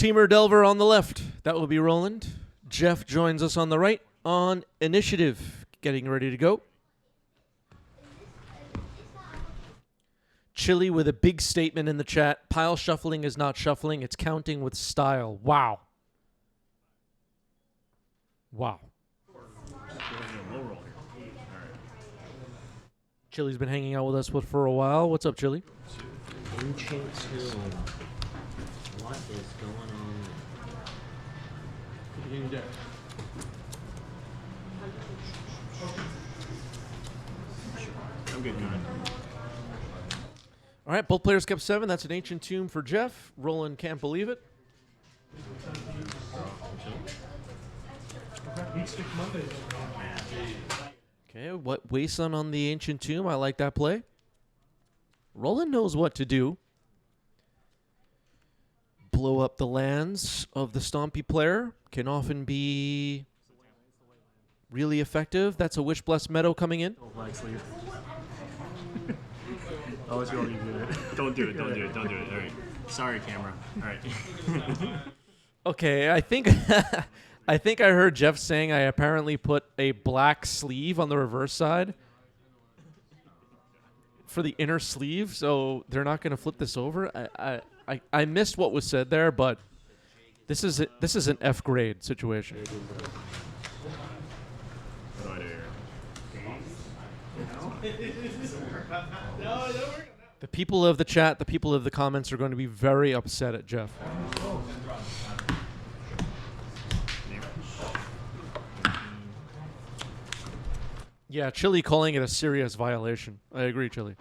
Teamer Delver on the left. That will be Roland. Jeff joins us on the right on initiative. Getting ready to go. Chili with a big statement in the chat. Pile shuffling is not shuffling. It's counting with style. Wow. Wow. Chili's been hanging out with us for a while. What's up, Chili? Ancient tomb. What is going on? What are you doing there? I'm good. All right, both players kept 7. That's an ancient tomb for Jeff. Roland can't believe it. Okay, what Wason on the ancient tomb? I like that play. Roland knows what to do. Blow up the lands of the Stompy player. Can often be really effective. That's a Wish Blessed Meadow coming in. Oh, it's going to do it. Don't do it. Don't do it. Don't do it. All right. Sorry, camera. All right. Okay, I think I think I heard Jeff saying I apparently put a black sleeve on the reverse side for the inner sleeve, so they're not going to flip this over. I missed what was said there, but this is an F grade situation. The people of the chat, the people of the comments are going to be very upset at Jeff. Yeah, Chili calling it a serious violation. I agree, Chili.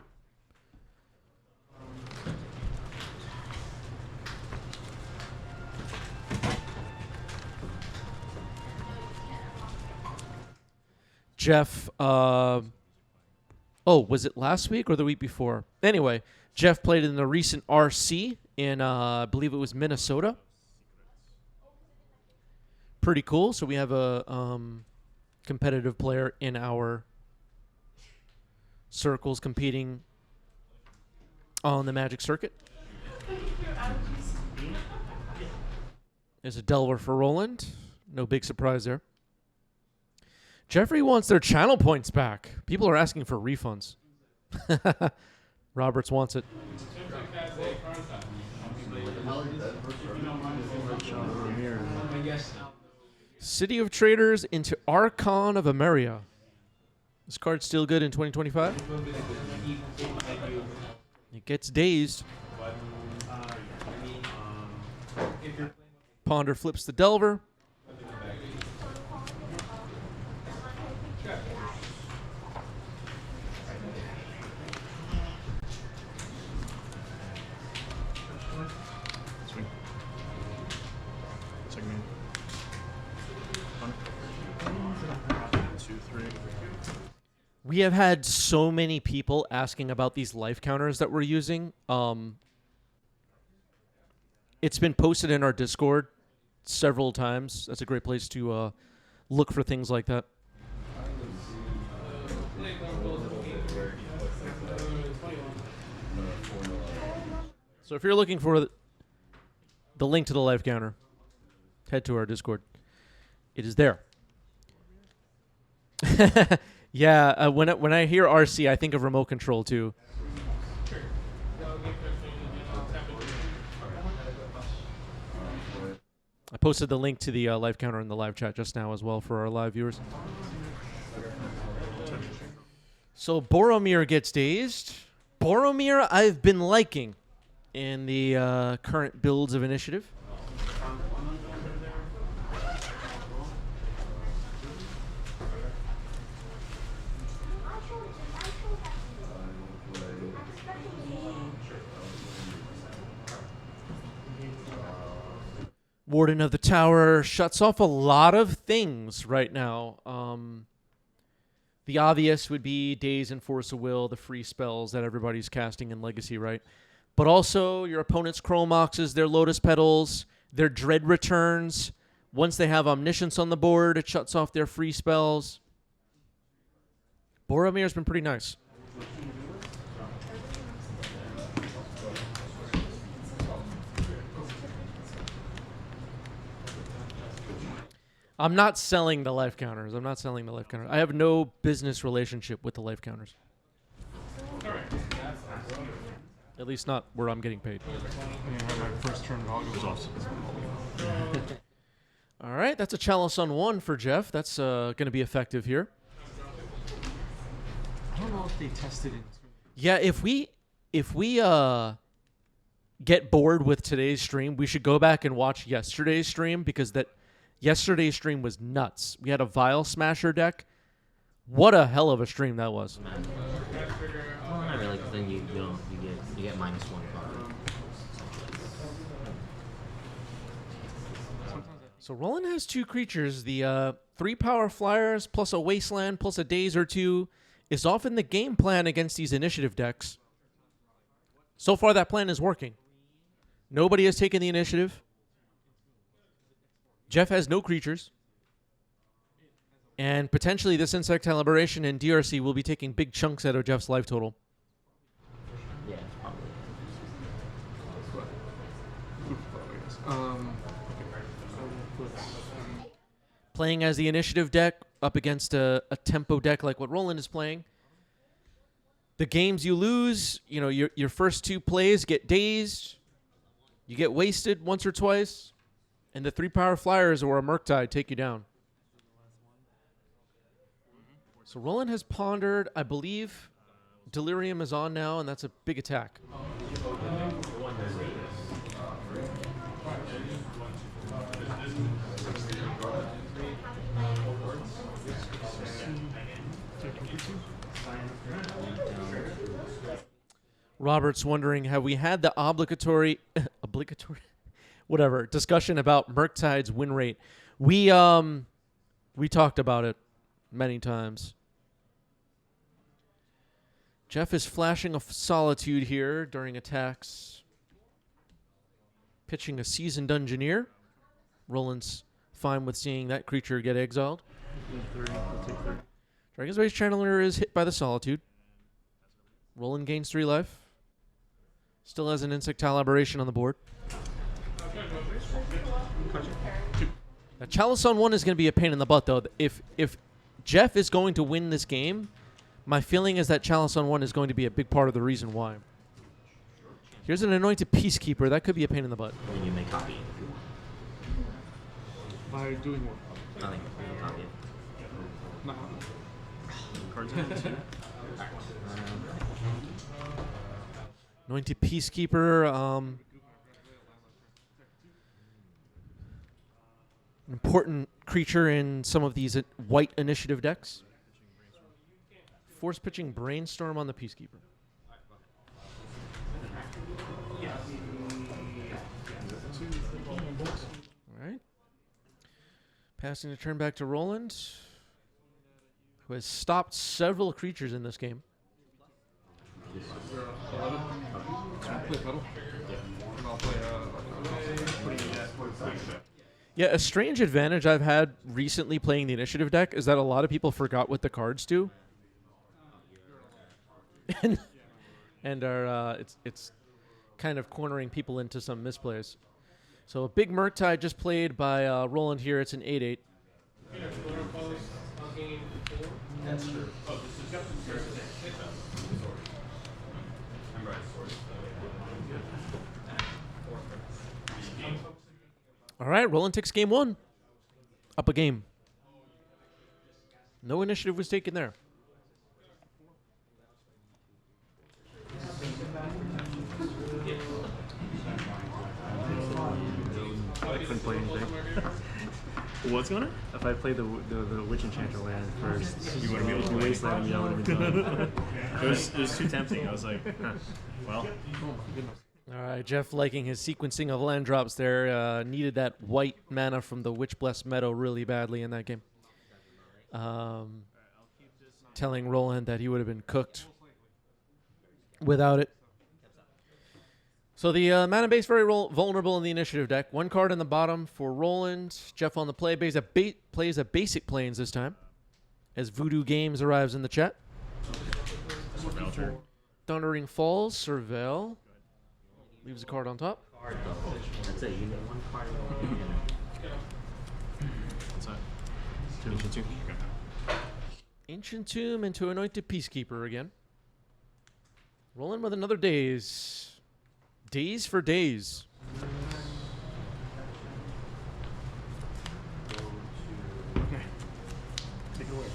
Jeff, oh, was it last week or the week before? Anyway, Jeff played in the recent RC in, I believe it was Minnesota. Pretty cool. So we have a competitive player in our circles competing on the Magic circuit. There's a Delver for Roland. No big surprise there. Jeffrey wants their channel points back. People are asking for refunds. Roberts wants it. City of Traders into Archon of Emeria. This card's still good in 2025. It gets dazed. Ponder flips the Delver. We have had so many people asking about these life counters that we're using. It's been posted in our Discord several times. That's a great place to look for things like that. So if you're looking for the link to the life counter, head to our Discord. It is there. Yeah, when I hear RC, I think of remote control too. I posted the link to the live counter in the live chat just now as well for our live viewers. So Boromir gets dazed. Boromir I've been liking in the current builds of Initiative. Warden of the Tower shuts off a lot of things right now. The obvious would be Daze and Force of Will, the free spells that everybody's casting in Legacy, right? But also your opponent's Chrome Moxes, their Lotus Petals, their Dread Returns. Once they have Omniscience on the board, it shuts off their free spells. Boromir's been pretty nice. I'm not selling the life counters. I'm not selling the life counters. I have no business relationship with the life counters. At least not where I'm getting paid. My first turn was awesome. All right, that's a chalice on 1 for Jeff. That's going to be effective here. I don't know if they tested it. Yeah, if we get bored with today's stream, we should go back and watch yesterday's stream because yesterday's stream was nuts. We had a Vial Smasher deck. What a hell of a stream that was. Well, not really, because then you get -1 power. So Roland has 2 creatures. The 3 power flyers plus a wasteland plus a daze or 2 is often the game plan against these initiative decks. So far, that plan is working. Nobody has taken the initiative. Jeff has no creatures. And potentially this Insectile Aberration and DRC will be taking big chunks out of Jeff's life total. Yeah, probably. Playing as the initiative deck up against a tempo deck like what Roland is playing. The games you lose, your first 2 plays get dazed. You get wasted once or twice. And the 3 power flyers or a Murktide take you down. So Roland has pondered. I believe Delirium is on now, and that's a big attack. Robert's wondering, have we had the obligatory whatever discussion about Murktide's win rate? We talked about it many times. Jeff is flashing a Solitude here during attacks. Pitching a Seasoned Dungeoneer. Roland's fine with seeing that creature get exiled. Dragon's Rage Channeler is hit by the Solitude. Roland gains 3 life. Still has an Insectile Aberration on the board. Now, Chalice on 1 is going to be a pain in the butt, though. If Jeff is going to win this game, my feeling is that Chalice on 1 is going to be a big part of the reason why. Here's an Anointed Peacekeeper. That could be a pain in the butt. And you may copy it if you want. By doing what? Nothing. You can copy it. No. Cards on 2. Anointed Peacekeeper. Important creature in some of these white initiative decks. Force pitching Brainstorm on the Peacekeeper. All right. Passing the turn back to Roland, who has stopped several creatures in this game. Yeah, a strange advantage I've had recently playing the initiative deck is that a lot of people forgot what the cards do. and are it's kind of cornering people into some misplays. So a big Murktide just played by Roland here. It's an 8/8. That's true. All right, Roland takes game 1. Up a game. No initiative was taken there. I couldn't play anything. What's going on? If I played the Witch Enchanter land first, You wouldn't be able to play Wasteland, yeah, I would have been done. It was too tempting. I was like, huh, well. All right, Jeff liking his sequencing of land drops there. Needed that white mana from the Witch Blessed Meadow really badly in that game. Telling Roland that he would have been cooked without it. So the mana base very vulnerable in the initiative deck. 1 card in the bottom for Roland. Jeff on the play plays a basic plains this time. As Voodoo Games arrives in the chat. Thundering Falls, Surveil. Leaves a card on top. That's it. You need 1 card. What's that? Ancient Tomb. Okay. Ancient Tomb into Anointed Peacekeeper again. Rolling with another days. Days for days. Okay. Take it away.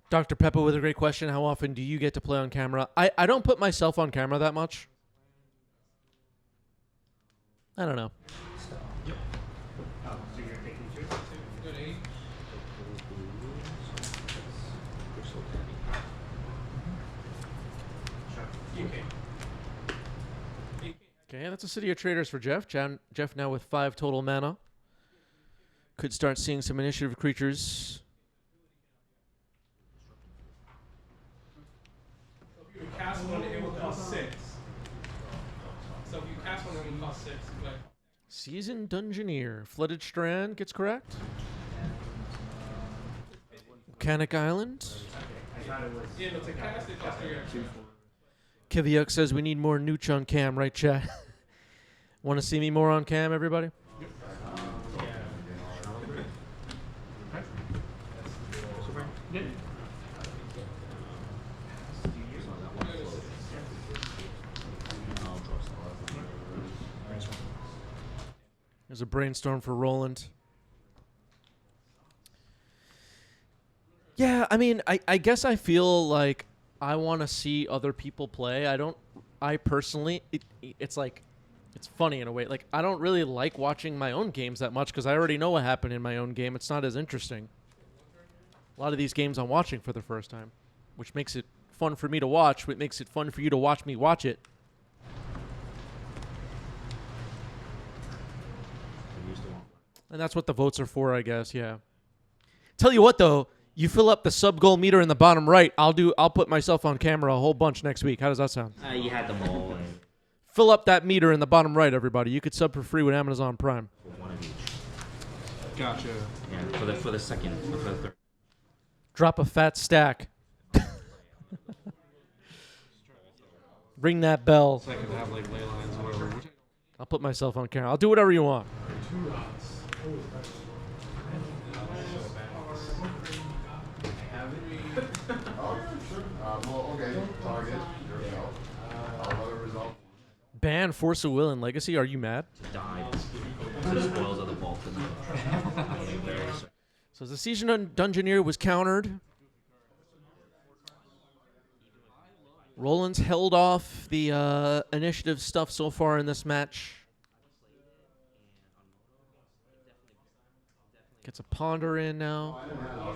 Dr. Pepper with a great question. How often do you get to play on camera? I don't put myself on camera that much. I don't know. Oh, so you're taking two? Okay, that's a City of Traders for Jeff. Jeff now with 5 total mana. Could start seeing some initiative creatures. If you cast one, it will cost 6. So if you cast one, it will cost 6. But Seasoned Dungeoneer. Flooded Strand gets correct. Volcanic Island. yeah, but to cast it, costs 3 extra. Kiviuk says we need more Nooch on cam, right, chat? Want to see me more on cam, everybody? Yeah. There's a brainstorm for Roland. Yeah, I mean, I guess I feel like I want to see other people play. I personally, it's like, it's funny in a way. Like, I don't really like watching my own games that much because I already know what happened in my own game. It's not as interesting. A lot of these games I'm watching for the first time, which makes it fun for me to watch, which makes it fun for you to watch me watch it. And that's what the votes are for, I guess, yeah. Tell you what, though, you fill up the sub goal meter in the bottom right. I'll put myself on camera a whole bunch next week. How does that sound? You had them all. And Fill up that meter in the bottom right, everybody. You could sub for free with Amazon Prime. one of each. Gotcha. Yeah, for the second, for the third. Drop a fat stack. Ring that bell. So I could have like ley lines or whatever. I'll put myself on camera. I'll do whatever you want. Well, okay, target yourself. Other result. Ban Force of Will and Legacy. Are you mad? Died. The spoils of the vault tonight. So the Seasoned Dungeoneer was countered. Roland's held off the initiative stuff so far in this match. Gets a ponder in now.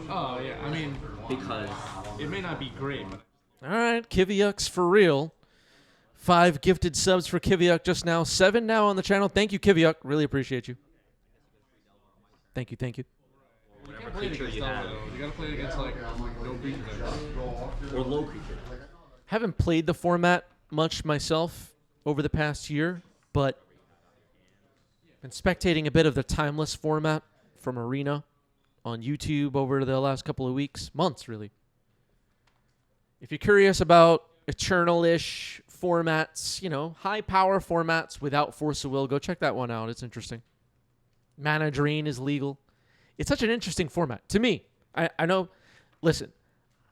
Oh yeah, I mean, Because it may not be great, but All right, Kiviuk's for real. 5 gifted subs for Kiviuk just now. 7 now on the channel. Thank you, Kiviuk. Really appreciate you. Thank you, thank you. whatever play it creature against you have, You gotta play it against like no creature decks. or low creature. Haven't played the format much myself over the past year, but been spectating a bit of the timeless format from Arena on YouTube over the last couple of weeks, months really. If you're curious about Eternal-ish formats, you know, high power formats without Force of Will, go check that one out. It's interesting. Mana Drain is legal. It's such an interesting format. To me, I know, listen,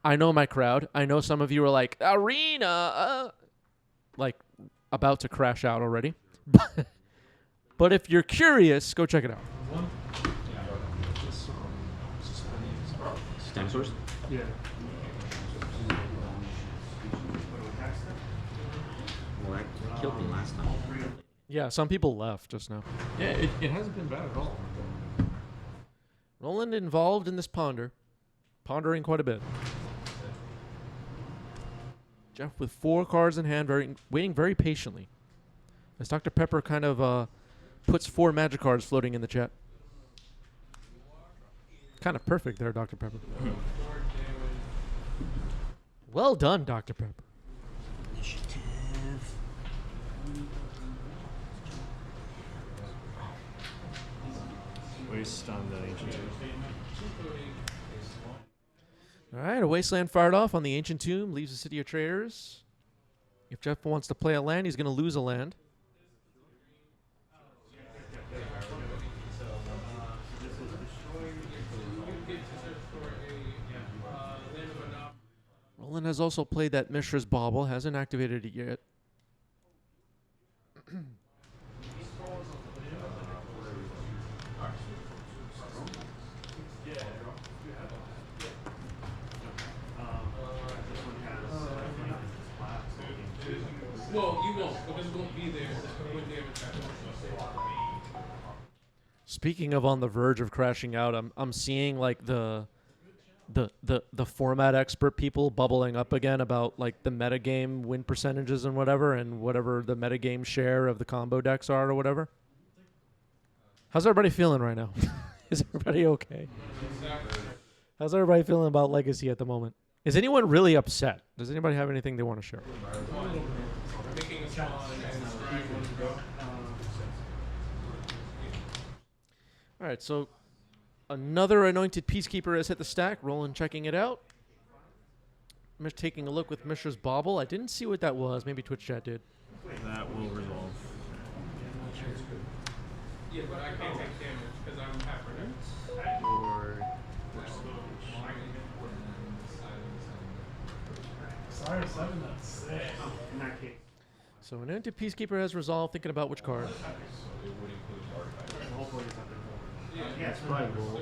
I know my crowd. I know some of you are like, Arena, like about to crash out already. But if you're curious, go check it out. Dinosaurs? Yeah. Well, that killed me last time. Yeah, some people left just now. Yeah, it hasn't been bad at all. Roland involved in this pondering quite a bit. Jeff with 4 cards in hand, waiting very patiently. As Dr. Pepper kind of puts 4 magic cards floating in the chat. Kind of perfect there, Dr. Pepper. Well done, Dr. Pepper. Initiative. Waste on the ancient tomb. All right, a Wasteland fired off on the Ancient Tomb, leaves the City of Traders. If Jeff wants to play a land, he's going to lose a land. Roland has also played that Mishra's Bauble, hasn't activated it yet. Well, you won't, because it won't be there when damage happens. Speaking of on the verge of crashing out, I'm seeing like the format expert people bubbling up again about like the metagame win percentages and whatever the metagame share of the combo decks are or whatever. How's everybody feeling right now? Is everybody okay? How's everybody feeling about Legacy at the moment? Is anyone really upset? Does anybody have anything they want to share? Making a spawn and All right, so another anointed peacekeeper has hit the stack. Roland checking it out. I'm just taking a look with Mishra's Bauble. I didn't see what that was. Maybe Twitch chat did. That will resolve. yeah, but I can't take damage because I'm half protected. Or Sorry, 7, that's 6. in that case. So anointed peacekeeper has resolved. Thinking about which card. Hopefully it's something more. Yeah, it's probably Bolt.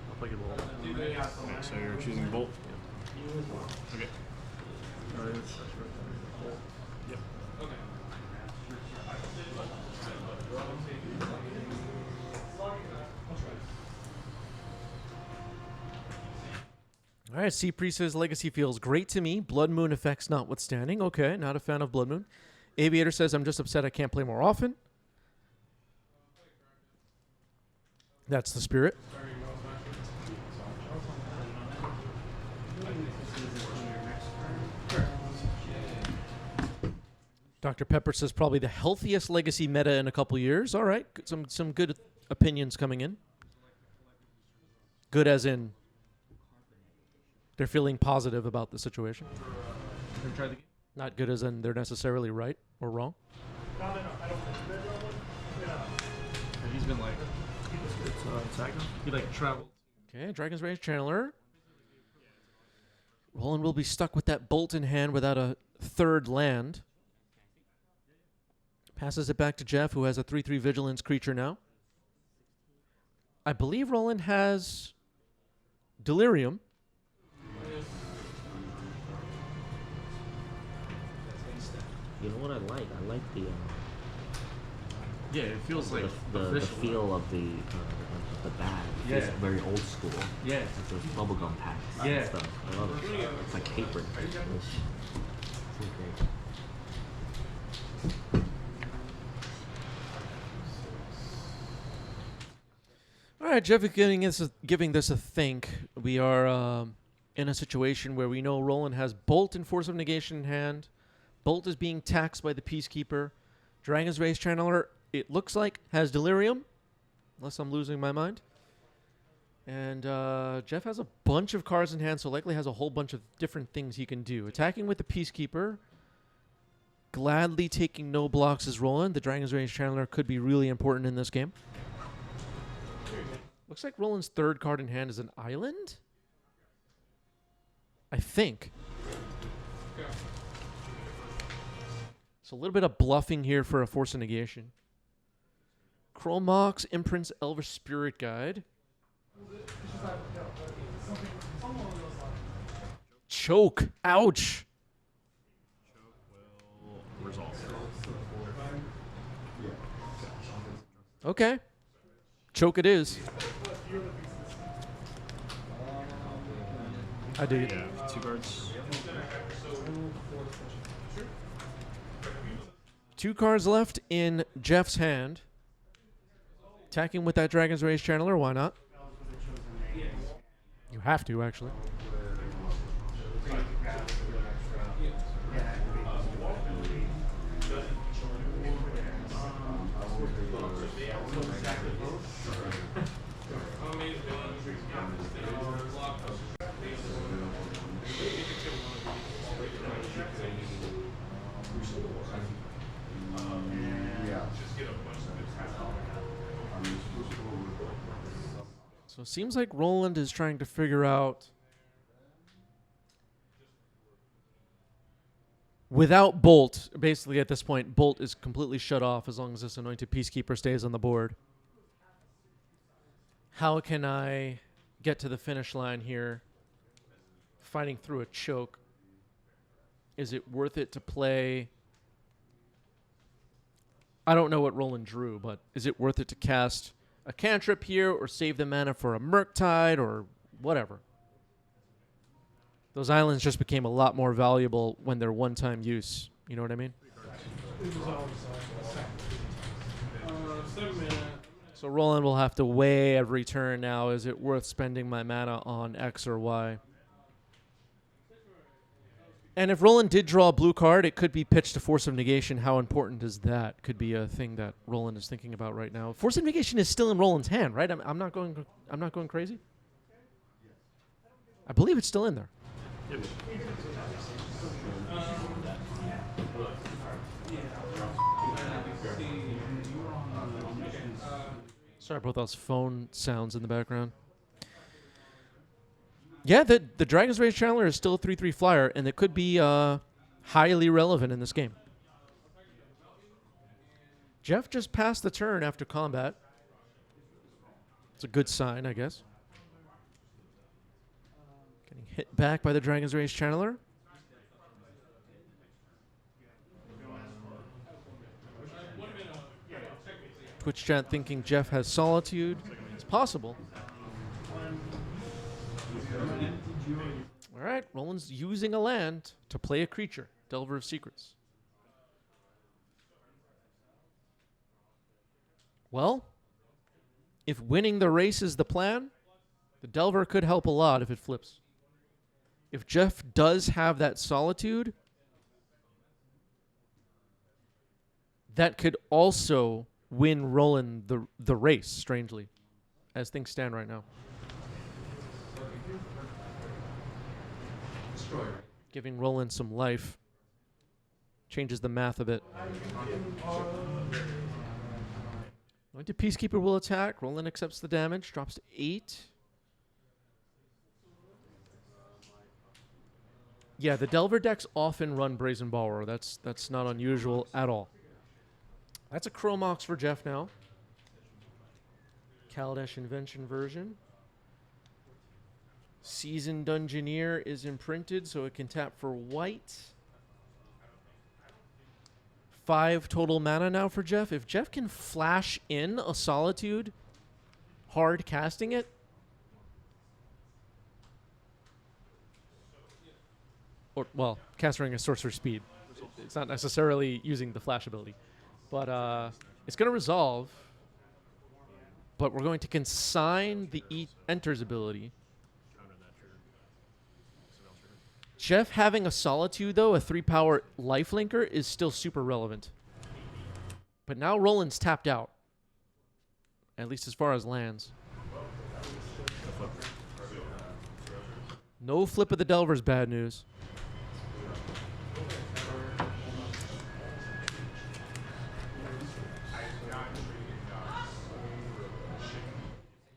I'll play Bolt. Okay, so you're choosing Bolt? Okay. Yep. Okay. All right, Sea Priest says Legacy feels great to me. Blood Moon effects notwithstanding. Okay, not a fan of Blood Moon. Aviator says I'm just upset I can't play more often. That's the spirit. Dr. Pepper says probably the healthiest Legacy meta in a couple years. All right, some good opinions coming in. Good as in they're feeling positive about the situation. Have you tried the game? Not good as in they're necessarily right or wrong. He's been like, he like traveled. Okay, Dragon's Rage Channeler. Roland will be stuck with that bolt in hand without a third land. Passes it back to Jeff, who has a 3/3 Vigilance creature now. I believe Roland has Delirium. You know what I like? I like the Yeah, it feels like the feel of the bag. It feels Yeah. very old school. Yeah. It's those bubblegum packs Yeah. and stuff. I love it. It's like paper. It's great. All right, Jeff is giving this a think. We are in a situation where we know Roland has Bolt and Force of Negation in hand. Bolt is being taxed by the Peacekeeper. Dragon's Rage Channeler, it looks like, has Delirium, unless I'm losing my mind. And Jeff has a bunch of cards in hand, so likely has a whole bunch of different things he can do. Attacking with the Peacekeeper, gladly taking no blocks as Roland. The Dragon's Rage Channeler could be really important in this game. Looks like Roland's third card in hand is an island? I think. So a little bit of bluffing here for a Force of Negation. Chromox, Imprints, Elvish Spirit Guide. Choke. Ouch. Will resolve. Okay. Choke it is. I dig it. Yeah, 2 cards. 2 cards left in Jeff's hand. Attacking with that Dragon's Rage Channeler, why not? You have to, actually. So it seems like Roland is trying to figure out Without Bolt, basically at this point, Bolt is completely shut off as long as this Anointed Peacekeeper stays on the board. How can I get to the finish line here fighting through a choke? Is it worth it to play? I don't know what Roland drew, but is it worth it to cast a cantrip here or save the mana for a Murktide or whatever? Those islands just became a lot more valuable when they're one-time use. You know what I mean? So Roland will have to weigh every turn now. Is it worth spending my mana on X or Y? And if Roland did draw a blue card, it could be pitched to Force of Negation. How important is that? Could be a thing that Roland is thinking about right now. Force of Negation is still in Roland's hand, right? I'm not going crazy. I believe it's still in there. Sorry about those phone sounds in the background. Yeah, the Dragon's Rage Channeler is still a 3/3 flyer, and it could be highly relevant in this game. Jeff just passed the turn after combat. It's a good sign, I guess. Getting hit back by the Dragon's Rage Channeler. Twitch chat thinking Jeff has Solitude. It's possible. All right, Roland's using a land to play a creature, Delver of Secrets. Well, if winning the race is the plan, the Delver could help a lot if it flips. If Jeff does have that Solitude, that could also win Roland the race, strangely, as things stand right now. Giving Roland some life changes the math a bit. Anointed Peacekeeper will attack. Roland accepts the damage, drops to 8. Yeah, the Delver decks often run Brazen Borrower. That's not unusual at all. That's a Chromox for Jeff now. Kaladesh Invention version. Seasoned Dungeoneer is imprinted, so it can tap for white. 5 total mana now for Jeff. If Jeff can flash in a Solitude, hard casting it, or, well, casting a Sorcerer Speed. It's not necessarily using the flash ability. But it's going to resolve. But we're going to consign the Enters ability. Jeff having a Solitude, though, a 3-power lifelinker, is still super relevant. But now Roland's tapped out. At least as far as lands. No flip of the Delver's bad news.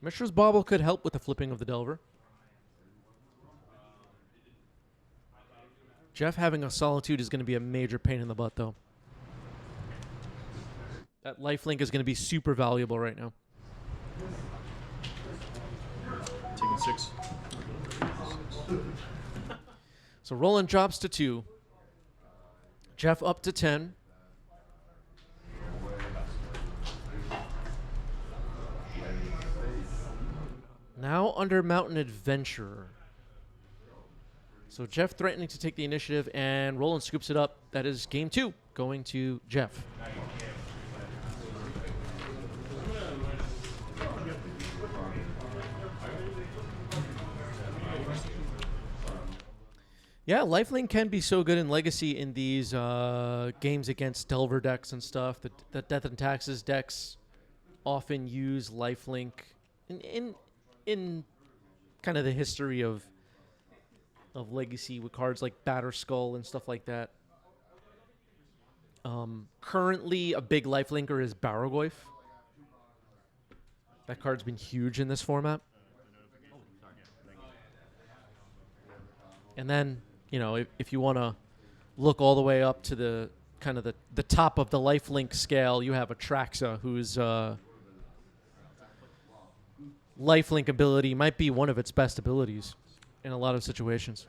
Mishra's Bauble could help with the flipping of the Delver. Jeff having a Solitude is going to be a major pain in the butt, though. That lifelink is going to be super valuable right now. Taking 6. So Roland drops to 2. Jeff up to 10. Now under Mountain Adventurer. So Jeff threatening to take the initiative, and Roland scoops it up. That is game 2, going to Jeff. Yeah, Lifelink can be so good in Legacy in these games against Delver decks and stuff. The Death and Taxes decks often use Lifelink in kind of the history of Legacy with cards like Batterskull and stuff like that. Currently, a big lifelinker is Barrogoyf. That card's been huge in this format. And then, you know, if you want to look all the way up to the kind of the top of the lifelink scale, you have Atraxa, whose lifelink ability might be one of its best abilities in a lot of situations.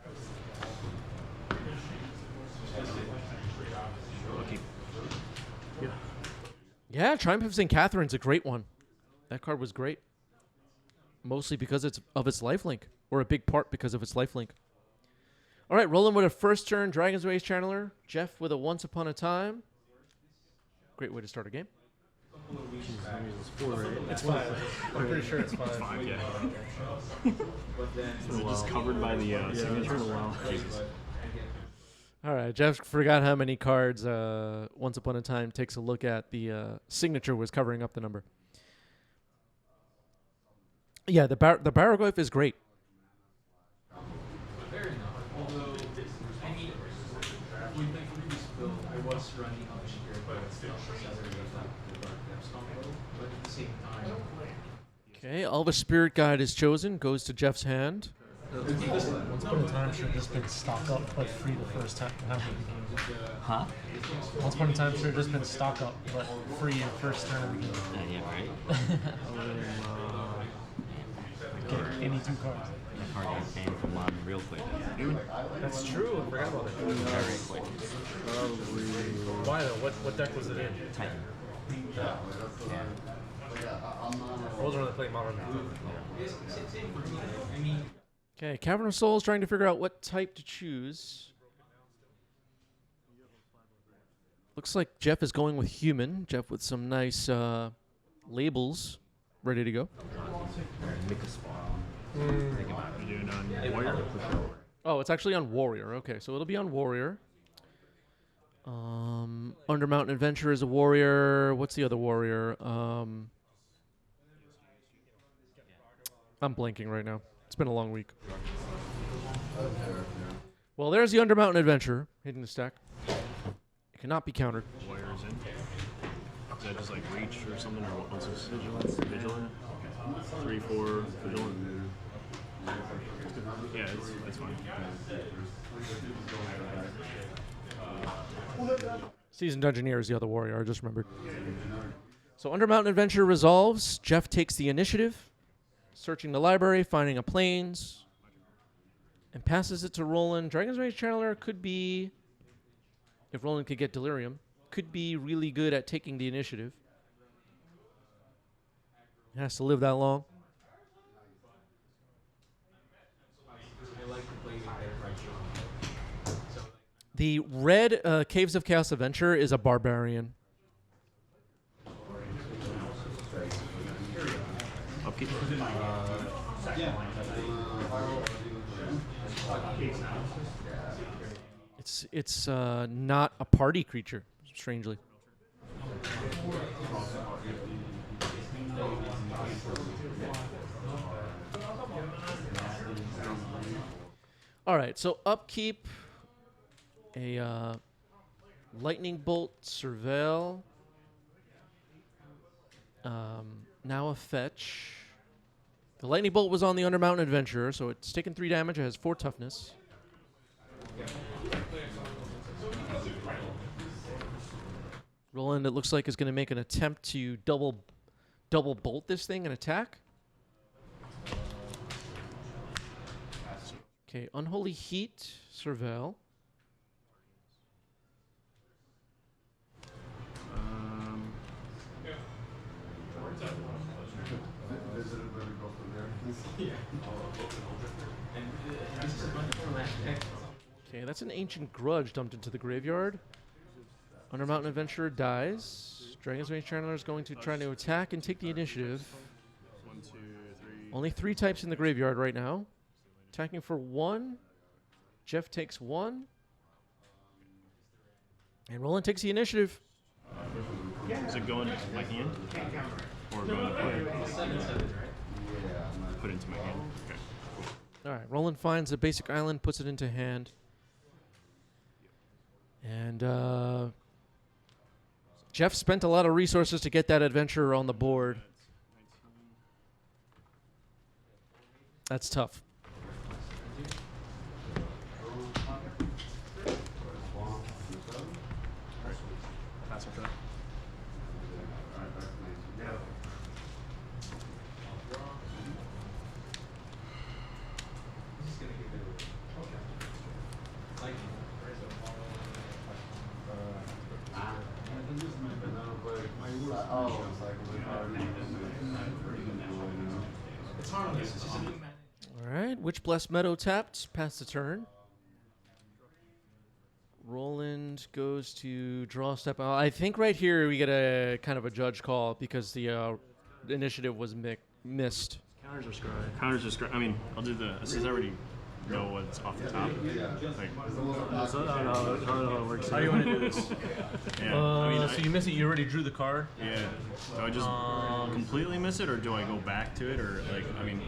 Lucky. Yeah, Triumph of St. Catherine's a great one. That card was great. Mostly because it's of its lifelink, or a big part because of its lifelink. All right, rolling with a first turn Dragon's Rage Channeler. Jeff with a Once Upon a Time. Great way to start a game. It's 4, right? It's 5. I'm pretty sure it's 5. 5, yeah. Is it just covered by the signature? Jesus. All right, Jeff forgot how many cards Once Upon a Time takes a look at. The signature was covering up the number. Yeah, the Baroglyph is great. Okay, Elvish Spirit Guide is chosen. Goes to Jeff's hand. Once upon a time should have just been stock up but free the first time half of the game. Huh? Once upon a time should have just been stock up but free your first turn of the game. Yeah, right. Get any 2 cards. That card got banned from modern real quick. That's true. I forgot about it. Very quick. Why though? What deck was it in? Titan. I wasn't really playing modern. Okay, Cavern of Souls trying to figure out what type to choose. Looks like Jeff is going with human. Jeff with some nice labels ready to go. You're doing on Warrior? Oh, it's actually on Warrior. Okay, so it'll be on Warrior. Undermountain Adventure is a Warrior. What's the other Warrior? I'm blanking right now. It's been a long week. Well, there's the Undermountain Adventure hitting the stack. It cannot be countered. Warrior's in. Is that just like reach or something, or what's this? Vigilant? 3, 4, Vigilant. Yeah, it's fine. Seasoned Dungeoneer is the other Warrior, I just remembered. So Undermountain Adventure resolves. Jeff takes the initiative, searching the library, finding a plains, and passes it to Roland. Dragon's Rage Channeler could be, if Roland could get Delirium, could be really good at taking the initiative. It has to live that long. The red Caves of Chaos Adventure is a barbarian. Upkeep. It's not a party creature, strangely. All right, so upkeep, a lightning bolt, surveil. Now a fetch. The lightning bolt was on the Undermountain Adventurer, so it's taken 3 damage. It has 4 toughness. Roland, it looks like, is going to make an attempt to double bolt this thing and attack. Okay, Unholy Heat, surveil. Okay, that's an Ancient Grudge dumped into the graveyard. Undermountain Adventurer dies. Dragon's Rage Channeler is going to try to attack and take the initiative. 1, 2, 3. Only 3 types in the graveyard right now. Attacking for 1. Jeff takes 1. And Roland takes the initiative. Is it going to my hand? Or going to put into my hand? Okay. All right, Roland finds a basic island, puts it into hand. And Jeff spent a lot of resources to get that adventurer on the board. That's tough. Witch Blessed Meadow tapped. Pass the turn. Roland goes to draw a step. I think right here we get a kind of a judge call because the initiative was missed. Counters are scry. Counters are scry. I mean, I'll do the. Since I already know what's off the top. Like, I don't know how it works. How do you want to do this? yeah. I mean, so you miss it. You already drew the card. Yeah. Do I just completely miss it, or do I go back to it, or like? I mean,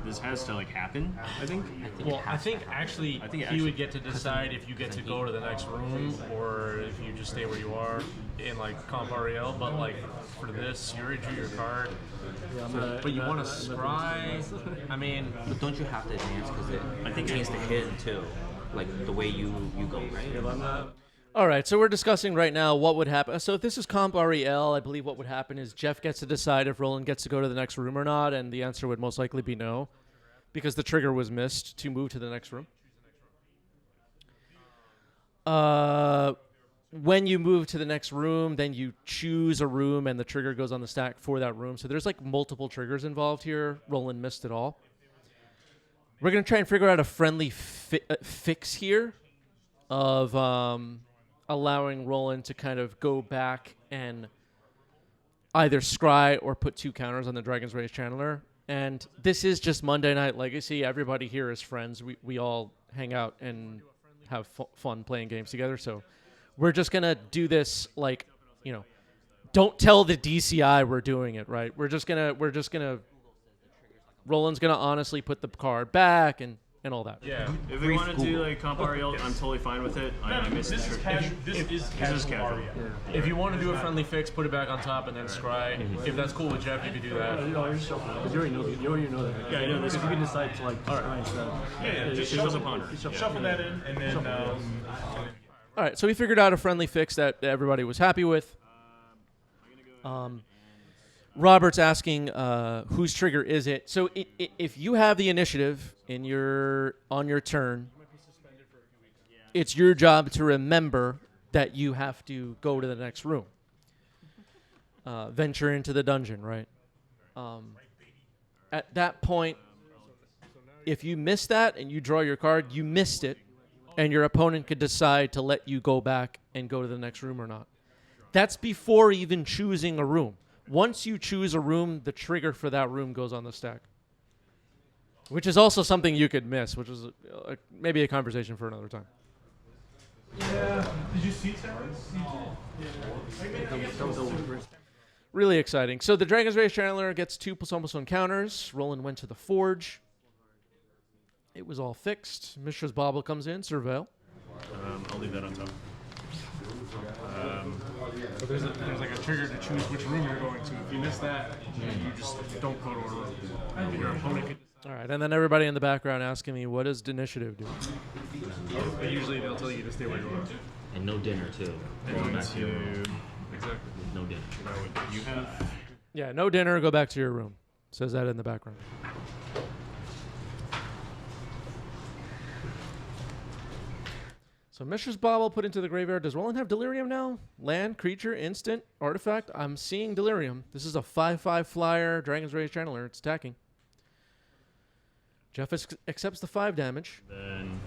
this has to like happen. I think. Well, I think actually he would get to decide if you get to go to the next room or if you just stay where you are in like Comp REL. But like for this, you already drew your card. But you want to scry. I mean, But don't you have to advance because it contains the hidden too, like the way you go, right? All right, so we're discussing right now what would happen. So if this is Comp REL, I believe what would happen is Jeff gets to decide if Roland gets to go to the next room or not, and the answer would most likely be no, because the trigger was missed to move to the next room. When you move to the next room, then you choose a room, and the trigger goes on the stack for that room. So there's like multiple triggers involved here. Roland missed it all. We're going to try and figure out a friendly fix here of allowing Roland to kind of go back and either scry or put 2 counters on the Dragon's Rage Channeler. And this is just Monday Night Legacy. Everybody here is friends. We all hang out and have fun playing games together. So we're just going to do this like, don't tell the DCI we're doing it, right? We're just going to Roland's going to honestly put the card back and all that. yeah. If we want to do like Comp REL, I'm totally fine with it. I missed the trick. This is casual. If you want to do a friendly fix, put it back on top and then scry. If that's cool with Jeff, you can do that. You already know that. Yeah, I know this. If you can decide to like scry instead. Yeah, just Shuffle ponder. shuffle that in, and then All right, so we figured out a friendly fix that everybody was happy with. Robert's asking whose trigger is it. So if you have the initiative on your turn, it's your job to remember that you have to go to the next room. Venture into the dungeon, right? At that point, if you miss that and you draw your card, you missed it, and your opponent could decide to let you go back and go to the next room or not. That's before even choosing a room. Once you choose a room, the trigger for that room goes on the stack, which is also something you could miss, which is maybe a conversation for another time. yeah. Did you see Terrence? Really exciting. So the Dragon's Rage Channeler gets 2 plus almost 1 counters. Roland went to the Forge. It was all fixed. Mishra's Bauble comes in. Surveil. I'll leave that on top. But there's like a trigger to choose which room you're going to. If you miss that, you just don't go to a room. And your opponent could. All right, and then everybody in the background asking me, what does the initiative do? But usually they'll tell you to stay where you are. And no dinner too. Going back to your room. Exactly. No dinner. You have. Yeah, no dinner, go back to your room. Says that in the background. So Mishra's Bauble put into the graveyard. Does Roland have Delirium now? Land, creature, instant, artifact. I'm seeing Delirium. This is a 5/5 flyer, Dragon's Rage Channeler. It's attacking. Jeff accepts the 5 damage. Then.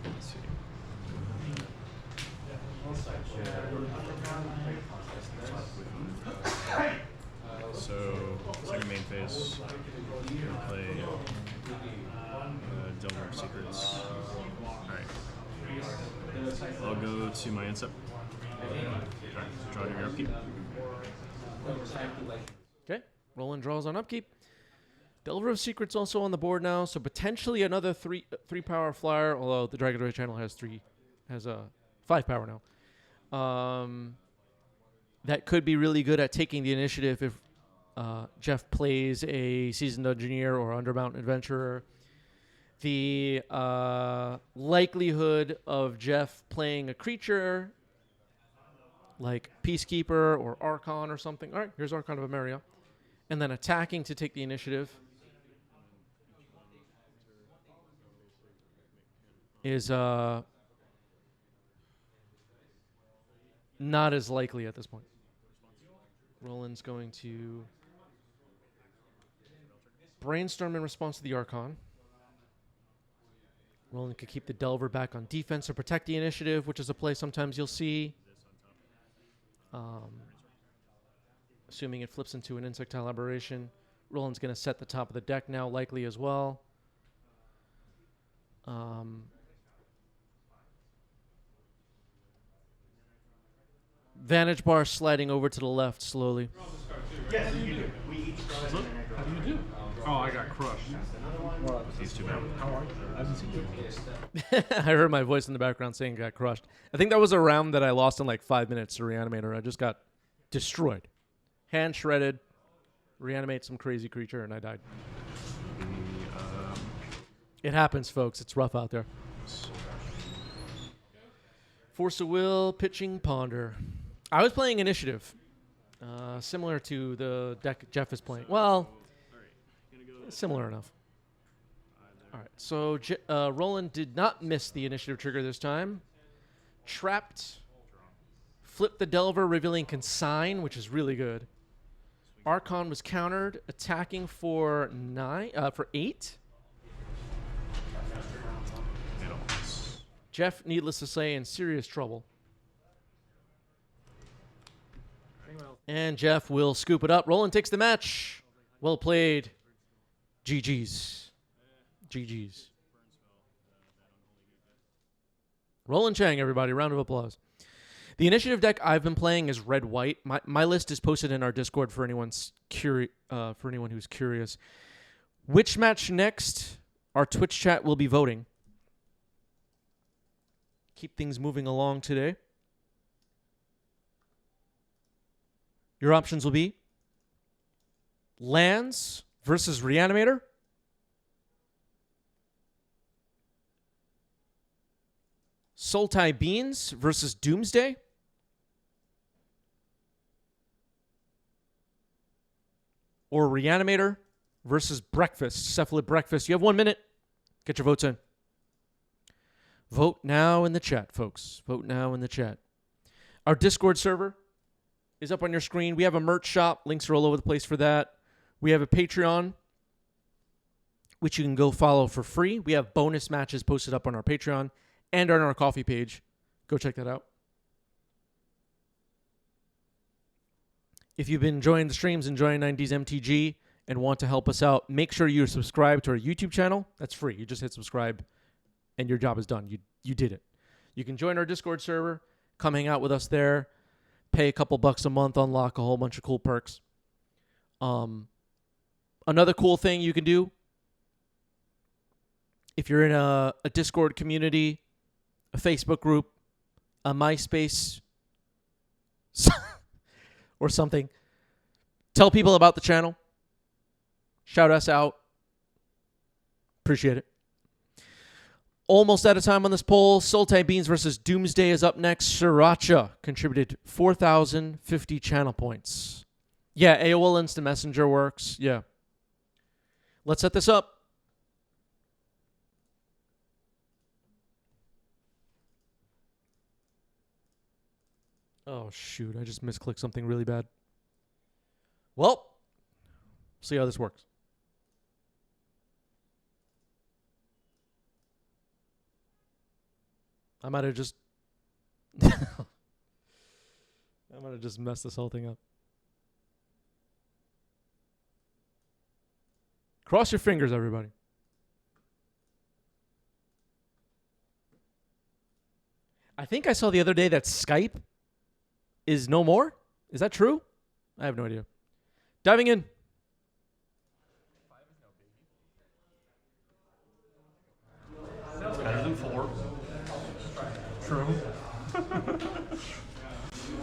Let's see. So, second main phase, gonna play Delver of Secrets. Alright. I'll go to my instep. Draw to your upkeep. Okay, Roland draws on upkeep. Delver of Secrets also on the board now, so potentially another 3 power flyer, although the Dragon Rage Channel has a 5 power now. That could be really good at taking the initiative if Jeff plays a Seasoned Engineer or Undermount Adventurer. The likelihood of Jeff playing a creature like Peacekeeper or Archon or something. All right, here's Archon of Emeria. And then attacking to take the initiative is not as likely at this point. Roland's going to Brainstorm in response to the Archon. Roland could keep the Delver back on defense or protect the initiative, which is a play sometimes you'll see. Assuming it flips into an Insectile Aberration. Roland's going to set the top of the deck now, likely as well. Vantage bar sliding over to the left slowly. Yes, you do. We each How do you do? Oh, I got crushed. He's too bad. How are you? I haven't seen you. I heard my voice in the background saying got crushed. I think that was a round that I lost in like 5 minutes to Reanimator. I just got destroyed. Hand shredded. Reanimate some crazy creature, and I died. It happens, folks. It's rough out there. Force of Will, pitching, ponder. I was playing Initiative. Similar to the deck Jeff is playing. Well, similar enough. All right, so Roland did not miss the initiative trigger this time. Trapped. Flipped the Delver, revealing Consign, which is really good. Archon was countered, attacking for 8. Jeff, needless to say, in serious trouble. And Jeff will scoop it up. Roland takes the match. Well played. GG's. GG's. Roland Chang, everybody. Round of applause. The initiative deck I've been playing is red-white. My list is posted in our Discord for anyone who's curious. Which match next? Our Twitch chat will be voting. Keep things moving along today. Your options will be Lands versus Reanimator, Sultai Beans versus Doomsday, or Reanimator versus Breakfast, Cephalid Breakfast. You have 1 minute. Get your votes in. Vote now in the chat, folks. Vote now in the chat. Our Discord server is up on your screen. We have a merch shop. Links are all over the place for that. We have a Patreon, which you can go follow for free. We have bonus matches posted up on our Patreon and on our coffee page. Go check that out. If you've been enjoying the streams, enjoying 90s MTG, and want to help us out, make sure you're subscribed to our YouTube channel. That's free. You just hit subscribe, and your job is done. You did it. You can join our Discord server, come hang out with us there, pay a couple bucks a month, unlock a whole bunch of cool perks. Another cool thing you can do, if you're in a Discord community, a Facebook group, a MySpace, or something, tell people about the channel. Shout us out. Appreciate it. Almost out of time on this poll. Sultai Beans versus Doomsday is up next. Sriracha contributed 4,050 channel points. Yeah, AOL Instant Messenger works. Yeah. Let's set this up. Oh, shoot. I just misclicked something really bad. Well, see how this works. I might have just messed this whole thing up. Cross your fingers, everybody. I think I saw the other day that Skype is no more. Is that true? I have no idea. Diving in. Better than 4. True.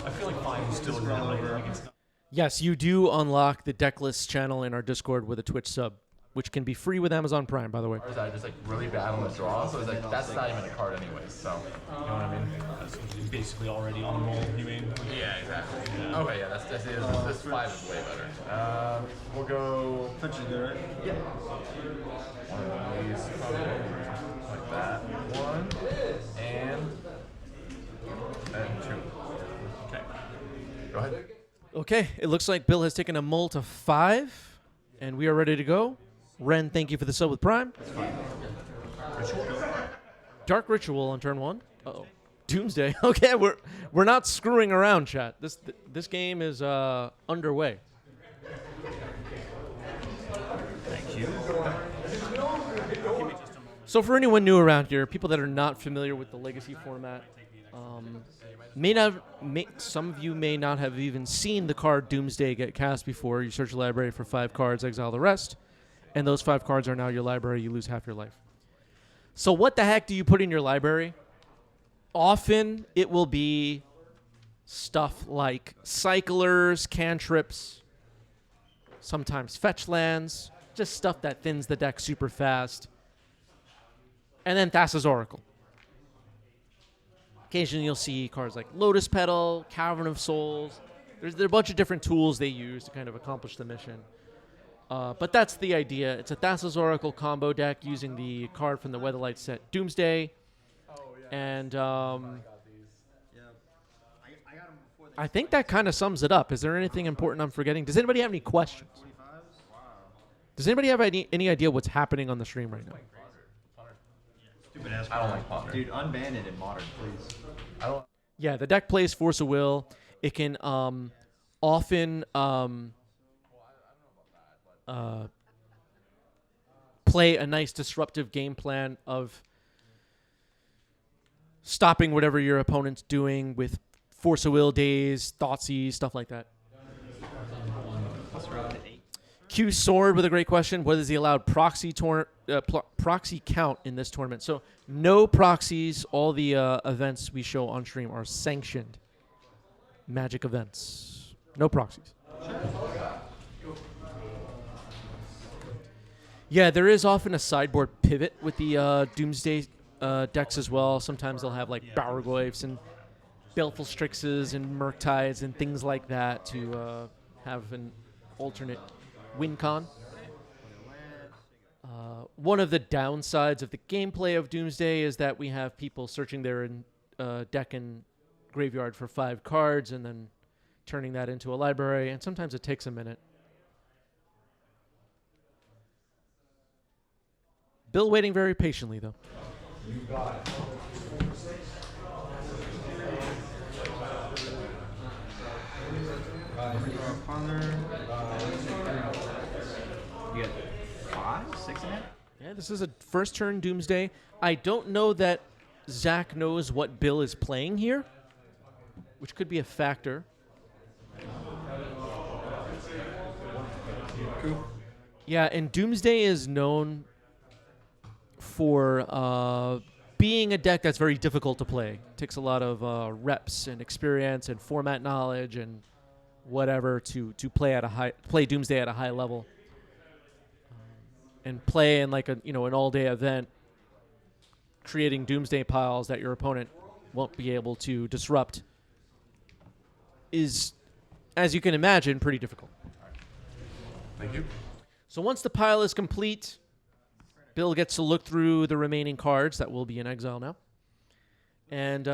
I feel like 5 is still relevant. Yes, you do unlock the deck list channel in our Discord with a Twitch sub, which can be free with Amazon Prime, by the way. I just like really bad on the draw, so it's like that's not even a card anyways. So You know what I mean? That's basically already on the mold, you mean? yeah, exactly. Yeah. Okay, yeah, that's it. This 5 is way better. We'll go. Touch it there, right? Yeah. One of these, like that. One and 2. Okay. Go ahead. Okay, it looks like Bill has taken a mull to 5, and we are ready to go. Ren, thank you for the sub with Prime. Dark Ritual on turn 1. Uh-oh. Doomsday. Okay, we're not screwing around, chat. This game is underway. Thank you. So for anyone new around here, people that are not familiar with the Legacy format, some of you may not have even seen the card Doomsday get cast before. You search your library for 5 cards, exile the rest, and those 5 cards are now your library. You lose half your life. So what the heck do you put in your library? Often it will be stuff like cyclers, cantrips, sometimes fetch lands, just stuff that thins the deck super fast. And then Thassa's Oracle. Occasionally you'll see cards like Lotus Petal, Cavern of Souls. There are a bunch of different tools they use to kind of accomplish the mission. But that's the idea. It's a Thassa's Oracle combo deck using the card from the Weatherlight set Doomsday. And I think that kind of sums it up. Is there anything important I'm forgetting? Does anybody have any questions? Does anybody have any idea what's happening on the stream right now? I don't like Ponder. Dude, unban it in Modern, please. I don't. Yeah, the deck plays Force of Will. It can often play a nice disruptive game plan of stopping whatever your opponent's doing with Force of Will days, Thoughtseize, stuff like that. Q Sword with a great question. What is the allowed proxy count in this tournament? So no proxies. All the events we show on stream are sanctioned Magic events. No proxies. Yeah, there is often a sideboard pivot with the Doomsday decks as well. Sometimes they'll have like Bargoyfs and Baleful Strixes and Murktides and things like that to have an alternate win con. One of the downsides of the gameplay of Doomsday is that we have people searching their deck and graveyard for 5 cards and then turning that into a library, and sometimes it takes a minute. Bill waiting very patiently, though. You got it. You got 5, 6 in it? Yeah, this is a first turn Doomsday. I don't know that Zach knows what Bill is playing here, which could be a factor. Yeah, and Doomsday is known for being a deck that's very difficult to play. It takes a lot of reps and experience and format knowledge and whatever to play Doomsday at a high level, and play in like an all-day event, creating Doomsday piles that your opponent won't be able to disrupt is, as you can imagine, pretty difficult. Thank you. So once the pile is complete, Bill gets to look through the remaining cards that will be in exile now and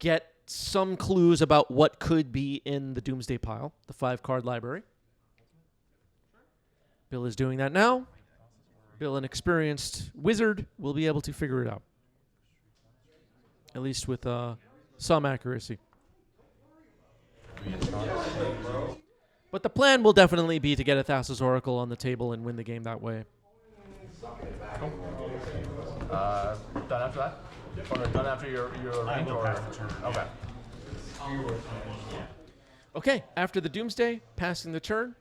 get some clues about what could be in the Doomsday pile, the 5-card library. Bill is doing that now. Bill, an experienced wizard, will be able to figure it out, at least with some accuracy. But the plan will definitely be to get a Thassa's Oracle on the table and win the game that way. Done after that? Or done after your range? go Or past the turn. Okay. Okay, after the Doomsday, passing the turn.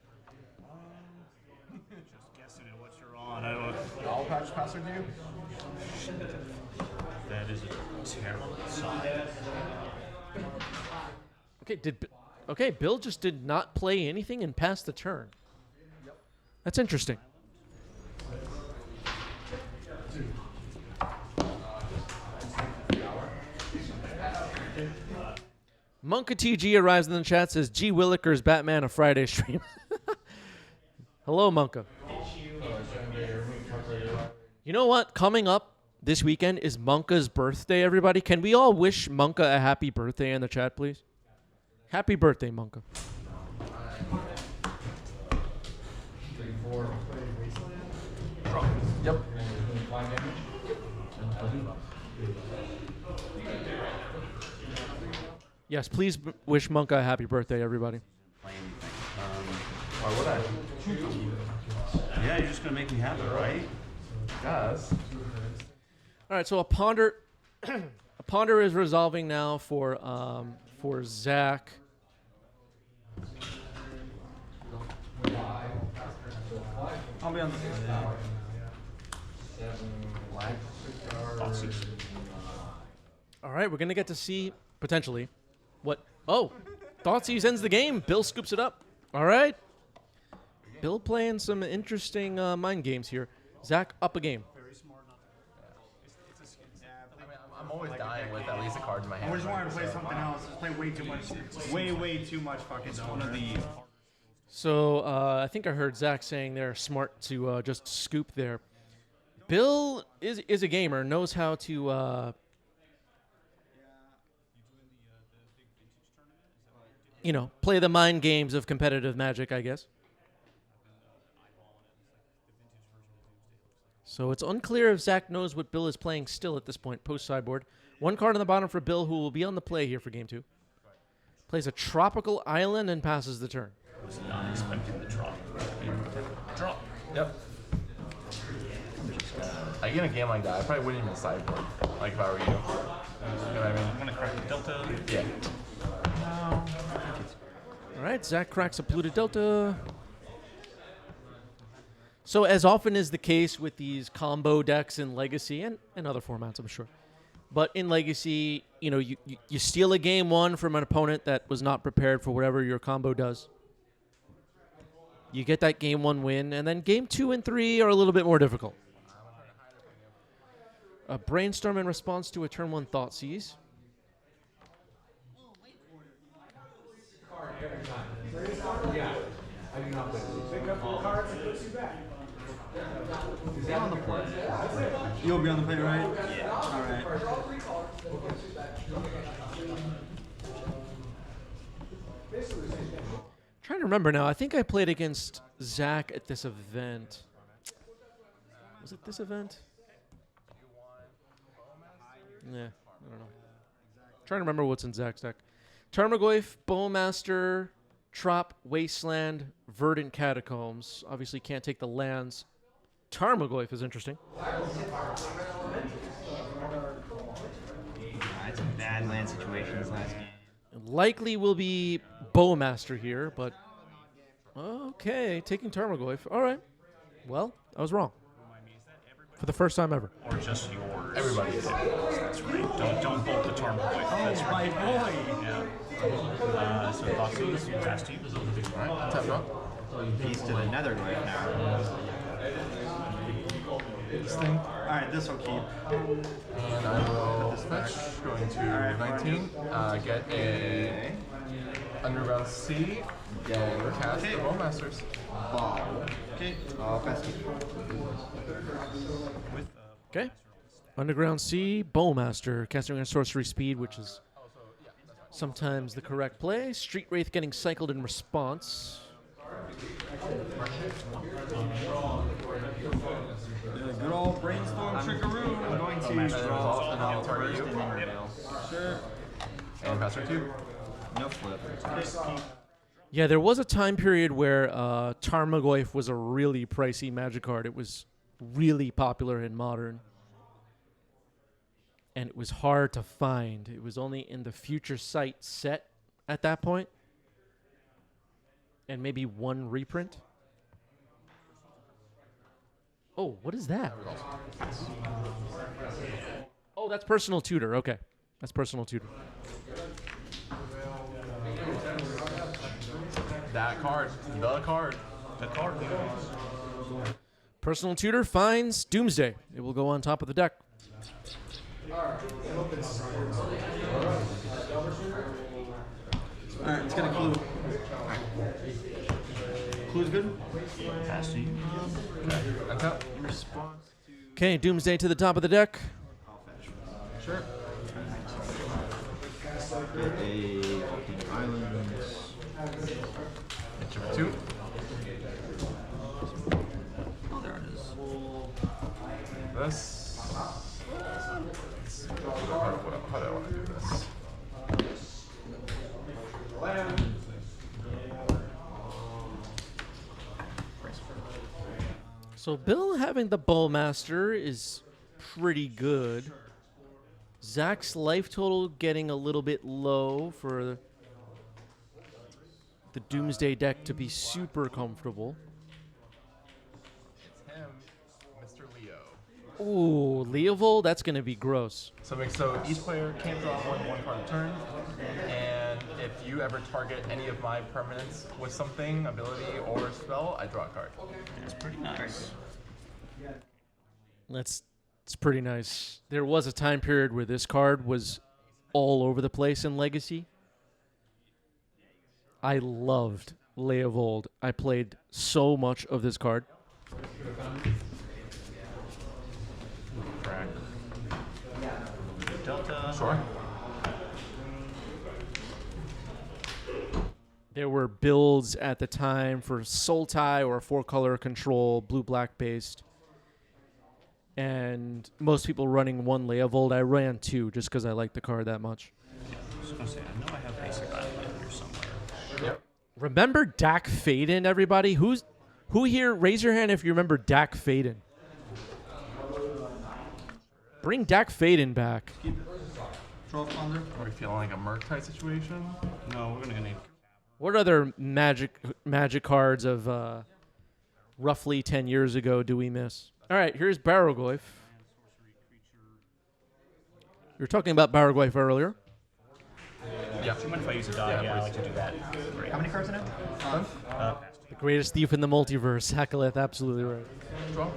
Just guessing at what you're on. I don't. I'll pass it to you. That is a terrible side. Okay, Bill just did not play anything and passed the turn. That's interesting. Monka TG arrives in the chat, says, G. Williker's Batman a Friday stream. Hello, Monka. You know what? Coming up this weekend is Monka's birthday, everybody. Can we all wish Monka a happy birthday in the chat, please? Happy birthday, Monka. Yep. Yes, please wish Monk a happy birthday, everybody. Play anything. Why would I? Yeah, you're just gonna make me happy, right? Guys. All right, so a ponder, a ponder is resolving now for Zach. I'll be on the All right, we're gonna get to see potentially what. Oh, Thoughtseize ends the game. Bill scoops it up. All right, Bill playing some interesting mind games here. Zach up a game. I'm always dying with at least a card in my hand. I just wanted to play something else. Just play way too much. Way too much fucking. One of the. So I think I heard Zach saying they're smart to just scoop there. Bill is a gamer, knows how to, play the mind games of competitive Magic, I guess. So it's unclear if Zach knows what Bill is playing still at this point, post-sideboard. One card on the bottom for Bill, who will be on the play here for Game 2. Plays a Tropical Island and passes the turn. I was not expecting the drop. Drop. Yep. I get a game like that, I probably wouldn't even sideboard. Like if I were you. You know what I mean? I'm gonna crack the Delta. Yeah. All right, Zach cracks a polluted Delta. So as often is the case with these combo decks in Legacy and other formats, I'm sure. But in Legacy, you steal a game 1 from an opponent that was not prepared for whatever your combo does. You get that game 1 win, and then game 2 and 3 are a little bit more difficult. A Brainstorm in response to a turn 1 Thoughtseize. You'll be on the play, right? Yeah. All right. Trying to remember now. I think I played against Zach at this event. Was it this event? Yeah, I don't know. Trying to remember what's in Zach's deck. Tarmogoyf, Bowmaster, Trop, Wasteland, Verdant Catacombs. Obviously can't take the lands. Tarmogoyf is interesting. I had some bad land situations last game. Likely will be Bowmaster here, but okay, taking Tarmogoyf. All right. Well, I was wrong. For the first time ever. Or just yours. Everybody is. That's right. Don't bolt the Tarmogoyf. That's right. boy. Yeah. So Thoughtseize, pass to you. Alright, tap drop. Piece to the nether right now. This thing. Alright, this will keep. And I will fetch. Going to 19. Get a Underground Sea. And cast the Bowmasters. Ball. Okay. Best keep. Okay. Underground Sea, Bowmaster, casting on sorcery speed, which is sometimes the correct play. Street Wraith getting cycled in response. Good old brainstorm trickaroo. I'm going to draw an alt first and then reveal. Sure. And pass her 2. No flip. Yeah, there was a time period where Tarmogoyf was a really pricey Magic card. It was really popular in Modern. And it was hard to find. It was only in the Future Sight set at that point. And maybe one reprint. Oh, what is that? Oh, that's Personal Tutor. Okay. That's Personal Tutor. That card. The card. The card. Personal Tutor finds Doomsday. It will go on top of the deck. Alright, let's get a clue. Clue's good? Pass to you. Untap. Okay, Doomsday to the top of the deck. Sure. Get a Volcanic Islands. 2. Oh, there it is. this? How do I want to do this? So Bill having the Bowmaster is pretty good. Zach's life total getting a little bit low for the Doomsday deck to be super comfortable. It's him, Mr. Leo. Ooh, Leovold, that's going to be gross. So each player can't draw more than one card a turn, and if you ever target any of my permanents with something, ability, or spell, I draw a card. That's pretty nice. It's pretty nice. There was a time period where this card was all over the place in Legacy. I loved Leovold. I played so much of this card. Crack. Delta. Sure. There were builds at the time for Sultai or 4-color control, blue-black based. And most people running one Leovold. I ran 2 just because I liked the card that much. I was gonna say, I know I have basic island here somewhere. Yep. Remember Dak Faden, everybody? Who here? Raise your hand if you remember Dak Faden. Bring Dak Faden back. Draw Thunder. Are we feeling like a Merc type situation? No, we're gonna need. What other magic cards of roughly 10 years ago do we miss? All right, here's Barrowglyph. You were talking about Barrowglyph earlier. Yeah. Do you mind if I use a die? Yeah, I like to do that. Great. How many cards in it? The greatest thief in the multiverse. Heckalith, absolutely right. Draw.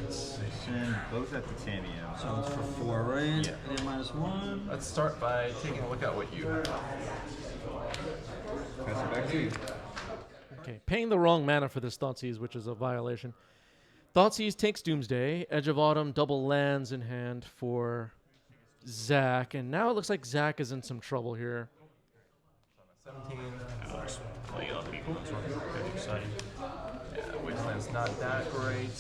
Send both at the Tamiyo. So it's for 4, right? Yeah. And then -1. Let's start by taking a look at what you have. Pass it back to you. Okay, paying the wrong mana for this Thoughtseize, which is a violation. Thoughtseize takes Doomsday. Edge of Autumn, double lands in hand for Zach. And now it looks like Zach is in some trouble here. 17. I'll just play up equal. That's pretty exciting. Yeah, Wasteland's not that great.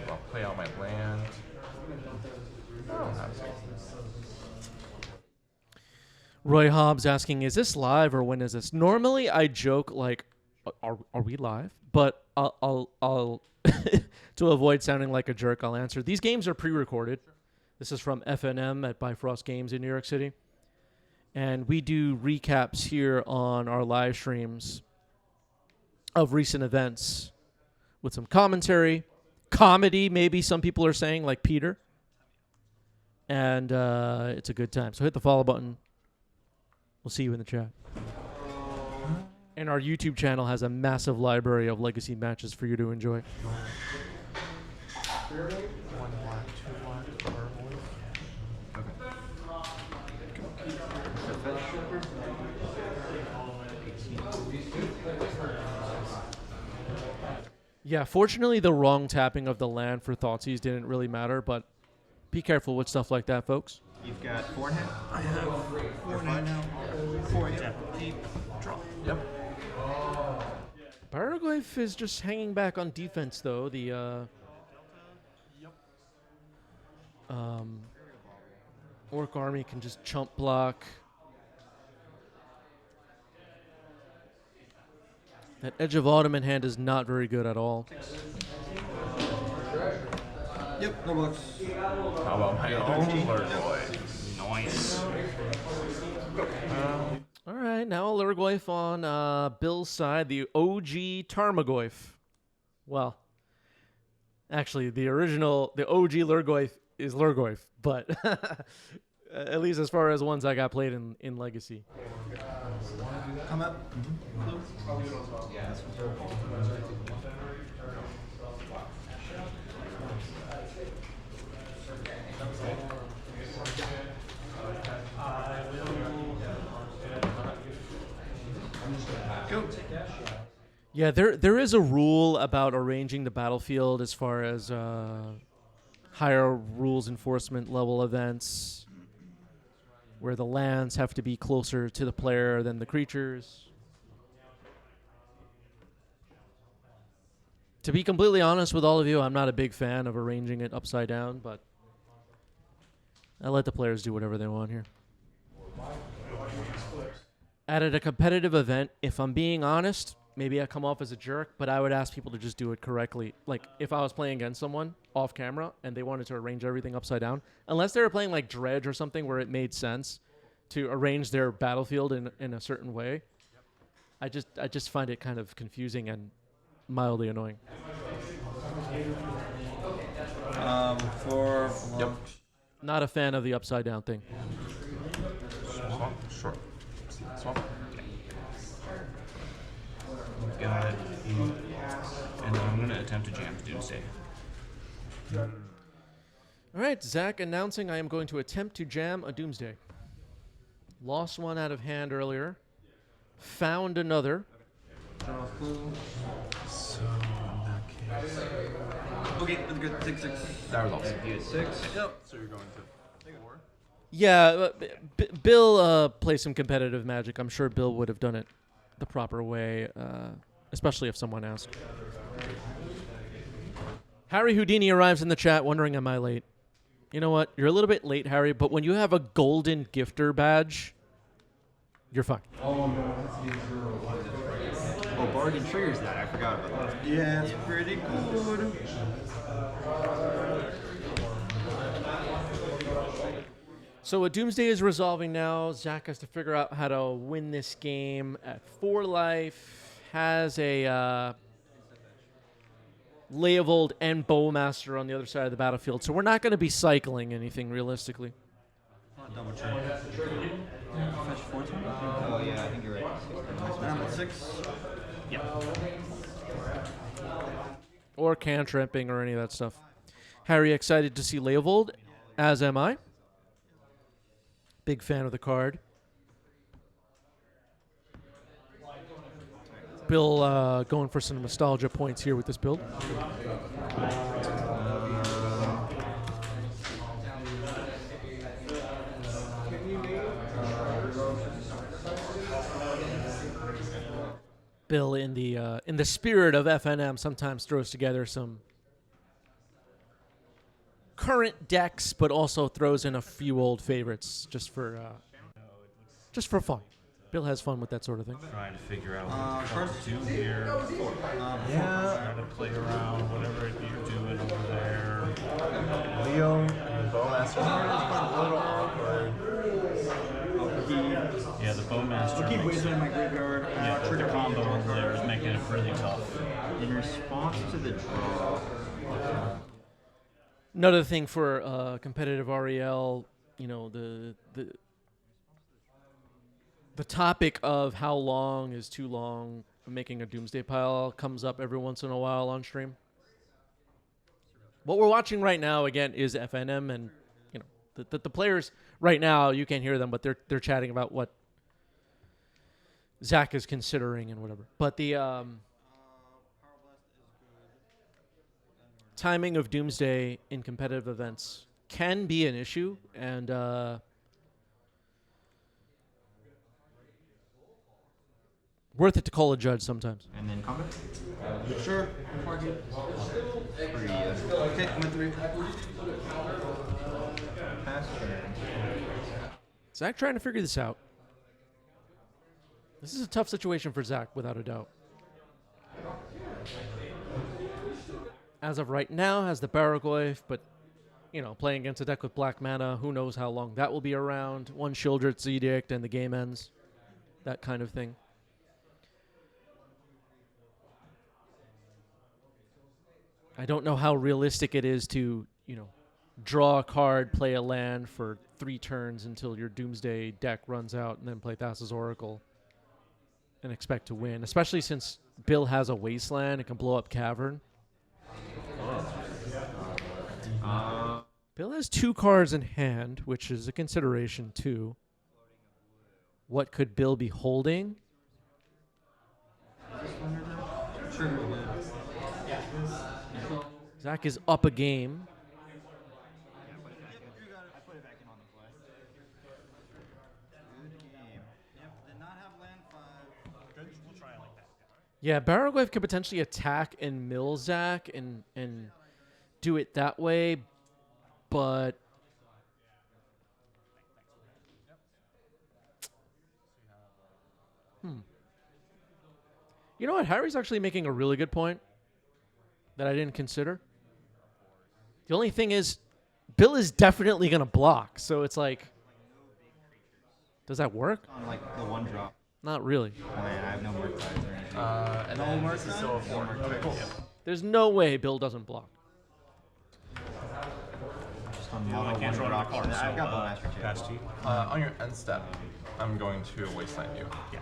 I'll play out my land. I don't have to. Roy Hobbs asking, is this live or when is this? Normally I joke like, are we live? But I'll to avoid sounding like a jerk, I'll answer. These games are pre-recorded. This is from FNM at Bifrost Games in New York City. And we do recaps here on our live streams of recent events with some commentary, comedy, maybe some people are saying, like Peter. And it's a good time. So hit the follow button. We'll see you in the chat. And our YouTube channel has a massive library of Legacy matches for you to enjoy. Yeah, fortunately, the wrong tapping of the land for Thoughtseize didn't really matter, but be careful with stuff like that, folks. You've got 4 in hand? I have 4 in hand now. 4 yeah. Keep. Draw. Yep. Barrowglyph is just hanging back on defense, though. The Orc army can just chump block. That Edge of Autumn in hand is not very good at all. Yep, no bucks. How about my own Lord Boy? Nice. All right, now a Lurgoyf on Bill's side, the OG Tarmogoyf. Well, actually, the OG Lurgoyf is Lurgoyf, but at least as far as ones I got played in Legacy. Come up. Go. Yeah, there is a rule about arranging the battlefield as far as higher rules enforcement level events, where the lands have to be closer to the player than the creatures. To be completely honest with all of you, I'm not a big fan of arranging it upside down, but I let the players do whatever they want here. At a competitive event, if I'm being honest, maybe I come off as a jerk, but I would ask people to just do it correctly. Like, if I was playing against someone off camera and they wanted to arrange everything upside down, unless they were playing like Dredge or something where it made sense to arrange their battlefield in a certain way, I just find it kind of confusing and mildly annoying. Not a fan of the upside down thing. Swap. Short. Swap. Got it. And then I'm gonna attempt to jam to Doomsday. All right, Zach announcing I am going to attempt to jam a Doomsday. Lost one out of hand earlier. Found another. So in that case, Okay, that's good. 6-6. that was awesome. You 6. Yep. So you're going to 4. Yeah, Bill plays some competitive Magic. I'm sure Bill would have done it the proper way, especially if someone asked. Harry Houdini arrives in the chat wondering, am I late? You know what? You're a little bit late, Harry, but when you have a golden gifter badge, you're fine. Oh, bargain triggers that. I forgot about that. Yeah, it's pretty good. So a Doomsday is resolving now. Zach has to figure out how to win this game at 4 life. Has a Leovold and Bowmaster on the other side of the battlefield. So we're not going to be cycling anything realistically. Double check. Fetch 14? Oh, yeah, I think you're right. I'm at 6. Yeah. Or cantripping or any of that stuff. Harry excited to see Leovold, as am I. Big fan of the card. Bill going for some nostalgia points here with this build. Bill, in the spirit of FNM, sometimes throws together some current decks, but also throws in a few old favorites just for fun. Bill has fun with that sort of thing. Trying to figure out what First to do here. Yeah. Trying to play around, whatever you're doing over there. Leo and Bowmaster. A little awkward. Yeah, the Bowmaster. Keep wasting my graveyard. Yeah, the combo over there is making it really tough. In response to the draw. Another thing for competitive REL, you know, the topic of how long is too long making a Doomsday pile comes up every once in a while on stream. What we're watching right now, again, is FNM, and you know the players right now, you can't hear them, but they're chatting about what Zach is considering and whatever. But the timing of Doomsday in competitive events can be an issue, and worth it to call a judge sometimes. And then combat? Sure. Target. 3. Okay, I'm at 3. Pass turn. Zach trying to figure this out. This is a tough situation for Zach, without a doubt. As of right now, has the Barragoyf, but, you know, playing against a deck with black mana, who knows how long that will be around. One Sheoldred's Edict and the game ends. That kind of thing. I don't know how realistic it is to, you know, draw a card, play a land for 3 turns until your Doomsday deck runs out, and then play Thassa's Oracle and expect to win, especially since Bill has a Wasteland and can blow up Cavern. Bill has 2 cards in hand, which is a consideration too. What could Bill be holding? Zach is up a game. I put it back in on the play. Good game. Yep, did not have land 5. Good. We'll try it like that. Yeah, Barrowglaive could potentially attack and mill Zach and do it that way, but you know what? Harry's actually making a really good point that I didn't consider. The only thing is, Bill is definitely going to block, so it's like, does that work? On like the one drop. Not really. Oh, yeah, I have no more cards or anything. And then this is still a 4. Okay, cool. There's no way Bill doesn't block. Just on I mono can't one draw drop. any cards, I've so, got Bowmaster too. pass to you. On your end step, I'm going to wasteland you. Yeah.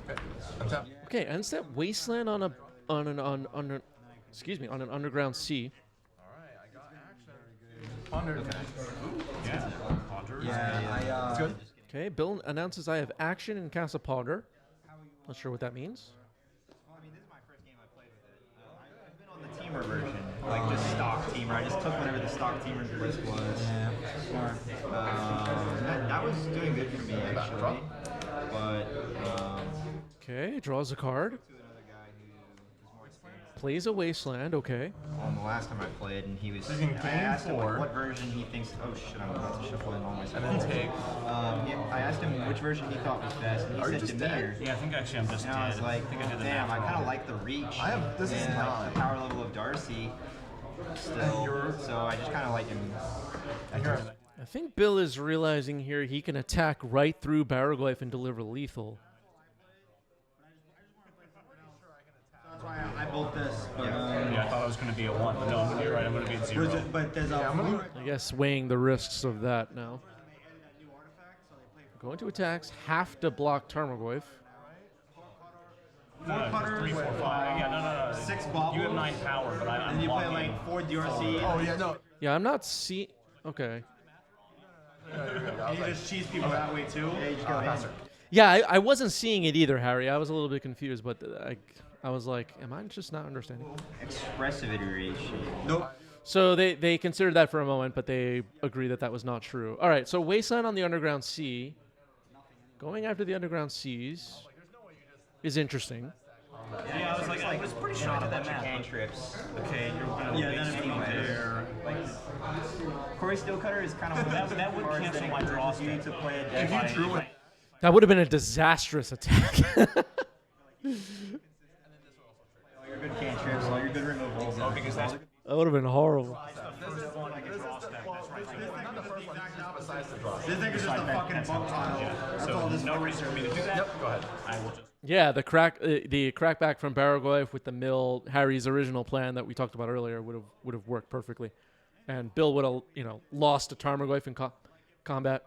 Okay. Untap. Okay, and step Wasteland on an underground sea. Alright, I got action. Ponder. Yeah. Ponder. Yeah, That's good. Okay, Bill announces I have action and cast a Ponder. Not sure what that means. Well, I mean, this is my first game I played with it. I've been on the teamer version, like just stock teamer. I just took whatever the stock teamer list was. Yeah, smart. That was doing good for me actually. But Okay, draws a card. to another guy who is more experienced. Plays a Wasteland, okay. On the last time I played, and he was. So you can I gain asked him 4. like, what version he thinks. Oh shit! I'm about to shuffle in all my stuff. And then take. Yeah, I asked him which version he thought was best, and he Are you said just Demeanor. Yeah, I think actually I'm just And I was dead. like, I think I did the damn, math I kind wrong. of like the reach. I have- this is and like not- the power level of Darcy still. So I just kind of like him. I think Bill is realizing here he can attack right through Barrowglaive and deliver lethal. That's why I built this. But, Yeah, I thought I was going to be a 1, but no, I'm going to be right. I'm going to be at 0. but there's a I'm gonna- I guess weighing the risks of that now. Going to attacks, have to block Tarmogoyf. No, no, 3, 4, 5. Yeah, no. 6 bobble. You have 9 power, but I'm And you play blocking. like 4 DRC. Oh, yeah, no. Yeah, I'm not see. Okay. And you just cheese people that way too. Yeah, you just go Faster. Yeah, I wasn't seeing it either, Harry. I was a little bit confused, but I was like, am I just not understanding? expressive iteration. Nope. So they considered that for a moment, but they agree that that was not true. All right, so Wasteland on the Underground Sea. Going after the Underground Seas is interesting. Yeah, I was pretty sure I did that math. Cantrips. Okay, you're going to Yeah, then it's not there. Like, Corey Steelcutter is kind of that would cancel my draw you need step. to play a If deck. you drew it. That would have been a disastrous attack. All your good cantrips, all your good removals. Oh, because that's That would have been horrible. the first one I can draw step. That's right. Not the first one now, besides the draw. This thing is just a fucking bug pile. That's all So this no reason for me to do that. Yep, go ahead. I will just. Yeah, the crackback from Barrowglaive with the mill, Harry's original plan that we talked about earlier would have worked perfectly, and Bill would have lost to Tarmogoyf in combat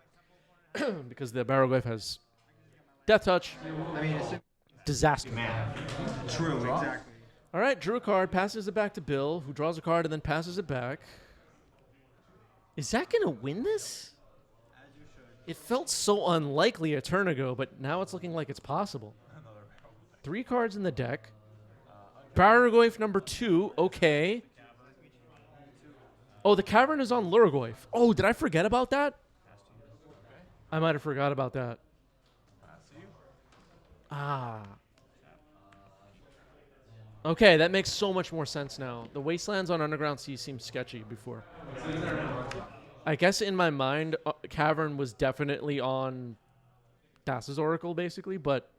because the Barrowglaive has death touch, I mean, it's disaster. True, exactly. All right, drew a card, passes it back to Bill, who draws a card and then passes it back. Is that gonna win this? It felt so unlikely a turn ago, but now it's looking like it's possible. 3 cards in the deck. Barrowglaive number 2. Okay. Oh, the cavern is on Lurgoyf. Oh, did I forget about that? I might have forgot about that. Ah. Okay, that makes so much more sense now. The Wastelands on Underground Sea seemed sketchy before. I guess in my mind, Cavern was definitely on Das's Oracle, basically, but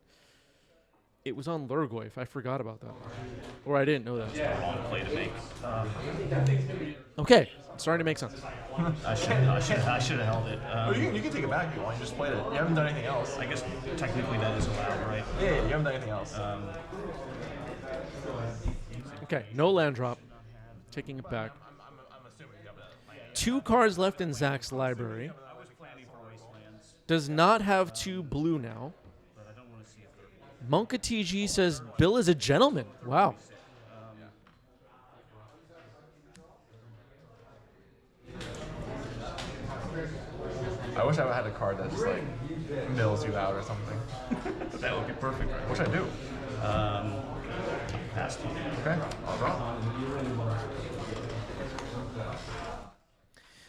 it was on Lurgoyf. I forgot about that. Or I didn't know that. Long play to make. Okay, it's starting to make sense. I should have held it. Oh, you can take it back if you want. You just played it. You haven't done anything else. I guess technically that is allowed, right? Yeah, you haven't done anything else. Okay, no land drop. Taking it back. I'm assuming you have that. 2 cards left in Zach's library. I was planning for Wastelands, Does not have 2 blue now. but I don't want to see a third one. Monka TG says Bill is a gentleman. Wow. I wish I had a card that just like mills you out or something. That would be perfect, right? Which I do. Pass to you. Okay, I'll draw.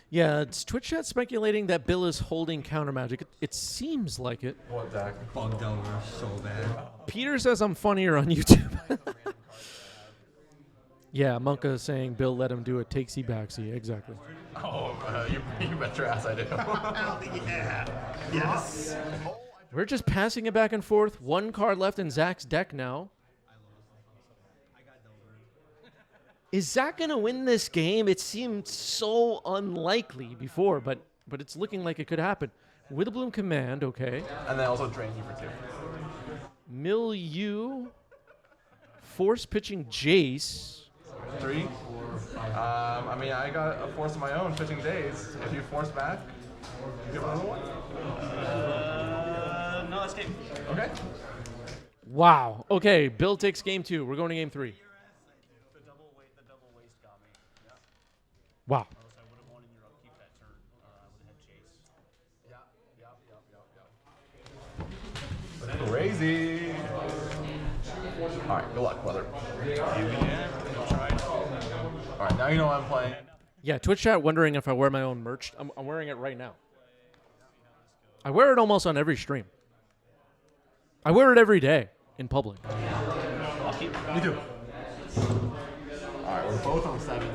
Yeah, it's Twitch chat speculating that Bill is holding counter magic. It seems like it. What, Zach? Bugged over so bad. Peter says I'm funnier on YouTube. Yeah, Monka is saying Bill let him do a takesy backsy. Exactly. Oh, you bet your ass I do. Yeah. Yes. We're just passing it back and forth. One card left in Zach's deck now. Is Zach going to win this game? It seemed so unlikely before, but it's looking like it could happen. Witherbloom Command, okay. And they also drain you for 2. Milieu. Force pitching Jace. 3. I mean, I got a force of my own pitching days. If you force back, you get another one. No, that's game. Okay. Wow. Okay, Bill takes game 2. We're going to game 3. The double waist got me. Wow. I would have won in your upkeep that turn. I would have had Chase. Crazy. All right, good luck, brother. All right, now you know I'm playing. Yeah, Twitch chat wondering if I wear my own merch. I'm wearing it right now. I wear it almost on every stream. I wear it every day in public. Me too. All right, we're both on 7.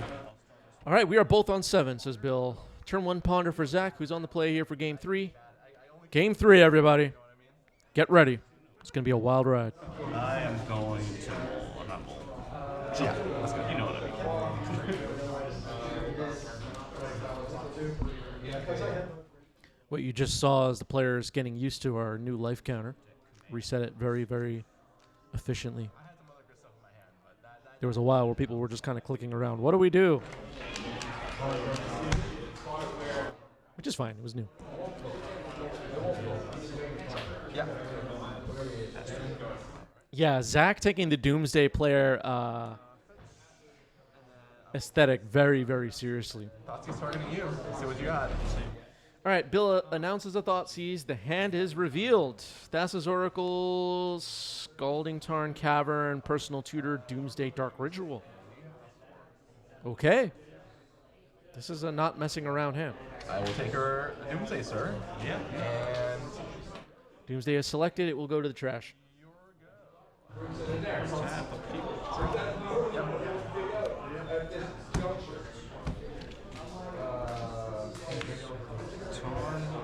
All right, we are both on 7, says Bill. Turn 1 ponder for Zach, who's on the play here for game 3. Game 3, everybody. Get ready. It's going to be a wild ride. I am going to not bowl. Yeah, let's go. You know what I mean. What you just saw is the players getting used to our new life counter. Reset it very, very efficiently. There was a while where people were just kind of clicking around. What do we do? Which is fine. It was new. Yeah. Yeah, Zach taking the Doomsday player aesthetic very, very seriously. Thoughtsy's targeting you. Let's see what you got. All right, Bill announces a Thoughtseize. The hand is revealed. Thassa's Oracle, Scalding Tarn Cavern, Personal Tutor, Doomsday Dark Ritual. Okay. This is a not messing around hand. I will take her Doomsday, sir. Yeah. And Doomsday is selected. It will go to the trash.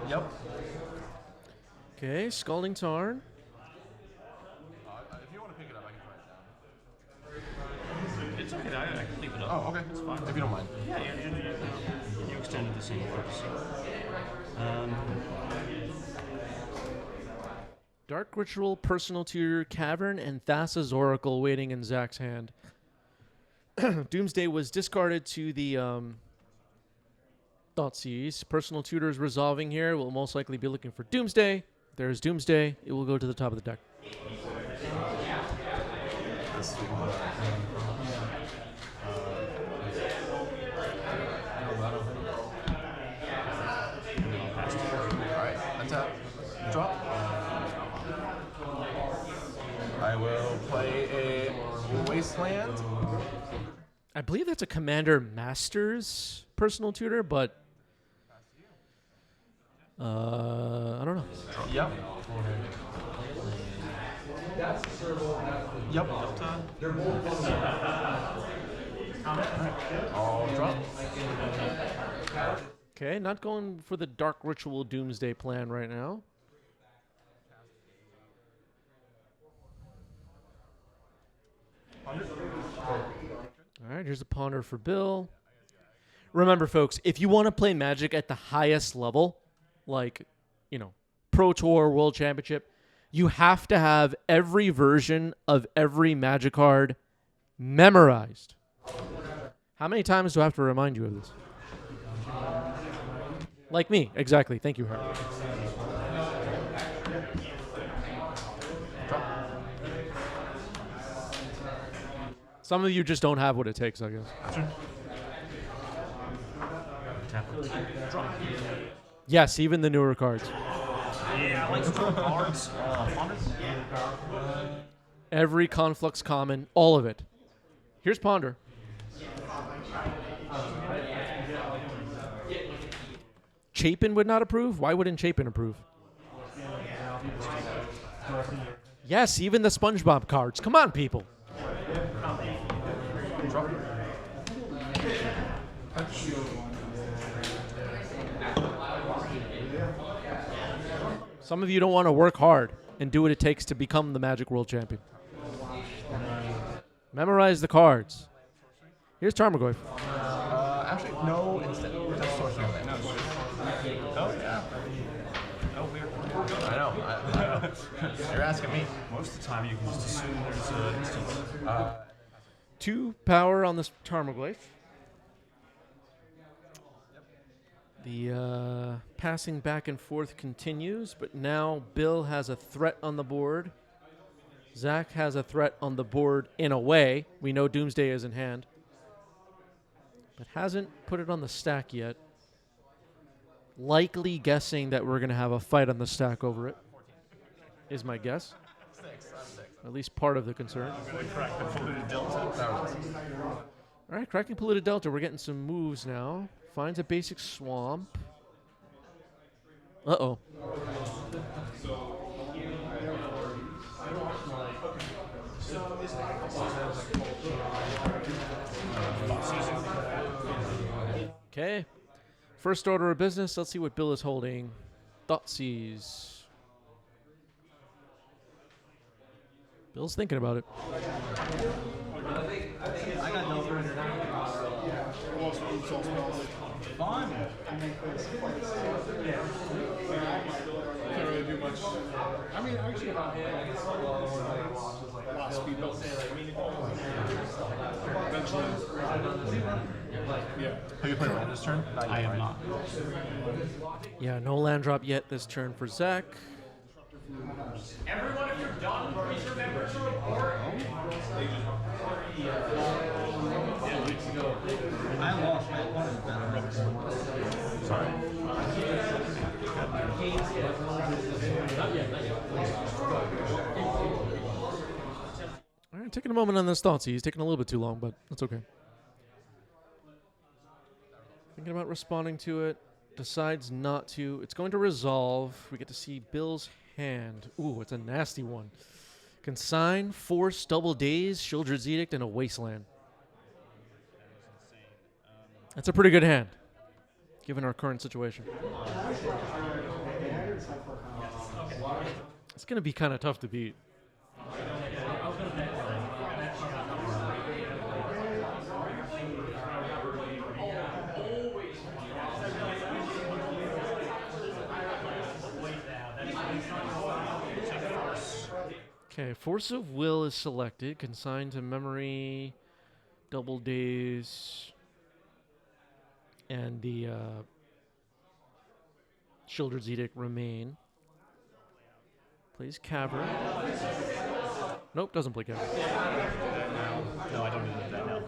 Yep. Okay, Scalding Tarn. If you want to pick it up, I can try it down. It's okay. I can leave it up. Oh, okay. It's fine. If you don't mind. Yeah, you extended the same first. Dark Ritual, Personal Tutor, Cavern, and Thassa's Oracle waiting in Zach's hand. Doomsday was discarded to the Thoughtseize. Personal Tutor is resolving here. We'll most likely be looking for Doomsday. There's Doomsday. It will go to the top of the deck. Alright, untap. Drop. I will play a Wasteland. I believe that's a Commander Master's Personal Tutor, but I don't know. Yep. Yep. I'll drop. Okay, not going for the Dark Ritual Doomsday plan right now. All right, here's a ponder for Bill. Remember, folks, if you want to play Magic at the highest level, like, you know, Pro Tour, World Championship, you have to have every version of every Magic card memorized. How many times do I have to remind you of this? Like me, exactly. Thank you, Harry. Some of you just don't have what it takes, I guess. Yes, even the newer cards. Yeah, I like some cards. Every Conflux common, all of it. Here's Ponder. Chapin would not approve? Why wouldn't Chapin approve? Yes, even the SpongeBob cards. Come on, people. Draw. Some of you don't want to work hard and do what it takes to become the Magic World Champion. Memorize the cards. Here's Tarmogoyf. Actually, no instant. Just sorcery on that. Oh yeah. Oh weird. I know. You're asking me. Most of the time you can just assume there's an instance. 2 power on this Tarmogoyf. The passing back and forth continues, but now Bill has a threat on the board. Zach has a threat on the board in a way. We know Doomsday is in hand, but hasn't put it on the stack yet. Likely guessing that we're going to have a fight on the stack over it, is my guess. 6. I'm 6. At least part of the concern. I'm gonna crack the polluted delta. All right, cracking polluted delta. We're getting some moves now. Finds a basic swamp. Uh-oh. Okay. First order of business. Let's see what Bill is holding. Thoughtseize. Bill's thinking about it. I got no further. Fun. Can't really do much. I mean, actually, last speed builds. Eventually. Yeah. Have you played land this turn? I am not. Yeah, no land drop yet this turn for Zach. Everyone, if you're done, please remember to report. I lost my opponent's Sorry. All right, taking a moment on this Thoughtseize. He's taking a little bit too long, but that's okay. Thinking about responding to it. Decides not to. It's going to resolve. We get to see Bill's hand. Ooh, it's a nasty one. Consign, Force, Double Daze, Shieldred's Edict, and a Wasteland. That's a pretty good hand, given our current situation. It's going to be kind of tough to beat. Okay, Force of Will is selected. Consigned to memory, Double Daze, and the Shieldred's Edict remain. Plays Cavern. Nope, doesn't play Cavern. No, I don't need that now.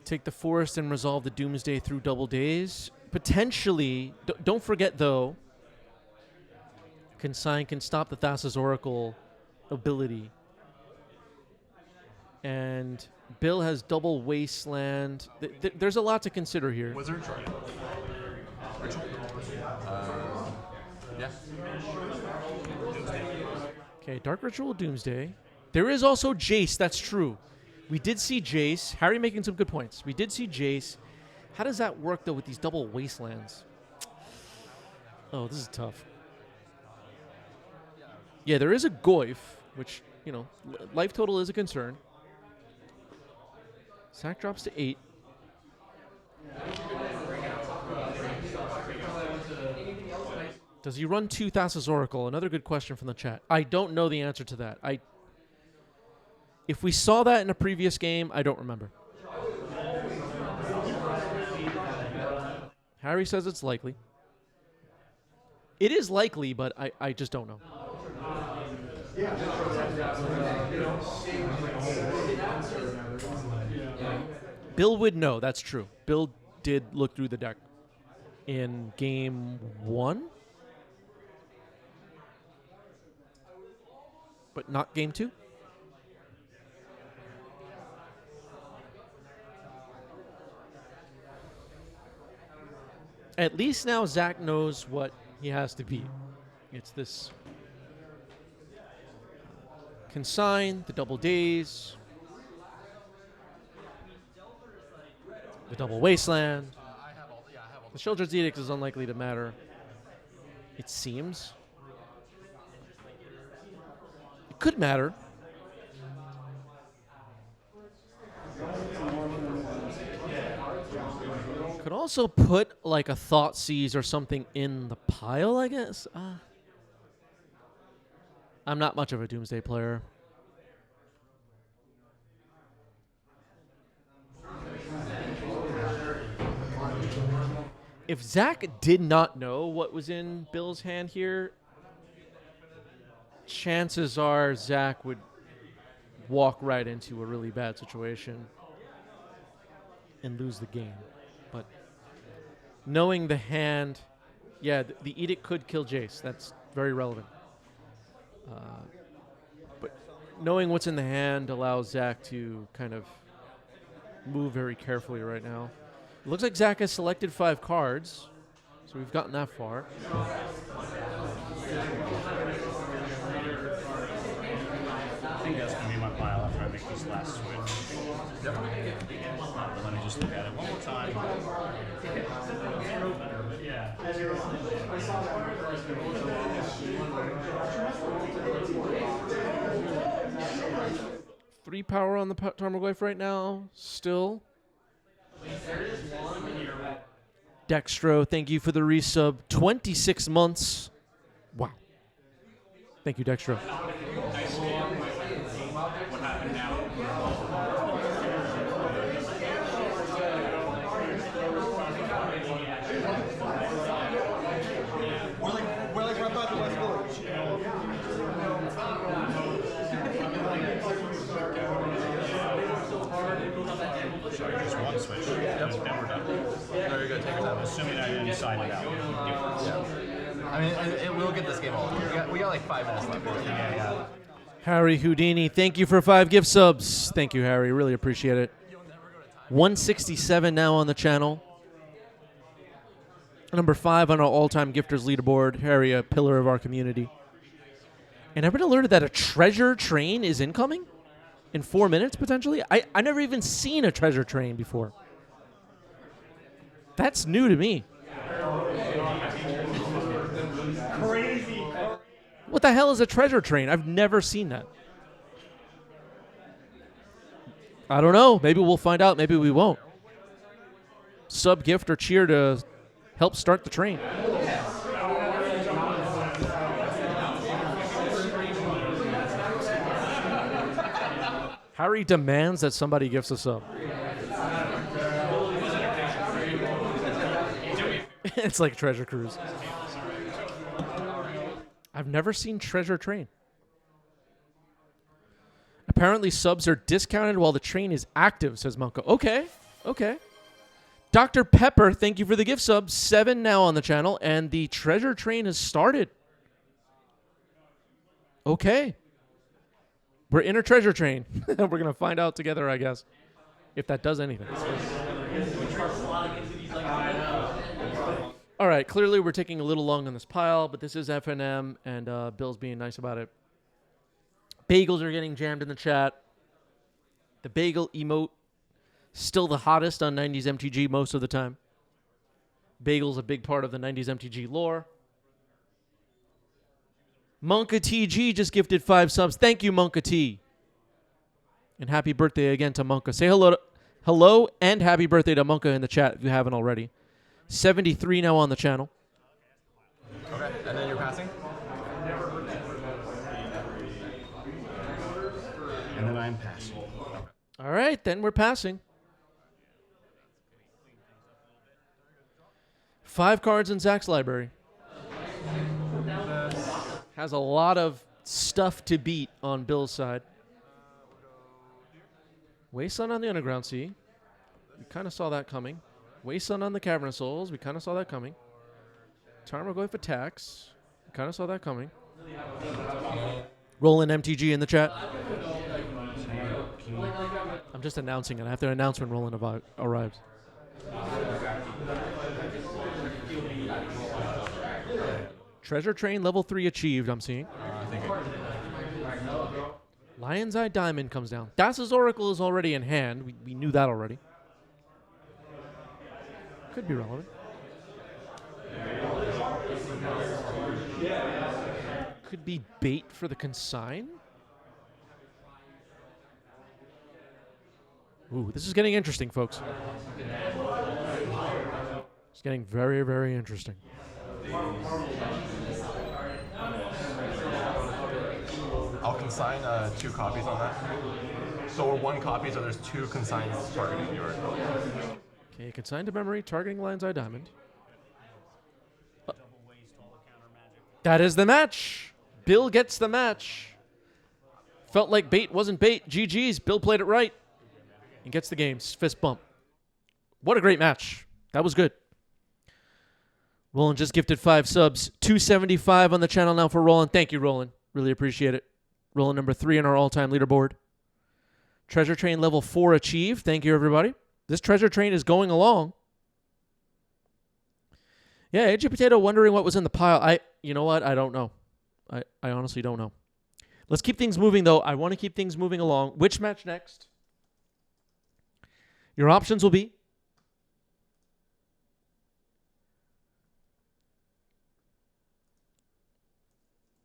Take the Forest and resolve the Doomsday through Double Daze. Potentially, don't forget though, Consign can stop the Thassa's Oracle ability. And Bill has double Wasteland. There's a lot to consider here. Wizard, try. Ritual. Yeah. Okay, Dark Ritual Doomsday. There is also Jace, that's true. We did see Jace. Harry making some good points. We did see Jace. How does that work, though, with these double Wastelands? Oh, this is tough. Yeah, there is a Goyf, which, you know, life total is a concern. Sack drops to 8. Does he run 2 Thassa's Oracle? Another good question from the chat. I don't know the answer to that. If we saw that in a previous game, I don't remember. Harry says it's likely. It is likely, but I just don't know. Bill would know, that's true. Bill did look through the deck in game 1, but not game 2. At least now Zach knows what he has to beat. It's this consign, the double days, the double wasteland. The Children's Edict is unlikely to matter, it seems. It could matter. Could also put like a Thought Seize or something in the pile, I guess. I'm not much of a Doomsday player. If Zach did not know what was in Bill's hand here, chances are Zach would walk right into a really bad situation and lose the game. But knowing the hand, yeah, the Edict could kill Jace. That's very relevant. But knowing what's in the hand allows Zach to kind of move very carefully right now. It looks like Zach has selected 5 cards, so we've gotten that far. I think that's going to be my pile after I make this last switch. Yep. But let me just look at it one more time. Three power on the Tarmogoyf right now, still. Dextro, thank you for the resub. 26 months. Wow. Thank you, Dextro. We're like right by the West Village. Sorry, just one switch. Then we're done. Very good. Take your time. Assuming I didn't sign it out. Yeah. I mean, it will get this game over. We got like 5 minutes left. Yeah. Harry Houdini, thank you for 5 gift subs. Thank you, Harry. Really appreciate it. 167 now on the channel. Number 5 on our all-time gifters leaderboard. Harry, a pillar of our community. And I've been alerted that a treasure train is incoming in 4 minutes, potentially. I never even seen a treasure train before. That's new to me. Crazy. What the hell is a treasure train? I've never seen that. I don't know. Maybe we'll find out. Maybe we won't. Sub, gift, or cheer to help start the train. Harry demands that somebody gifts a sub. It's like Treasure Cruise. I've never seen Treasure Train. Apparently subs are discounted while the train is active, says Monko. Okay. Dr. Pepper, thank you for the gift sub. 7 now on the channel, and the treasure train has started. Okay. We're in a treasure train. We're going to find out together, I guess, if that does anything. All right, clearly we're taking a little long on this pile, but this is FNM, and Bill's being nice about it. Bagels are getting jammed in the chat. The bagel emote, still the hottest on 90s MTG most of the time. Bagel's a big part of the 90s MTG lore. Monka TG just gifted 5 subs. Thank you, Monka T. And happy birthday again to Monka. Say hello and happy birthday to Monka in the chat if you haven't already. 73 now on the channel. Okay, and then you're passing? And then I'm passing. All right, then we're passing. 5 cards in Zach's library. Has a lot of stuff to beat on Bill's side. Wasteland on the Underground Sea. We kind of saw that coming. Wasteland on the Cavern of Souls. We kind of saw that coming. Tarmogoyf attacks. We kind of saw that coming. Rolling MTG in the chat. I'm just announcing it. I have to announce when Roland arrives. Treasure Train level 3 achieved, I'm seeing. I think Lion's Eye Diamond comes down. Dasa's Oracle is already in hand. We knew that already. Could be relevant. Could be bait for the consign. Ooh, this is getting interesting, folks. It's getting very, very interesting. I'll consign 2 copies on that. So we're 1 copy, so there's 2 consigns targeting your. Okay, consign to memory, targeting Lion's Eye Diamond. That is the match. Bill gets the match. Felt like bait wasn't bait. GG's. Bill played it right. And gets the game. Fist bump. What a great match. That was good. Roland just gifted 5 subs. 275 on the channel now for Roland. Thank you, Roland. Really appreciate it. Roland number 3 on our all-time leaderboard. Treasure Train level 4 achieved. Thank you, everybody. This treasure train is going along. Yeah, AJ Potato wondering what was in the pile. You know what? I don't know. I honestly don't know. Let's keep things moving, though. I want to keep things moving along. Which match next? Your options will be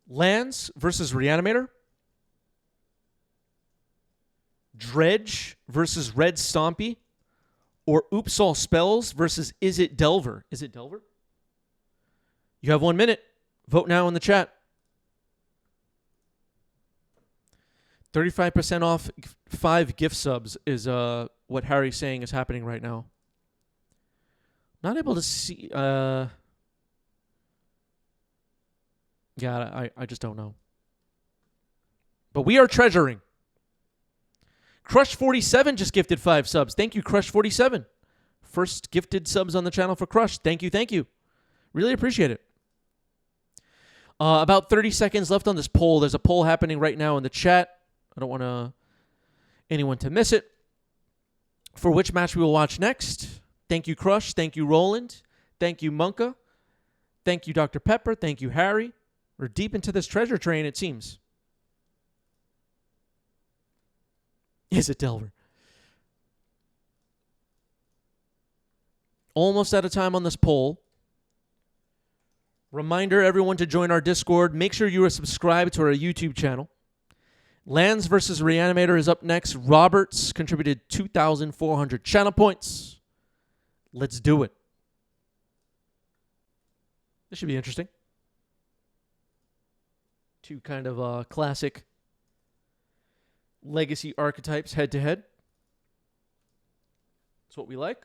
Lance versus Reanimator, Dredge versus Red Stompy, or Oops All Spells versus Is It Delver? Is it Delver? You have 1 minute. Vote now in the chat. 35% off 5 gift subs is what Harry's saying is happening right now. Not able to see. Yeah, I just don't know. But we are treasuring. Crush47 just gifted 5 subs. Thank you, Crush47. First gifted subs on the channel for Crush. Thank you, thank you. Really appreciate it. About 30 seconds left on this poll. There's a poll happening right now in the chat. I don't want anyone to miss it. For which match we will watch next. Thank you, Crush. Thank you, Roland. Thank you, Monka. Thank you, Dr. Pepper. Thank you, Harry. We're deep into this treasure train, it seems. Is it Delver? Almost out of time on this poll. Reminder, everyone, to join our Discord. Make sure you are subscribed to our YouTube channel. Lands versus Reanimator is up next. Roberts contributed 2,400 channel points. Let's do it. This should be interesting. 2 kind of classic legacy archetypes head to head. That's what we like.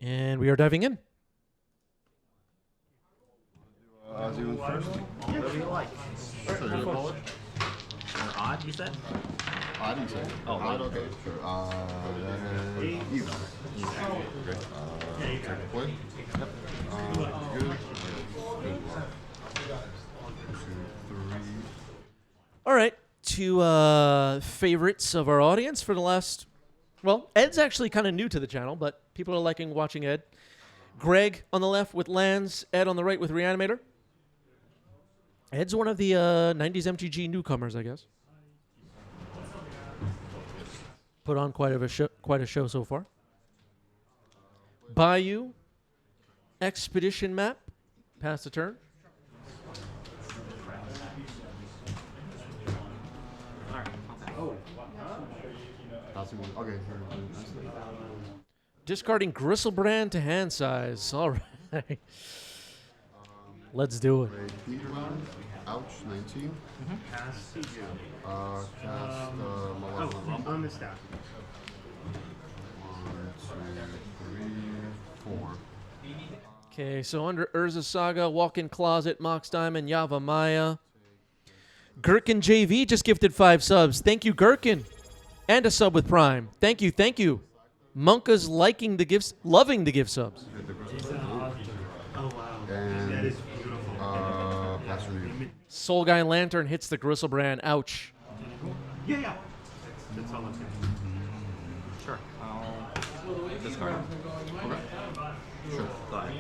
And we are diving in. I'll do it first. Whatever you like. Or odd, you said? I didn't say. Oh, odd. Okay, sure. Even. Great. Take a play. Yep. Good. Good. 1, 2, 3. All right. 2 favorites of our audience for the last... Well, Ed's actually kind of new to the channel, but people are liking watching Ed. Greg on the left with Lands. Ed on the right with Reanimator. Ed's one of the 90s MTG newcomers, I guess. Put on quite a show so far. Bayou. Expedition map. Pass the turn. Okay. Discarding Gristlebrand to hand size. All right. Let's do it. Ouch, 19. Cast Malevolent. On the stack. 1, 2, 3, 4. Okay, so under Urza Saga, Walk-In Closet, Mox Diamond, Yava Maya. Gherkin JV just gifted 5 subs. Thank you, Gherkin. And a sub with Prime. Thank you, thank you. Monka's liking the gifts, loving the gift subs. Oh, wow. And, that is beautiful. pass review. Soul Guy Lantern hits the Gristlebrand. Ouch. Yeah. That's all I'm saying. Sure. discard. Okay. Sure. Go ahead.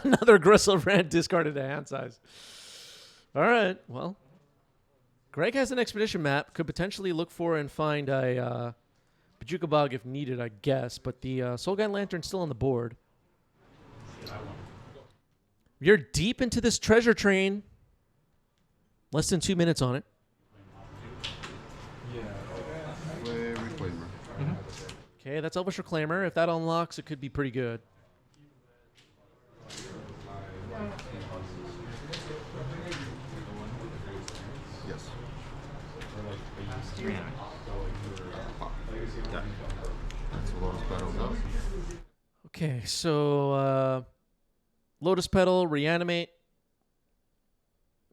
Another Gristlebrand discarded to hand size. All right. Well, Greg has an expedition map. Could potentially look for and find a Bajuka Bog if needed, I guess. But the Soulguide Lantern's still on the board. You're deep into this treasure train. Less than 2 minutes on it. Play Reclaimer. Okay, that's Elvish Reclaimer. If that unlocks, it could be pretty good. Yes. Reanimate. Got it. That's a Lotus Petal does. Okay, so Lotus Petal, Reanimate,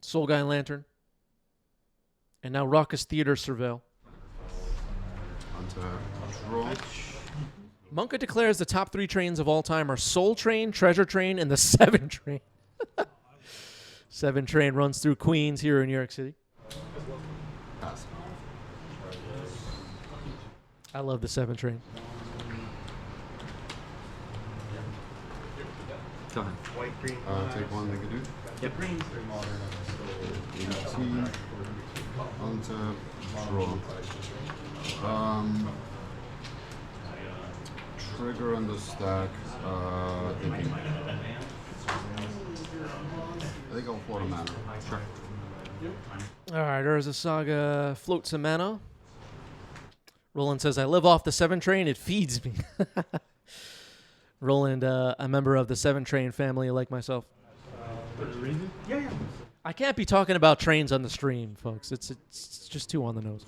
Soulguide Lantern, and now Raucous Theater Surveil. Onto draw. Monka declares the top 3 trains of all time are Soul Train, Treasure Train, and the 7 Train. 7 Train runs through Queens here in New York City. Pass. I love the 7 Train. Go ahead. White, green. Take one negative. Yep. 18. Onto draw. Trigger on the stack. Thinking. I think I'll float a mana. Sure. All right, Urza Saga floats a mana. Roland says, I live off the 7 Train. It feeds me. Roland, a member of the 7 Train family like myself. Yeah. I can't be talking about trains on the stream, folks. It's just too on the nose.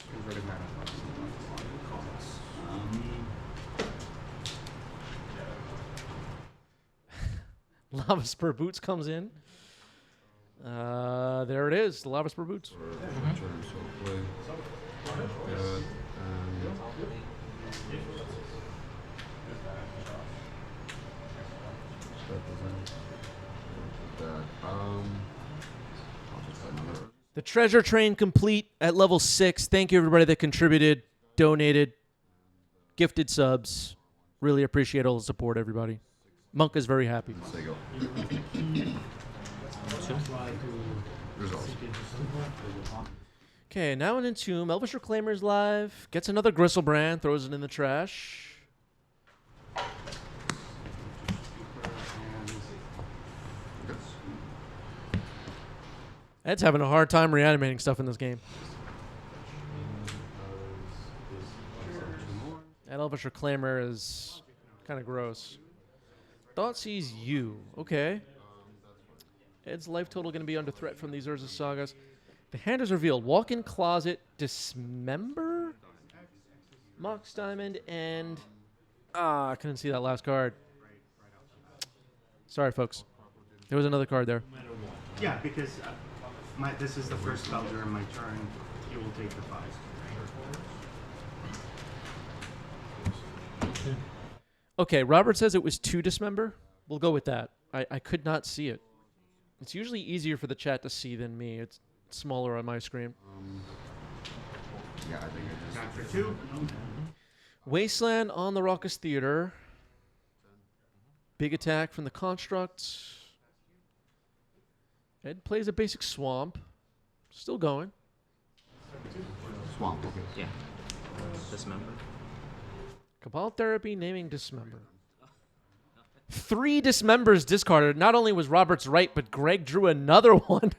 Lava Spur Boots comes in. There it is, the Lava Spur Boots. Turn, so play. Good. And that. I'll just play another. The treasure train complete at level 6. Thank you, everybody that contributed, donated, gifted subs. Really appreciate all the support, everybody. Monk is very happy. There you go. Results. Okay, now in Entomb, Elvish Reclaimer's live. Gets another Gristlebrand, throws it in the trash. Yes. Ed's having a hard time reanimating stuff in this game. That Elvish Reclaimer is kind of gross. Thought sees you. Okay. Ed's life total going to be under threat from these Urza Sagas. The hand is revealed. Walk-in Closet, Dismember, Mox Diamond, and... I couldn't see that last card. Sorry, folks. There was another card there. Yeah, because this is the first spell during my turn. You will take the 5. Okay, Robert says it was 2 Dismember. We'll go with that. I could not see it. It's usually easier for the chat to see than me. It's smaller on my screen. Yeah, I think I just. Back for 2. Wasteland on the Raucous Theater. Big attack from the Construct. Ed plays a basic Swamp. Still going. Swamp. Okay. Yeah. Dismember. Cabal Therapy naming Dismember. 3 Dismembers discarded. Not only was Roberts right, but Greg drew another one.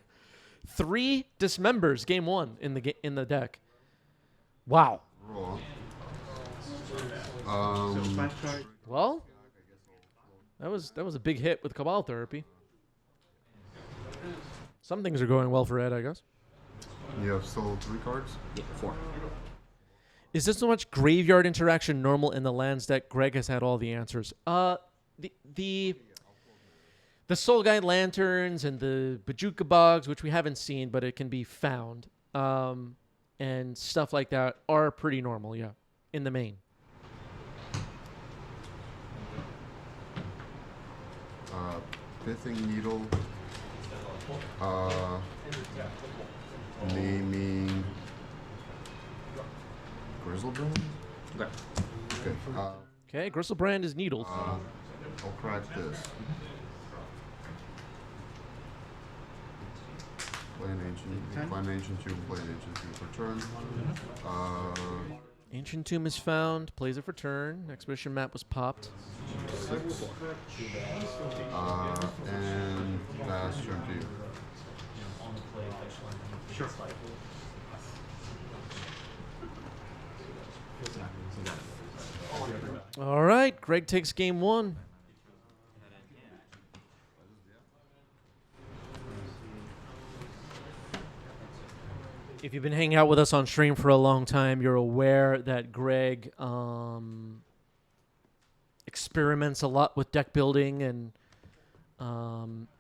3 Dismembers, game 1 in the deck. Wow. Raw. Well, that was a big hit with Cabal Therapy. Some things are going well for Ed, I guess. You have still 3 cards? Yeah, 4. Is this so much graveyard interaction normal in the lands deck? Greg has had all the answers. The Soulguide Lanterns and the Bajuka Bogs, which we haven't seen, but it can be found, and stuff like that are pretty normal, yeah, in the main. Pithing Needle. Naming Grizzlebrand? Okay. Okay. Okay, Gristlebrand is needled. I'll crack this. Play an ancient. Find an ancient tomb. Play an ancient tomb for turn. Ancient Tomb is found. Plays it for turn. Expedition map was popped. 6. And pass turn to you. Sure. All right, Greg takes game 1. If you've been hanging out with us on stream for a long time, you're aware that Greg experiments a lot with deck building and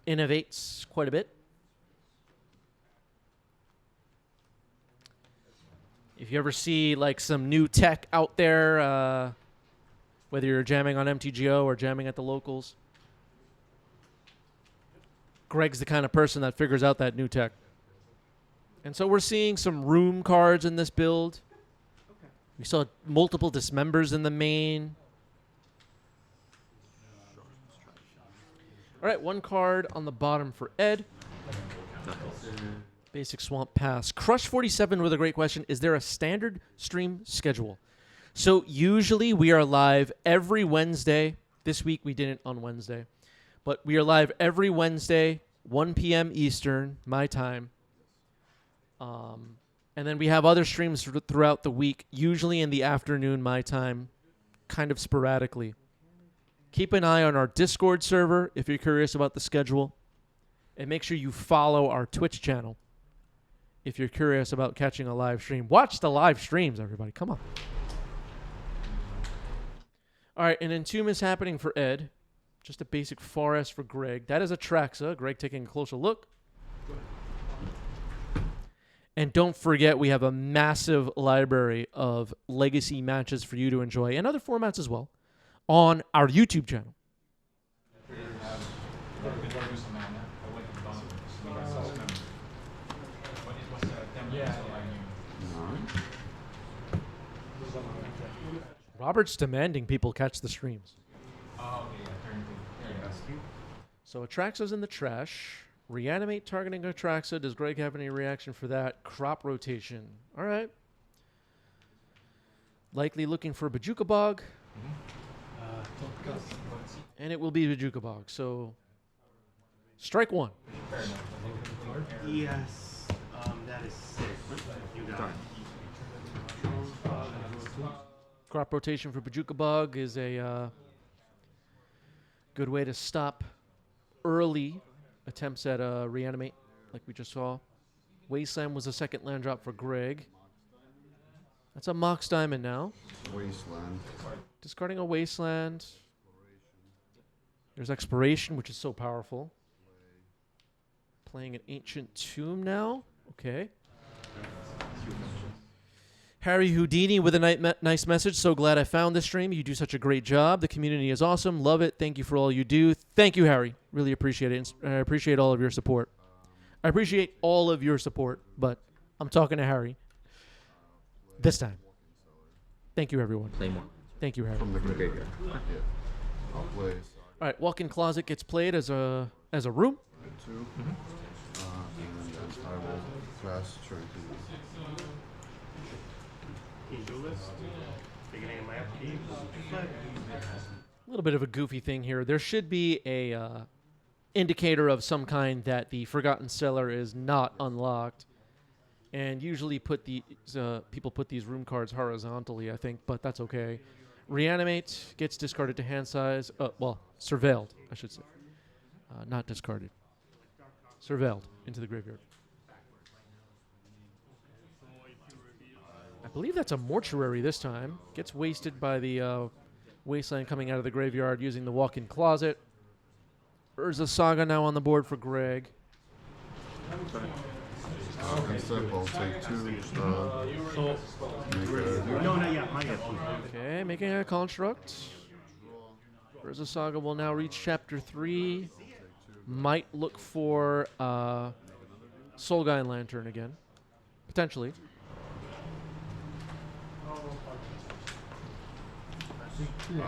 innovates quite a bit. If you ever see like some new tech out there, whether you're jamming on MTGO or jamming at the locals, Greg's the kind of person that figures out that new tech. And so we're seeing some room cards in this build. Okay. We saw multiple dismembers in the main. All right, 1 card on the bottom for Ed. Basic Swamp Pass. Crush 47 with a great question. Is there a standard stream schedule? So usually we are live every Wednesday. This week we didn't on Wednesday. But we are live every Wednesday, 1 p.m. Eastern, my time. And then we have other streams throughout the week, usually in the afternoon, my time, kind of sporadically. Keep an eye on our Discord server if you're curious about the schedule. And make sure you follow our Twitch channel if you're curious about catching a live stream. Watch the live streams, everybody. Come on. All right, an Entomb is happening for Ed. Just a basic Forest for Greg. That is a Traxa. Greg taking a closer look. And don't forget, we have a massive library of legacy matches for you to enjoy, and other formats as well, on our YouTube channel. Robert's demanding people catch the streams. So Atraxa's in the trash. Reanimate targeting Atraxa. Does Greg have any reaction for that? Crop rotation. All right. Likely looking for a Bajuka Bog. And it will be Bajuka Bog. So, strike 1. Yes. That is 6. You got it. Crop rotation for Bajuka Bog is a good way to stop early attempts at reanimate, like we just saw. Wasteland was a second land drop for Greg. That's a Mox Diamond now. Wasteland. Discarding a Wasteland. There's Exploration, which is so powerful. Playing an Ancient Tomb now. Okay. Harry Houdini with a nice message. So glad I found this stream. You do such a great job. The community is awesome. Love it. Thank you for all you do. Thank you, Harry. Really appreciate it. I appreciate all of your support. I appreciate all of your support, but I'm talking to Harry this time. Thank you, everyone. Play more. Thank you, Harry. From the graveyard. Yeah. I'll play. All right, Walk-in Closet gets played as a room. 2. And then I will fast turn to you. List. Beginning of my upkeep. A little bit of a goofy thing here. There should be a indicator of some kind that the Forgotten Cellar is not unlocked. And usually people put these room cards horizontally, I think, but that's okay. Reanimate gets discarded to hand size. Surveilled, I should say. Not discarded. Surveilled into the graveyard. I believe that's a Mortuary this time. Gets wasted by the Wasteland coming out of the graveyard using the Walk-in Closet. Urza Saga now on the board for Greg. Instead, I'll take 2. No, not yet. Not yet, please. Okay, making a construct. Urza Saga will now reach Chapter 3. Might look for Soul Guy and Lantern again. Potentially.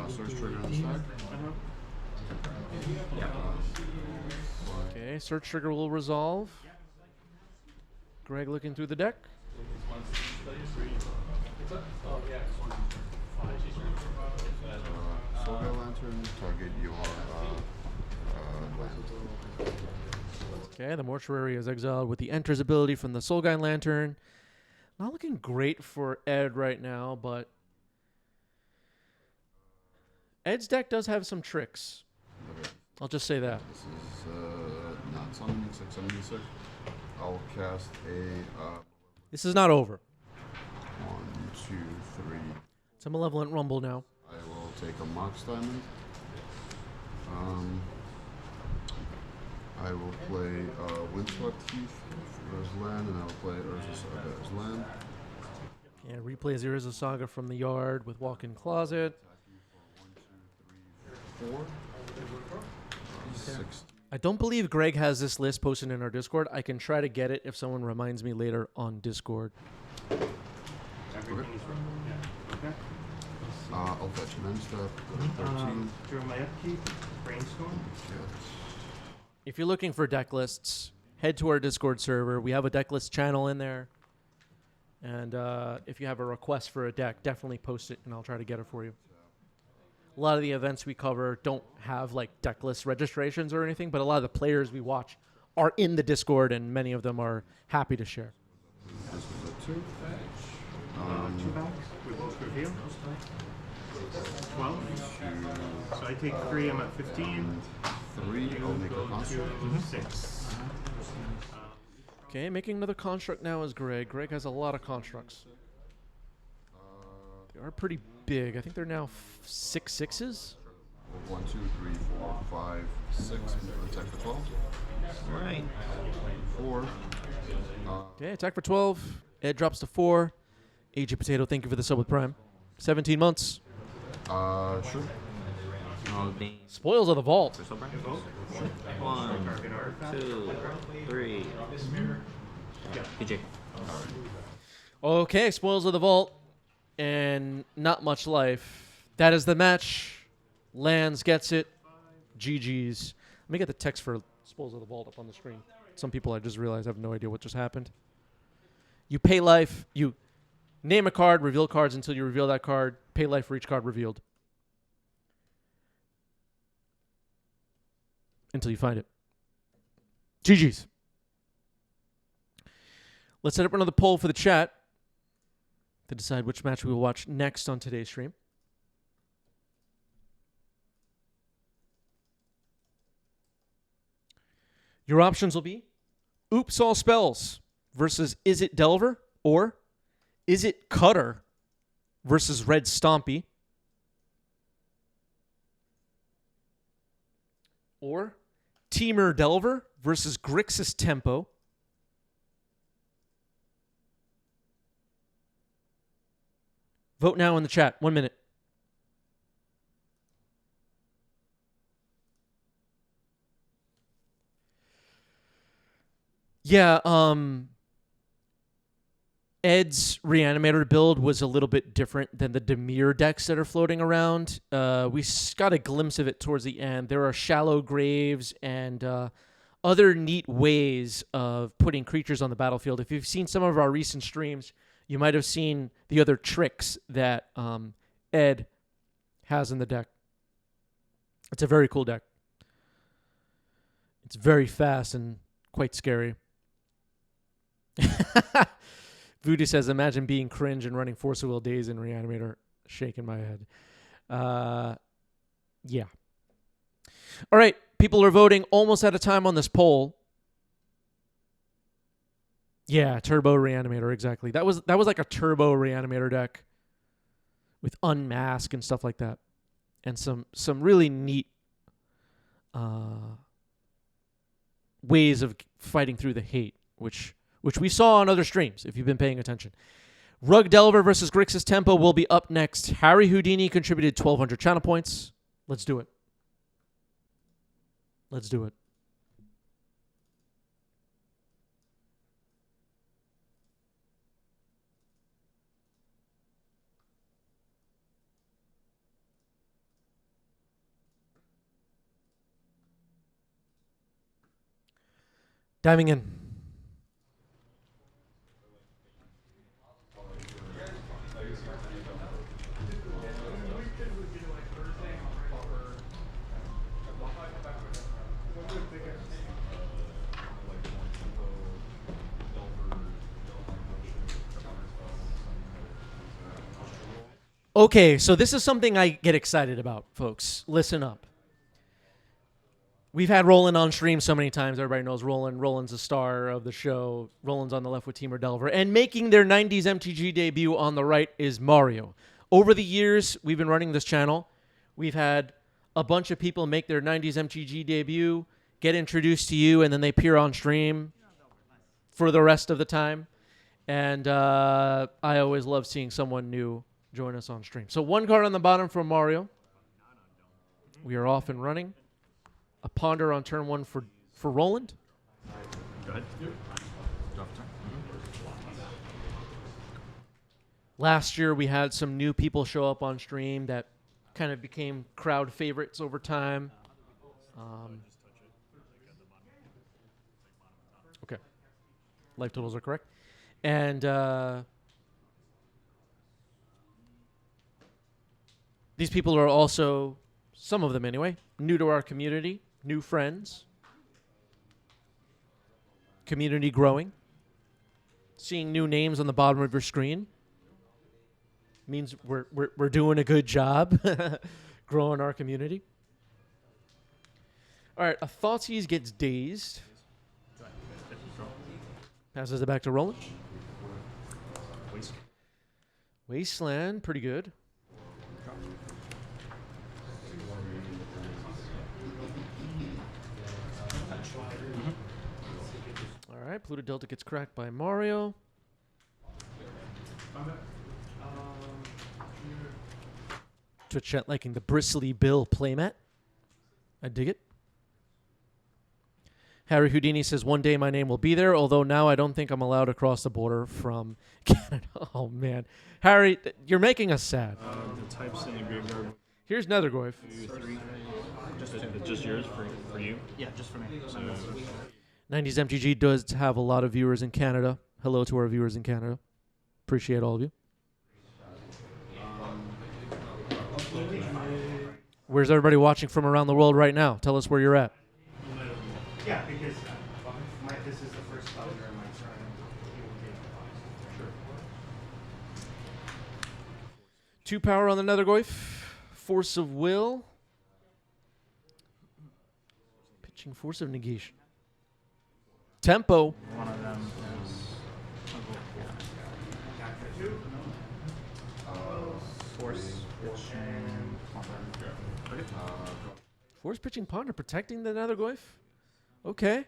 Search trigger on the stack. Okay, search trigger will resolve. Greg looking through the deck. Solar Lantern, target your land. Okay, the Mortuary is exiled with the Enters ability from the Soul Guy Lantern. Not looking great for Ed right now, but Ed's deck does have some tricks. I'll just say that. This is not summoning 676. I'll cast a This is not over. 1, 2, 3. It's a Malevolent Rumble now. I will take a Mox Diamond. I will play Windswept Heath as land, and I will play Urza Saga as land. Yeah, replays Urza Saga from the yard with Walk-in Closet. Attacking for 1, 2, 3, 4. 6. I don't believe Greg has this list posted in our Discord. I can try to get it if someone reminds me later on Discord. Everything is right. Yeah. Okay. I'll fetch an end step. 13. During my upkeep, brainstorm. If you're looking for deck lists, head to our Discord server. We have a deck list channel in there. And if you have a request for a deck, definitely post it and I'll try to get it for you. A lot of the events we cover don't have like deck list registrations or anything, but a lot of the players we watch are in the Discord and many of them are happy to share. This is a 2. 2 backs. We both reveal. 12. So I take 3. I'm at 15. 3. I'll make a construct. 6. Okay, making another construct now is Greg. Greg has a lot of constructs. They are pretty big. I think they're now 6 6s. 1, 2, 3, 4, 5, 6. Attack for 12. All right. 4. Okay, attack for 12. Ed drops to 4. Aged Potato, thank you for the sub with Prime. 17 months. Sure. All day. Spoils of the Vault. Crystal Burn. 1, 2, 3. PJ. Okay, Spoils of the Vault. And not much life. That is the match. Lands gets it. GG's. Let me get the text for Spoils of the Vault up on the screen. Some people I just realized have no idea what just happened. You pay life. You name a card, reveal cards until you reveal that card. Pay life for each card revealed. Until you find it. GG's. Let's set up another poll for the chat to decide which match we will watch next on today's stream. Your options will be Oops All Spells versus Is It Delver, or Is It Cutter versus Red Stompy, or Teamer Delver versus Grixis Tempo, vote now in the chat. 1 minute. Yeah, Ed's Reanimator build was a little bit different than the Demir decks that are floating around. We got a glimpse of it towards the end. There are shallow graves and other neat ways of putting creatures on the battlefield. If you've seen some of our recent streams, you might have seen the other tricks that Ed has in the deck. It's a very cool deck. It's very fast and quite scary. Voodoo says, imagine being cringe and running Force of Will Days in Reanimator. Shaking my head. Yeah. All right. People are voting. Almost out of time on this poll. Yeah, Turbo Reanimator, exactly. That was like a Turbo Reanimator deck with Unmask and stuff like that. And some really neat ways of fighting through the hate, which we saw on other streams, if you've been paying attention. Rug Delver versus Grixis Tempo will be up next. Harry Houdini contributed 1,200 channel points. Let's do it. Let's do it. Diving in. Okay, so this is something I get excited about, folks. Listen up. We've had Roland on stream so many times. Everybody knows Roland. Roland's a star of the show. Roland's on the left with Teamer Delver. And making their 90s MTG debut on the right is Mario. Over the years, we've been running this channel. We've had a bunch of people make their 90s MTG debut, get introduced to you, and then they appear on stream for the rest of the time. And I always love seeing someone new join us on stream. So 1 card on the bottom for Mario. We are off and running. A ponder on turn 1 for Roland. Go ahead. Last year, we had some new people show up on stream that kind of became crowd favorites over time. Okay. Life totals are correct. And these people are also, some of them anyway, new to our community, new friends, community growing. Seeing new names on the bottom of your screen means we're doing a good job growing our community. All right, a Thoughtseize gets dazed. Passes it back to Roland. Wasteland, pretty good. All right, Pluto Delta gets cracked by Mario. Twitch chat liking the Bristly Bill playmat. I dig it. Harry Houdini says, one day my name will be there, although now I don't think I'm allowed across the border from Canada. Oh, man. Harry, you're making us sad. The types in the graveyard. Here's Nethergoyf. Just yours for you? Yeah, just for me. So, 90s MTG does have a lot of viewers in Canada. Hello to our viewers in Canada. Appreciate all of you. Where's everybody watching from around the world right now? Tell us where you're at. Yeah, because this is the first spell during my turn. Sure. 2 power on the Nethergoyf. Force of Will. Pitching Force of Negation. Tempo. One of them is force pitching. Force Pitching Ponder protecting the Nethergoyf. Okay.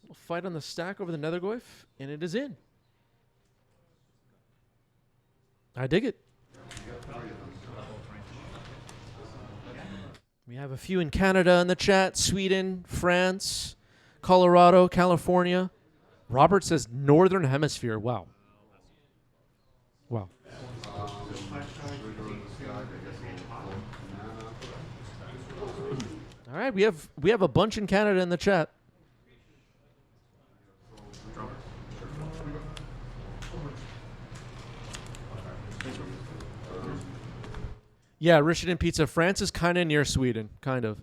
We'll fight on the stack over the Nethergoyf, and it is in. I dig it. We have a few in Canada in the chat. Sweden, France, Colorado, California. Robert says Northern Hemisphere. Wow. Wow. All right, we have a bunch in Canada in the chat. Yeah, Richardson Pizza. France is kind of near Sweden, kind of.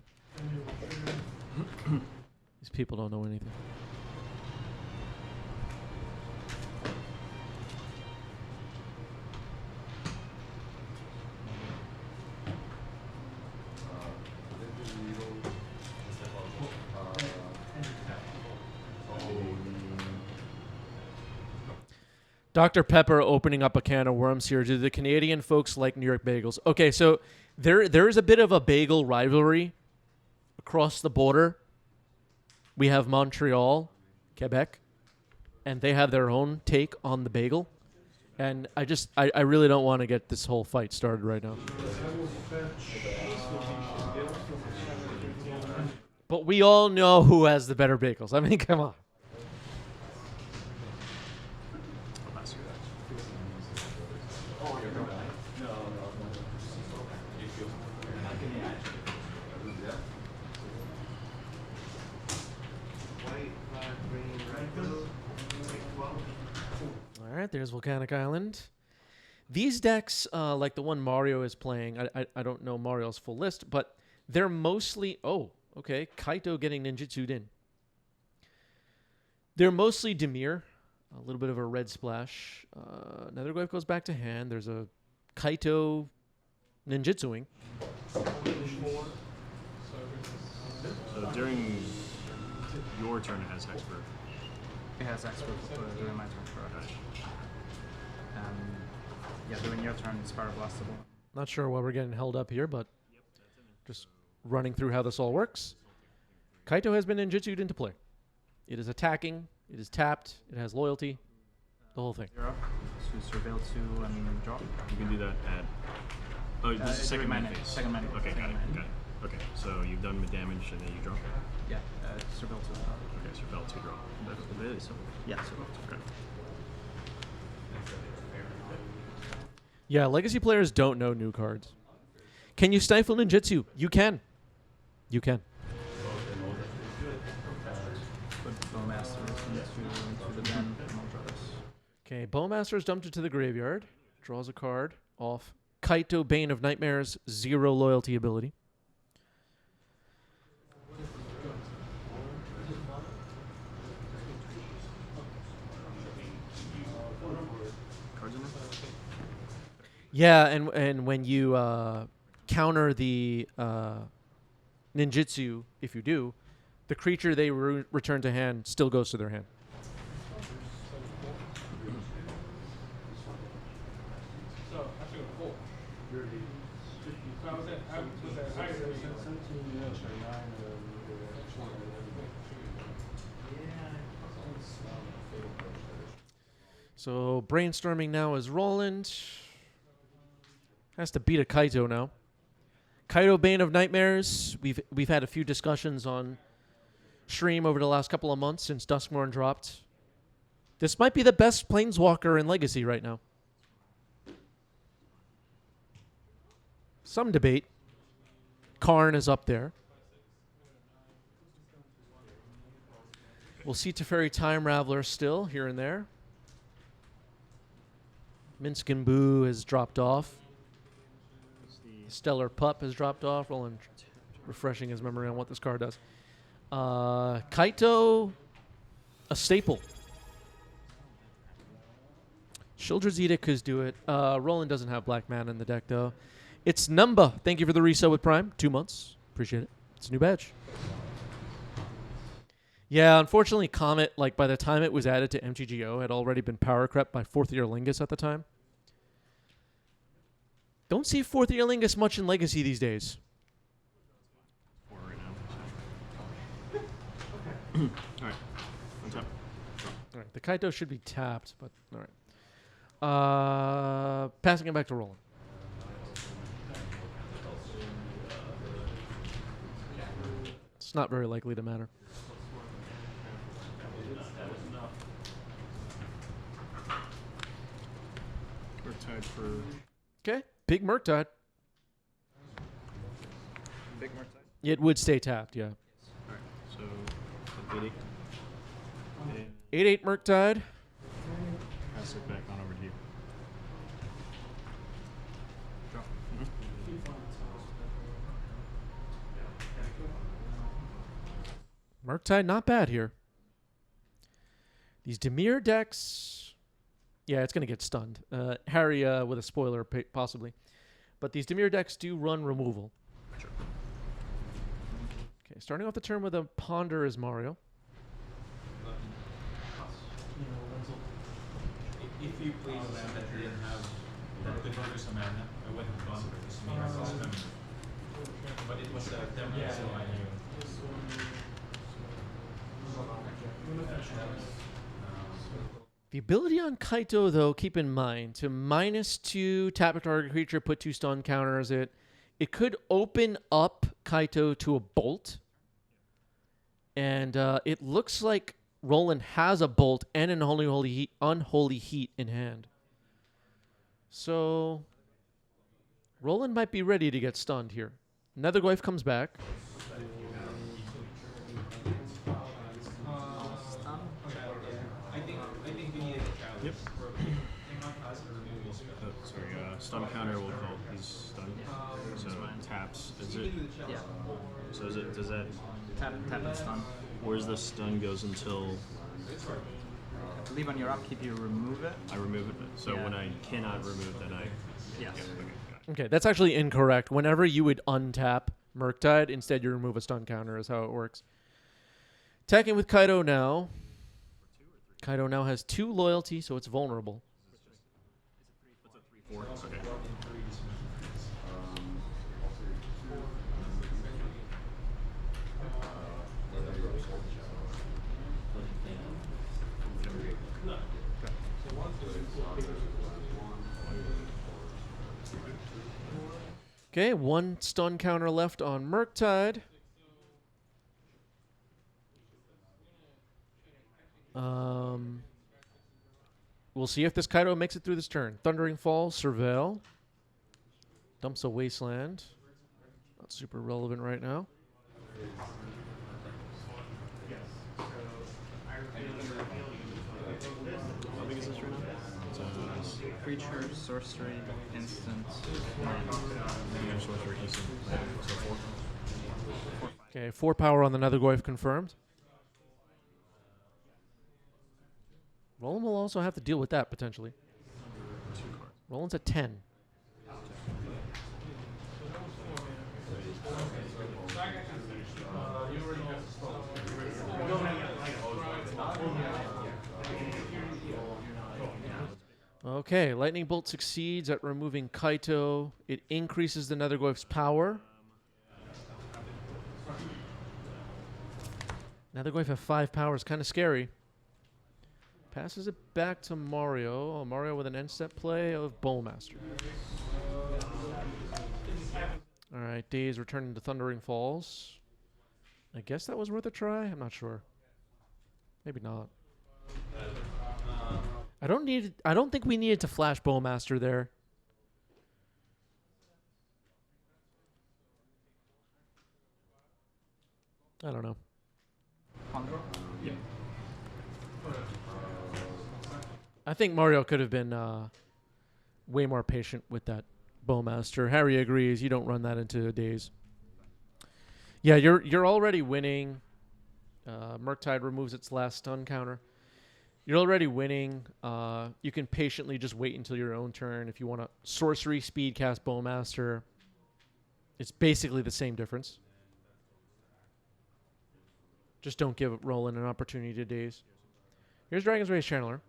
These people don't know anything. Dr. Pepper opening up a can of worms here. Do the Canadian folks like New York bagels? Okay, so there is a bit of a bagel rivalry across the border. We have Montreal, Quebec, and they have their own take on the bagel. And I really don't want to get this whole fight started right now. But we all know who has the better bagels. I mean, come on. All right, there's Volcanic Island. These decks, like the one Mario is playing, I don't know Mario's full list, but they're mostly... Oh, okay. Kaito getting ninjutsu'd in. They're mostly Dimir. A little bit of a red splash. Netherglyph goes back to hand. There's a Kaito ninjutsuing. So during your turn, it has Hexproof. It has Hexproof during my turn, correct. Yeah, during your turn, it's Pyroblastable. Not sure why we're getting held up here, but just running through how this all works. Kaito has been ninjutsu'd into play. It is attacking. It is tapped. It has loyalty. The whole thing. You're up. So Surveil 2 and drop. You can do that at... Oh, this is second mana phase. Second mana. Okay, got it. Okay, so you've done damage and then you drop? Yeah, Surveil 2. Okay, Surveil 2 drop. Yeah. Surveil 2, okay. Yeah, Legacy players don't know new cards. Can you stifle ninjutsu? You can. You can. Put Bowmasters into the den and I'll draw this. Okay, Bowmaster's dumped it to the graveyard. Draws a card off. Kaito, Bane of Nightmares, 0 loyalty ability. Cards in there? Yeah, and when you counter the ninjutsu, if you do, the creature they return to hand still goes to their hand. So brainstorming now is Roland. Has to beat a Kaito now. Kaito, Bane of Nightmares. We've had a few discussions on stream over the last couple of months since Duskmourn dropped. This might be the best Planeswalker in Legacy right now. Some debate. Karn is up there. We'll see Teferi Time Raveler still here and there. Minsk and Boo has dropped off. Stellar Pup has dropped off. Roland refreshing his memory on what this card does. Kaito, a staple. Shieldred's Edict could do it. Roland doesn't have black mana in the deck, though. It's Numba. Thank you for the resale with Prime. 2 months. Appreciate it. It's a new badge. Yeah, unfortunately, Comet, like by the time it was added to MTGO, had already been power crept by 4th Year Lingus at the time. Don't see 4th Year Lingus much in Legacy these days. 4 right now. Alright, on top. All right, the Kaito should be tapped, but all right. Passing it back to Roland. It's not very likely to matter. We're tied for... Okay, big Murktide. Big Murktide? It would stay tapped, yeah. Alright, so 8-8. 8/8 Murktide. Pass it back on over to you. Draw. Murktide, not bad here. These Dimir decks, yeah, it's going to get stunned. Harry with a spoiler, possibly. But these Dimir decks do run removal. Sure. Okay, starting off the turn with a Ponder is Mario. If you please that you didn't have that could produce a mana, I wouldn't have gone for this mean. But it was a temporary, so I knew. The ability on Kaito, though, keep in mind, to -2, tap a target creature, put 2 stun counters it. It could open up Kaito to a bolt. And it looks like Roland has a bolt and an unholy heat in hand. So Roland might be ready to get stunned here. Netherglyph comes back. Yep. Oh, sorry, stun counter will call. He's stunned. So taps. Is it? Yeah. So is it? Does that? Tap and stun. Where's the stun goes until? I believe on your upkeep you remove it. I remove it. So Yeah. when I cannot remove, then I. Yes. Yeah, okay, got it. Okay, that's actually incorrect. Whenever you would untap Murktide, instead you remove a stun counter is how it works. Attacking with Kaido now. Kaido now has 2 loyalty, so it's vulnerable. What's a 3/4? Okay. Okay, 1 stun counter left on Murktide. We'll see if this Kaido makes it through this turn. Thundering Fall, Surveil. Dumps a Wasteland. Not super relevant right now. How big is this right now? It's Creature, sorcery, instant. sorcery, instant. So 4. Okay, 4 power on the Nethergoyf confirmed. Roland will also have to deal with that potentially. 2 cards. Roland's at 10. Okay, Lightning Bolt succeeds at removing Kaito. It increases the Nethergoyf's power. Nethergoyf have 5 power. Is kind of scary. Passes it back to Mario. Oh, Mario with an end step play of Bowlmaster. All right, Days returning to Thundering Falls. I guess that was worth a try. I'm not sure. Maybe not. I don't think we needed to flash Bowmaster there. I don't know. Yeah. I think Mario could have been way more patient with that Bowmaster. Harry agrees. You don't run that into Days. Yeah, you're already winning. Murktide removes its last stun counter. You're already winning. You can patiently just wait until your own turn. If you want to sorcery speed cast Bowmaster, it's basically the same difference. Just don't give Roland an opportunity to Daze. Here's Dragon's Rage Channeler.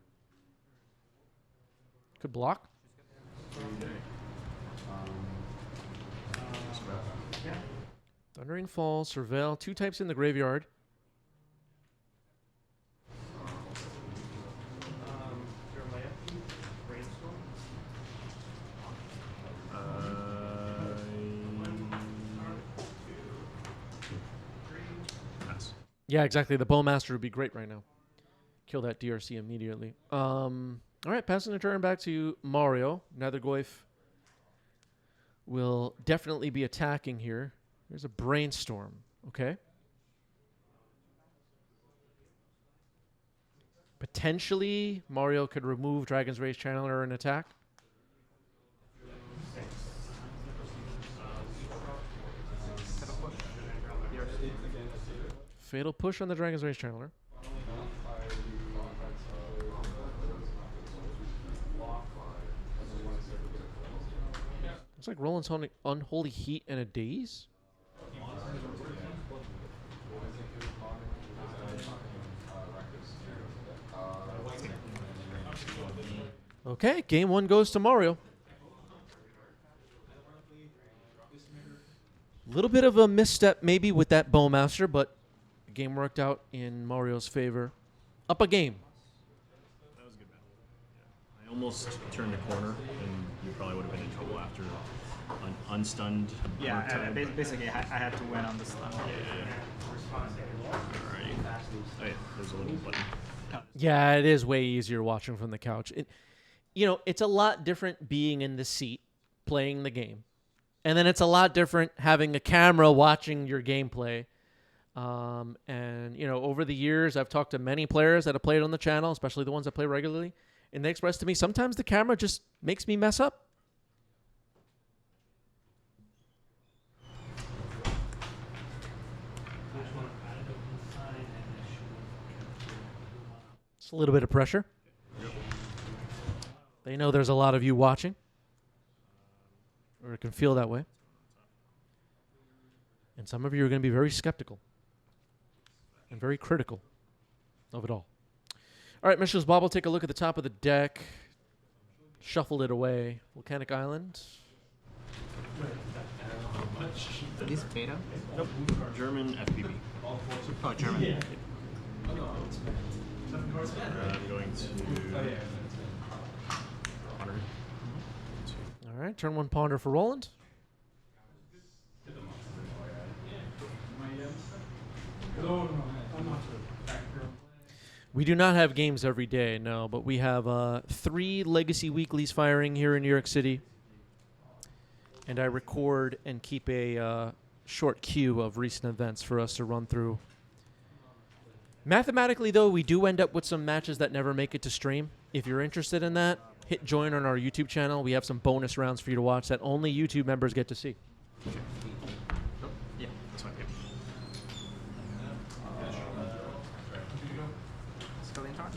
Could block. Thundering Fall, Surveil. 2 types in the graveyard. Yeah, exactly. The Bowmaster would be great right now. Kill that DRC immediately. All right, passing the turn back to Mario. Nethergoyf will definitely be attacking here. There's a Brainstorm. Okay. Potentially, Mario could remove Dragon's Rage Channeler and attack. Fatal Push on the Dragon's Rage Channeler. Looks like Roland's holding Unholy Heat and a Daze. Okay, game 1 goes to Mario. A little bit of a misstep maybe with that Bowmaster, but the game worked out in Mario's favor. Up a game. That was a good battle. Yeah. I almost turned a corner, and you probably would have been in trouble after unstunned. Yeah, basically I had to win on the stun. Yeah. Alright. Oh yeah, there's a little button. Yeah, it is way easier watching from the couch. It's a lot different being in the seat playing the game. And then it's a lot different having a camera watching your gameplay. Over the years, I've talked to many players that have played on the channel, especially the ones that play regularly. And they expressed to me, sometimes the camera just makes me mess up. It's a little bit of pressure. They know there's a lot of you watching, or it can feel that way. And some of you are going to be very skeptical and very critical of it all. All right, Michel's Bobble, take a look at the top of the deck. Shuffled it away. Volcanic Island. Are these beta? Nope. German FPV. Oh, German. I'm going to honor. All right, turn 1 ponder for Roland. We do not have games every day, no, but we have 3 Legacy Weeklies firing here in New York City. And I record and keep a short queue of recent events for us to run through. Mathematically, though, we do end up with some matches that never make it to stream. If you're interested in that, hit join on our YouTube channel. We have some bonus rounds for you to watch that only YouTube members get to see. Yeah, that's fine. Scaling talk?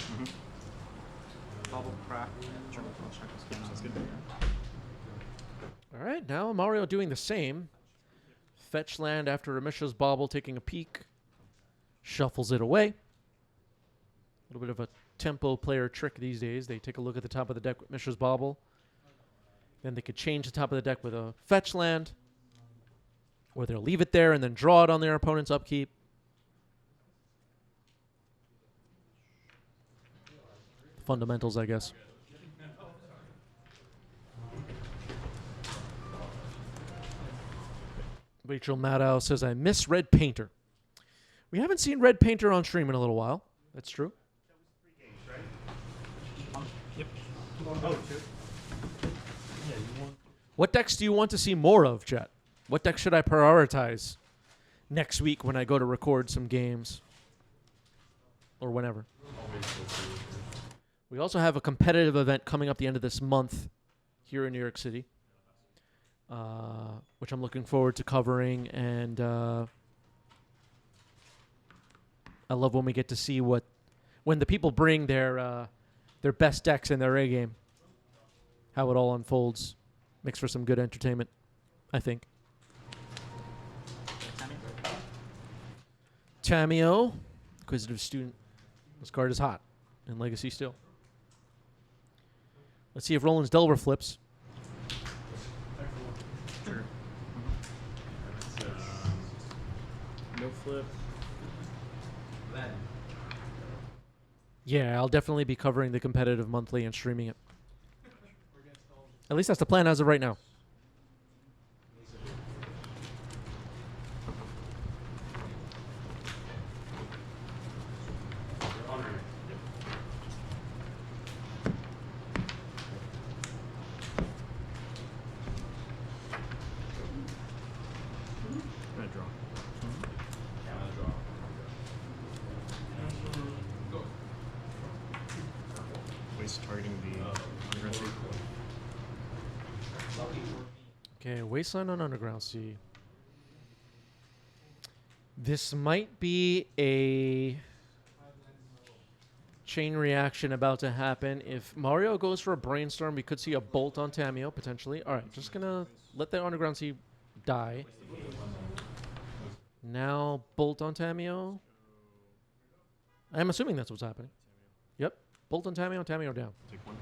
Bubble crack. German check. Sounds good. All right, now Mario doing the same. Fetch land after Amisha's Bobble, taking a peek. Shuffles it away. A little bit of a tempo player trick these days. They take a look at the top of the deck with Mishra's Bobble. Then they could change the top of the deck with a fetch land. Or they'll leave it there and then draw it on their opponent's upkeep. Fundamentals, I guess. Rachel Maddow says, I miss Red Painter. We haven't seen Red Painter on stream in a little while. That's true. Yep. Oh, 2. What decks do you want to see more of, chat? What deck should I prioritize next week when I go to record some games? Or whenever. We also have a competitive event coming up the end of this month here in New York City, which I'm looking forward to covering. And I love when we get to see when the people bring their best decks in their A game, how it all unfolds. Makes for some good entertainment, I think. Tamio, Inquisitive Student. This card is hot in Legacy still. Let's see if Roland's Delver flips. Sure. No flip. Yeah, I'll definitely be covering the competitive monthly and streaming it. At least that's the plan as of right now. Gonna draw. Waste targeting the underground sea. Okay, Wasteland on Underground Sea. This might be a chain reaction about to happen. If Mario goes for a Brainstorm, we could see a Bolt on Tamio, potentially. All right, just going to let the Underground Sea die. Now Bolt on Tamio. I'm assuming that's what's happening. Yep, Bolt on Tamio, Tamio down. Take 1.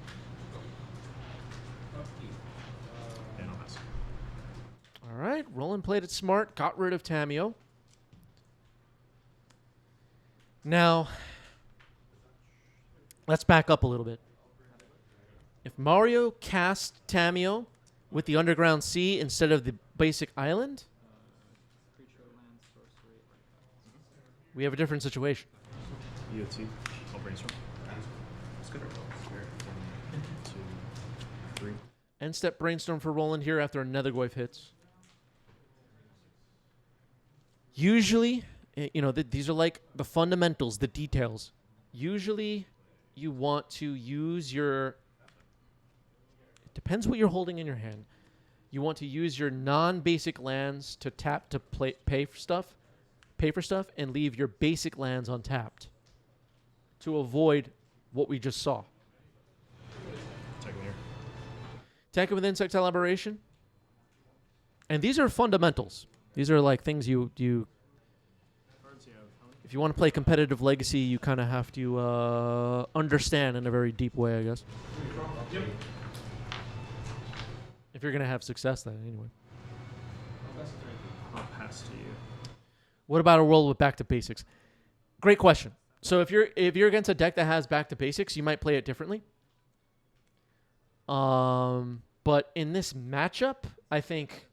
And I'll pass. All right, Roland played it smart, got rid of Tamio. Now, let's back up a little bit. If Mario cast Tamio with the Underground Sea instead of the basic island, we have a different situation. EOT. I'll brainstorm. That's good. 1, 2, 3. End step Brainstorm for Roland here after another Goyf hits. Usually, these are like the fundamentals, the details. Usually, you want to use your... It depends what you're holding in your hand. You want to use your non-basic lands to tap to pay for stuff, and leave your basic lands untapped to avoid what we just saw. Attack it with Insect Elaboration. And these are fundamentals. These are like things you if you want to play competitive Legacy, you kind of have to understand in a very deep way, I guess. If you're going to have success then, anyway. I'll pass to you. What about a world with back to basics? Great question. So if you're against a deck that has back to basics, you might play it differently. But in this matchup, I think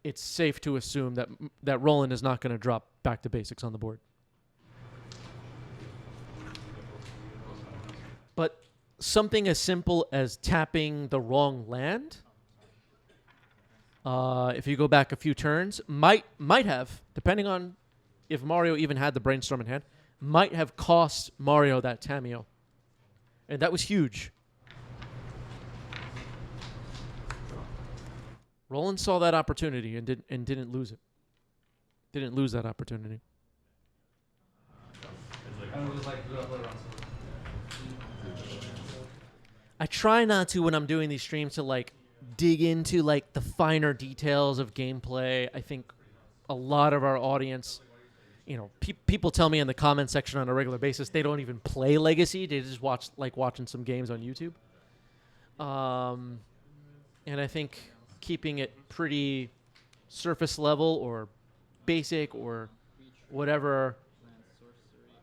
it's safe to assume that Roland is not going to drop back to basics on the board. But something as simple as tapping the wrong land, if you go back a few turns, might have, depending on if Mario even had the Brainstorm in hand, might have cost Mario that Tameo. And that was huge. Roland saw that opportunity and didn't lose it. Didn't lose that opportunity. I try not to when I'm doing these streams to like dig into like the finer details of gameplay. I think a lot of our audience, you know, people tell me in the comment section on a regular basis they don't even play Legacy. They just watching some games on YouTube. And I think keeping it pretty surface level or basic or whatever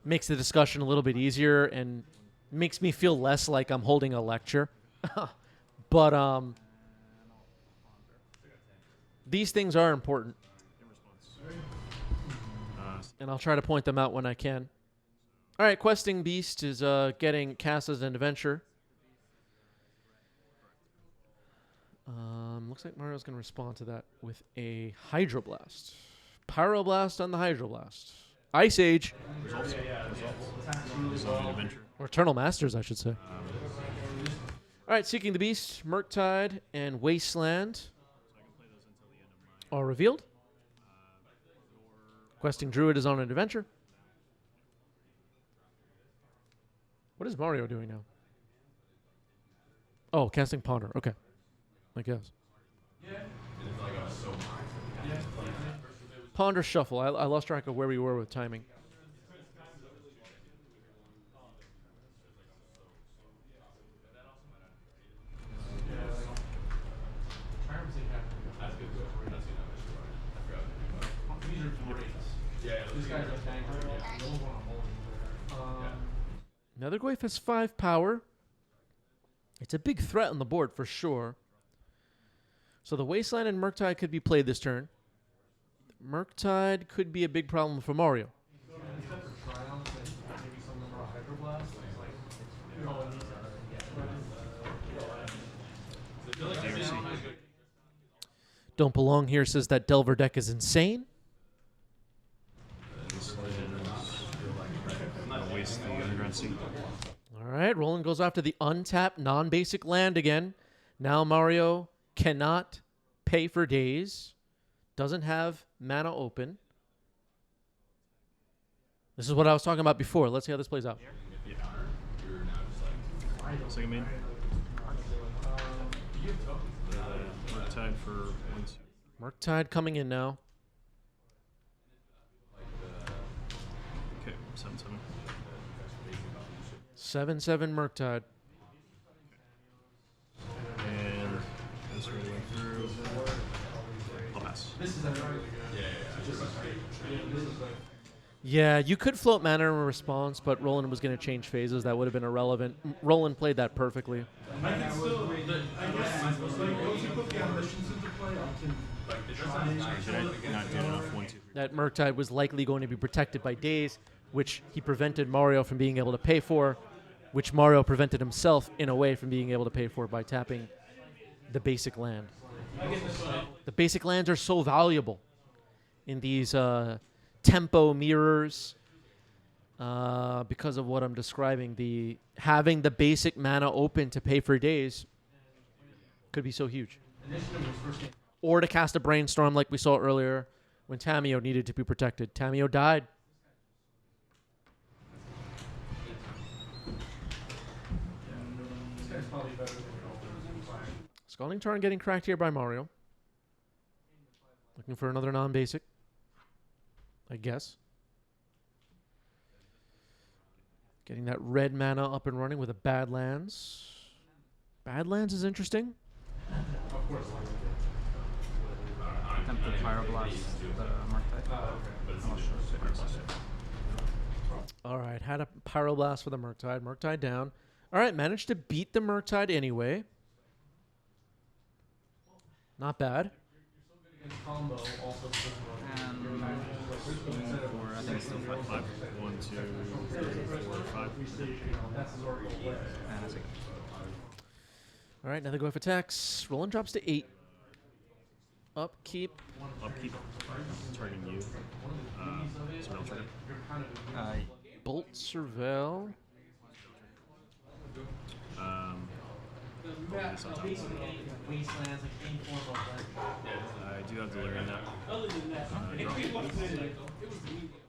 makes the discussion a little bit easier and makes me feel less like I'm holding a lecture. But these things are important. And I'll try to point them out when I can. All right, Questing Beast is getting cast as an adventure. Looks like Mario's going to respond to that with a Hydroblast. Pyroblast on the Hydroblast. Ice Age. Results. Adventure. Or Eternal Masters, I should say. All right, Seeking the Beast, Murktide, and Wasteland are revealed. Questing Druid is on an adventure. What is Mario doing now? Oh, casting Ponder. Okay. I guess. Ponder Shuffle. I lost track of where we were with timing. Another Goyf has 5 power. It's a big threat on the board for sure. So the Wasteland and Murktide could be played this turn. Murktide could be a big problem for Mario. Don't Belong here says that Delver deck is insane. All right, Roland goes after the untapped non-basic land again. Now Mario cannot pay for days. Doesn't have mana open. This is what I was talking about before. Let's see how this plays out. Second main. Murktide for 1-2. Murktide coming in now. Okay, 7-7. 7-7 Murktide. And this really went through. I'll pass. Yeah, you could float mana in response, but Roland was going to change phases. That would have been irrelevant. Roland played that perfectly. I can still, I guess, once you put the ambitions into play, I can Not good enough. 1-2. That Murktide was likely going to be protected by days, which he prevented Mario from being able to pay for, which Mario prevented himself in a way from being able to pay for by tapping the basic land. The basic lands are so valuable in these tempo mirrors because of what I'm describing. The having the basic mana open to pay for days could be so huge. Or to cast a brainstorm like we saw earlier when Tamio needed to be protected. Tamio died. Scalding Tarn getting cracked here by Mario. Looking for another non-basic, I guess. Getting that red mana up and running with a Badlands. Badlands is interesting. Attempt to pyroblast the Murktide. All right, had a Pyroblast for the Murktide. Murktide down. All right, managed to beat the Murktide anyway. Not bad. And 4, I think it's still 5. 5. 1, 2, 3, 4, 5. And I think. All right, another go for attacks. Roland drops to 8. Upkeep. Upkeep. Targeting you. Spell trigger. Bolt Surveil. I do have Delirium now.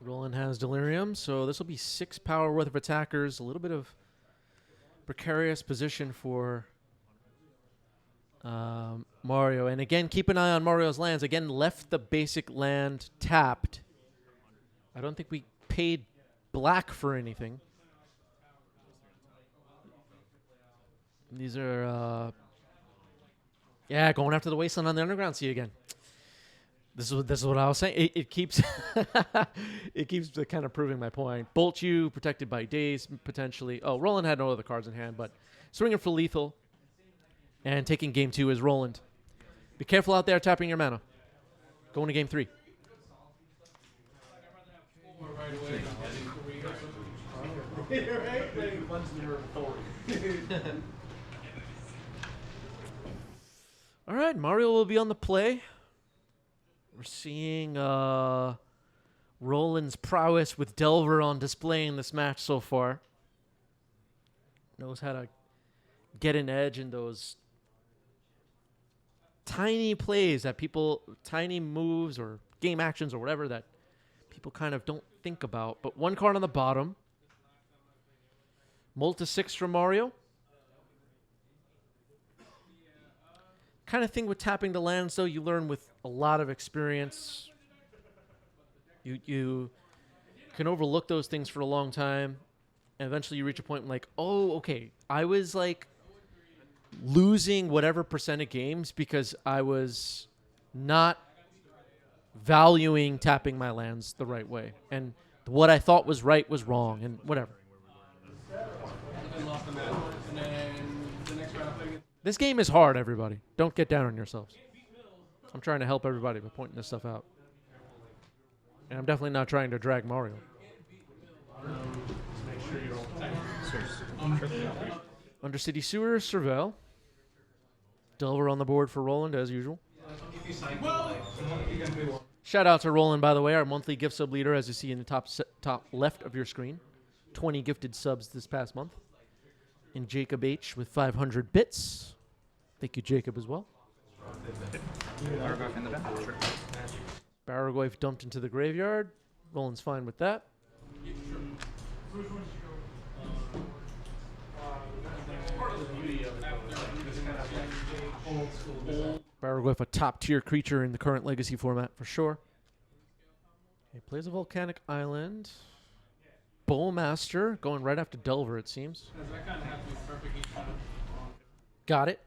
Roland has Delirium, so this will be 6 power worth of attackers. A little bit of precarious position for Mario. And again, keep an eye on Mario's lands. Again, left the basic land tapped. I don't think we paid black for anything. These are, yeah, going after the Wasteland on the Underground Sea again. This is what I was saying. It keeps it keeps kind of proving my point. Bolt you, protected by days, potentially. Oh, Roland had no other cards in hand, but swinging for lethal and taking game 2 is Roland. Be careful out there tapping your mana. Going to game 3. All right, Mario will be on the play. We're seeing Roland's prowess with Delver on display in this match so far. Knows how to get an edge in those tiny plays that people, tiny moves or game actions or whatever that people kind of don't think about. But 1 card on the bottom. Multi 6 from Mario. Kind of thing with tapping the lands, though, you learn with a lot of experience. You can overlook those things for a long time, and eventually you reach a point like, oh, okay, I was like losing whatever percent of games because I was not valuing tapping my lands the right way, and what I thought was right was wrong, and whatever. This game is hard, everybody. Don't get down on yourselves. I'm trying to help everybody by pointing this stuff out. And I'm definitely not trying to drag Mario. Undercity Sewer, Surveil. Delver on the board for Roland, as usual. Shout out to Roland, by the way, our monthly gift sub leader, as you see in the top left of your screen. 20 gifted subs this past month. And Jacob H. with 500 bits. Thank you, Jacob, as well. Baragov in the back? Sure. Baragov dumped into the graveyard. Roland's fine with that. Baragov, a top-tier creature in the current Legacy format, for sure. He plays a Volcanic Island. Bowmaster, going right after Delver, it seems. Got it.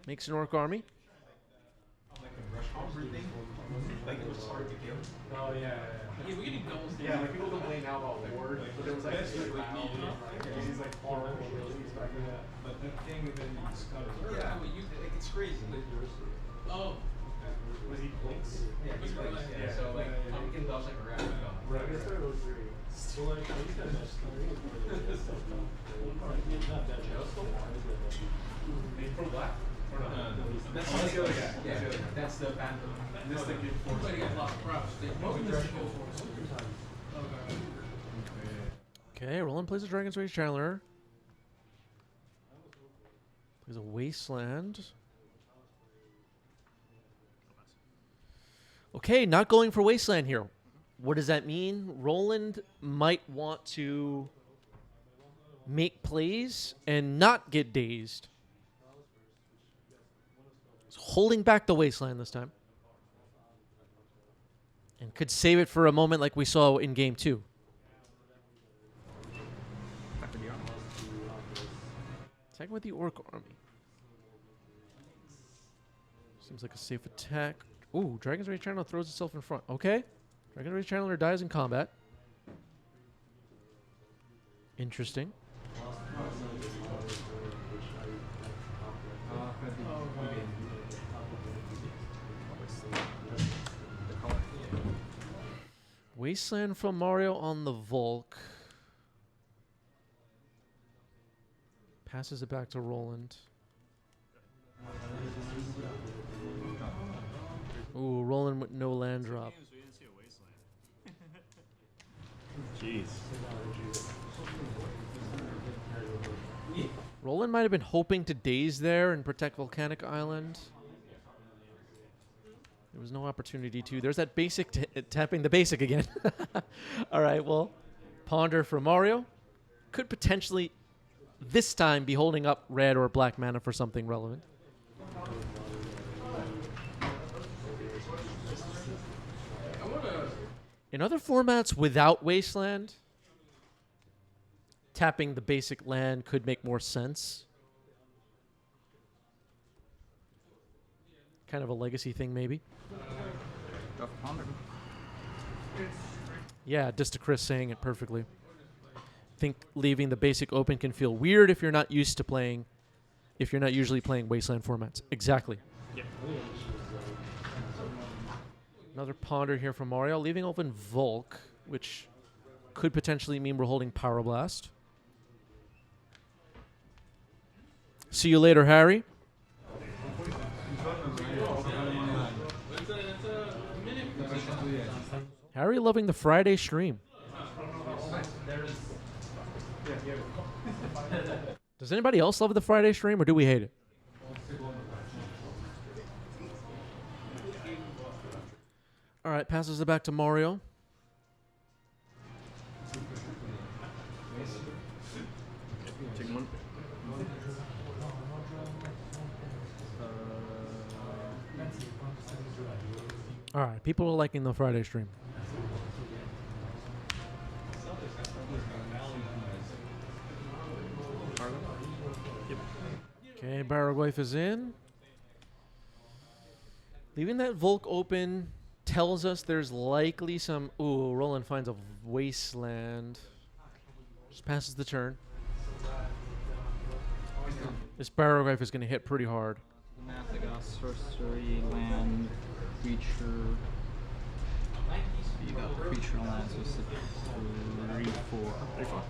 Makes an Orc army. Oh, yeah. Yeah, we getting doubles. Yeah, like people complain now about Ward, but there was like he's like horrible release back then. But the thing with it, yeah, but you, like, it's crazy. Oh. Was he Blinks? Yeah, he's Blinks. Yeah, so like, you can dodge like a rat. Right. That's what it was. So like, he's got that story. Not that Pro Black? Or not? That's the other guy. Yeah, that's the band. This thing everybody got lost props. Okay, Roland plays a Dragon's Rage Chandler. Plays a Wasteland. Okay, not going for Wasteland here. What does that mean? Roland might want to make plays and not get dazed. He's holding back the Wasteland this time. And could save it for a moment like we saw in game 2. Attack with the Orc Army. Seems like a safe attack. Ooh, Dragon's Rage Channeler throws itself in front. Okay. Dragon's Rage Channeler dies in combat. Interesting. Wasteland from Mario on the Volk. Passes it back to Roland. Ooh, Roland with no land drop. Jeez. Roland might have been hoping to daze there and protect Volcanic Island. There was no opportunity to. There's that basic tapping the basic again. All right, well, Ponder for Mario. Could potentially, this time, be holding up red or black mana for something relevant. In other formats without Wasteland, tapping the basic land could make more sense. Kind of a legacy thing, maybe. Yeah, just to Chris saying it perfectly. Think leaving the basic open can feel weird if you're not used to playing, if you're not usually playing Wasteland formats. Exactly. Yeah. Another Ponder here from Mario, leaving open Volk, which could potentially mean we're holding Power Blast. See you later, Harry. Harry loving the Friday stream. Does anybody else love the Friday stream, or do we hate it? All right, passes it back to Mario. Take one. All right, people are liking the Friday stream. Okay, Baragwaif is in. Leaving that Volk open tells us there's likely some... Ooh, Roland finds a Wasteland. Just passes the turn. This Baragwaif is going to hit pretty hard. Mathagas, sorcery, land, creature. You got creature land, so it's 3/4. 3/4.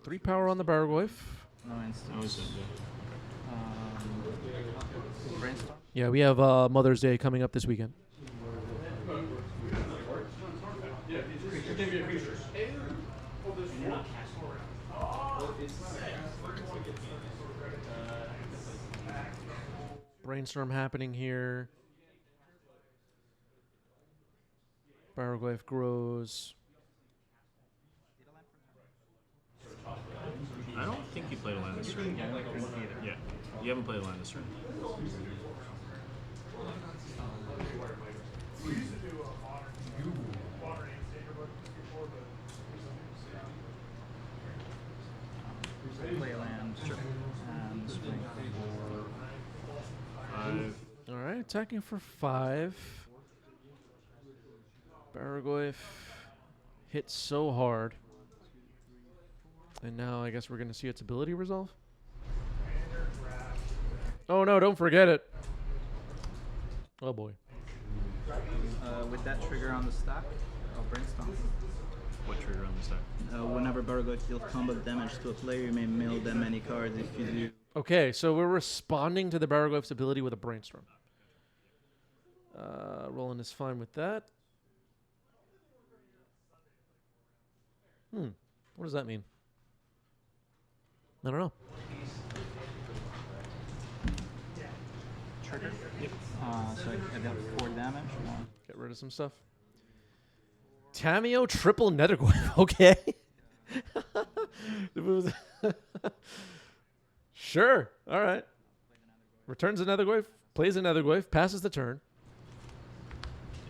3 power on the Baragwaif. No That was instance. Brainstorm? Yeah, we have Mother's Day coming up this weekend. Brainstorm happening here. Baragwaif grows. I don't think you played a land this turn. Yeah, you haven't played a land this turn. Play land, and swing for 5. All right, attacking for 5. Baragwaif hit so hard. And now I guess we're going to see its ability resolve. Oh no, don't forget it. Oh boy. with that trigger on the stack, I'll brainstorm. What trigger on the stack? Whenever Baragog deals combat damage to a player, you may mill them any cards. If you do, Okay, so we're responding to the Baragog's ability with a brainstorm. Roland is fine with that. What does that mean? I don't know. Trigger. Yep. So I dealt 4 damage. Get rid of some stuff. Tameo triple netherglyph. Okay. Sure. All right. Returns a netherglyph, plays a netherglyph, passes the turn.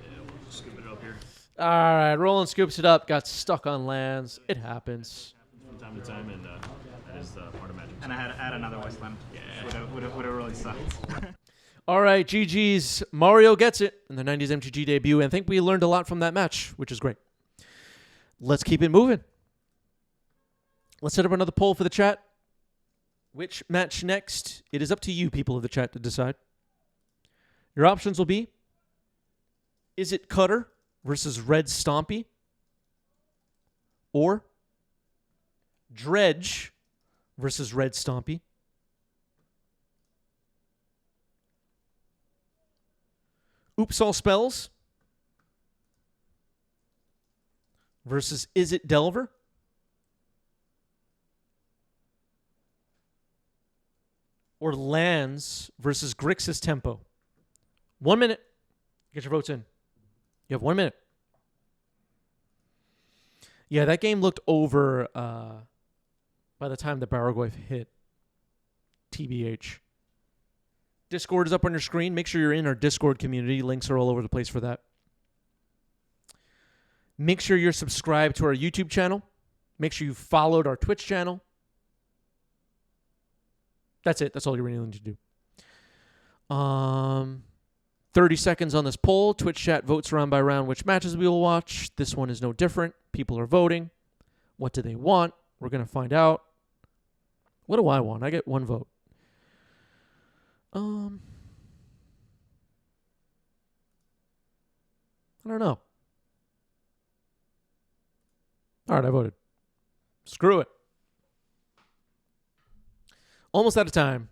Yeah, we'll just scoop it up here. All right. Roland scoops it up. Got stuck on lands. It happens. From time to time, and that is part of Magic. And I had to add another Westland. Yeah. Would have really sucked. All right, GG's. Mario gets it in the 90s MTG debut, and I think we learned a lot from that match, which is great. Let's keep it moving. Let's set up another poll for the chat. Which match next? It is up to you, people of the chat, to decide. Your options will be, is it Cutter versus Red Stompy? Or Dredge versus Red Stompy? Oops All Spells versus Is It Delver? Or Lands versus Grixis Tempo? 1 minute. Get your votes in. You have 1 minute. Yeah, that game looked over by the time the Barrowglyph hit. TBH. Discord is up on your screen. Make sure you're in our Discord community. Links are all over the place for that. Make sure you're subscribed to our YouTube channel. Make sure you followed our Twitch channel. That's it. That's all you really need to do. 30 seconds on this poll. Twitch chat votes round by round which matches we will watch. This one is no different. People are voting. What do they want? We're going to find out. What do I want? I get 1 vote. I don't know. All right, I voted. Screw it. Almost out of time.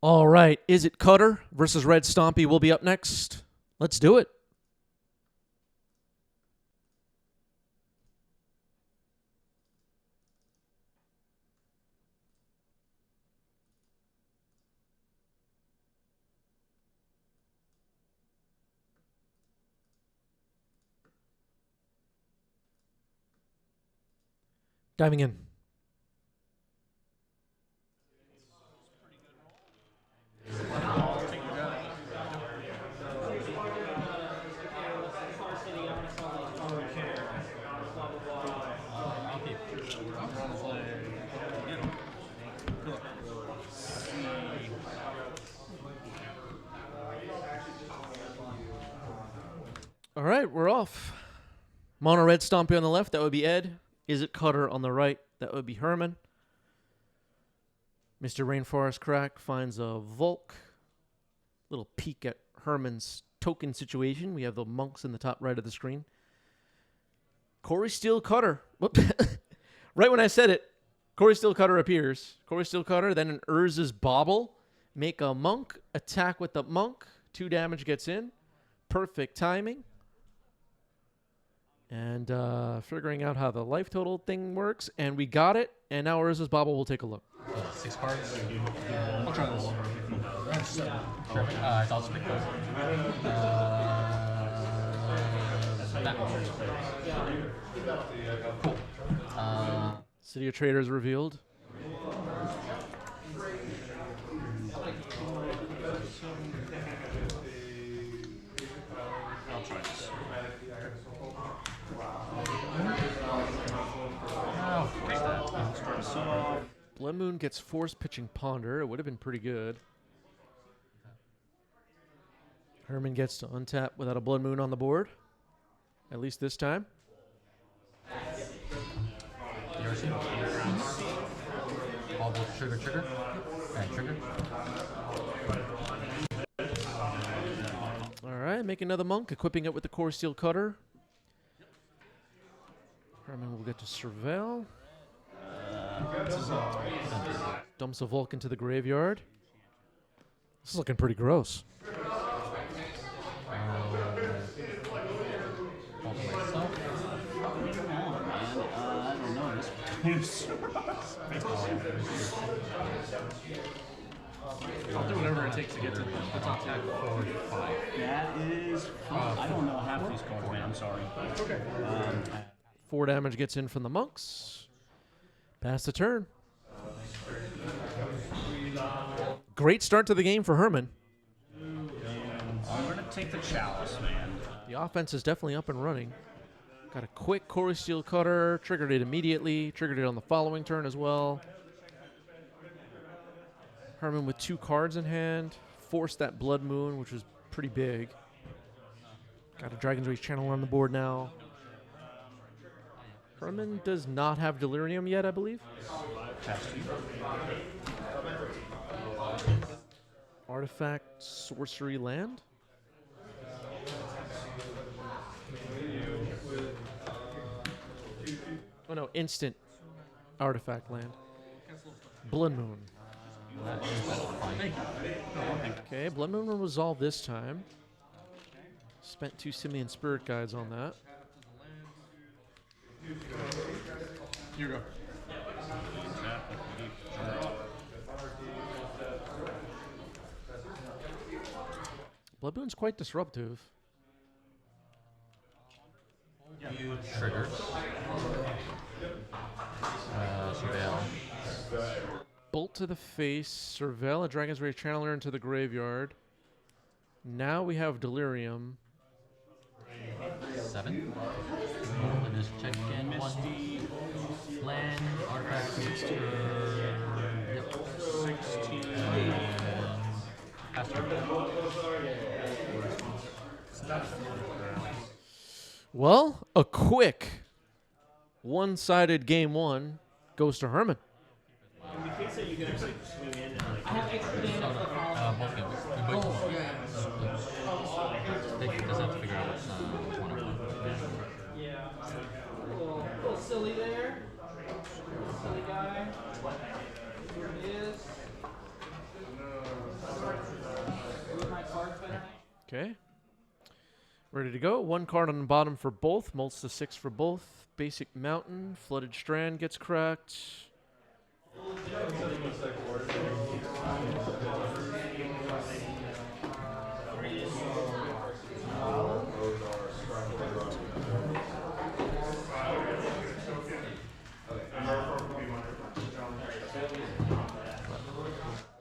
All right. Is it Cutter versus Red Stompy will be up next? Let's do it. Diving in. All right, we're off. Mono Red Stompy on the left. That would be Ed. Is it Cutter on the right? That would be Herman. Mr. Rainforest Crack finds a Volk. Little peek at Herman's token situation. We have the monks in the top right of the screen. Corey Steel Cutter. Whoop. Right when I said it, Corey Steel Cutter appears. Corey Steel Cutter, then an Urz's Bobble. Make a monk. Attack with the monk. 2 damage gets in. Perfect timing. And figuring out how the life total thing works. And we got it. And now Urz's Bobble will take a look. 6 cards. I'll try this. Sure. I thought speak that. Cool. City of Traders revealed. I'll try this. Start us off. Blood Moon gets force pitching Ponder. It would have been pretty good. Herman gets to untap without a Blood Moon on the board. At least this time. All the trigger. And trigger. All right, make another monk, equipping it with the Core Steel Cutter. Herman will get to surveil. Dumps a Vulcan to the graveyard. This is looking pretty gross. I'll do whatever it takes to get to the top 10. That is. I don't know half these cards, man. I'm sorry. Okay. 4 damage gets in from the monks. Pass the turn. Great start to the game for Herman. I'm going to take the chalice, man. The offense is definitely up and running. Got a quick Core Steel Cutter, triggered it immediately, triggered it on the following turn as well. Herman with 2 cards in hand, forced that Blood Moon, which was pretty big. Got a Dragon's Rage Channel on the board now. Herman does not have Delirium yet, I believe. Artifact, Sorcery, Land. Oh no, instant artifact land. Blood Moon. Okay, Blood Moon will resolve this time. Spent 2 Simian Spirit Guides on that. Here you go. Blood Moon's quite disruptive. Triggers. Surveil. Bolt to the face, surveil a Dragon's Rage Channeler into the graveyard. Now we have Delirium. 7. Let me just check again. 1 land, artifact, 16. Yep. 16. Pass turn. Well, a quick one-sided game 1 goes to Herman. In the case that you can actually swing in and like. Both games. They just have to figure out which one or one. Yeah. A little silly there. Silly guy. Here it is. Move my cards back. Okay. Ready to go. 1 card on the bottom for both. Molts to 6 for both. Basic Mountain. Flooded Strand gets cracked.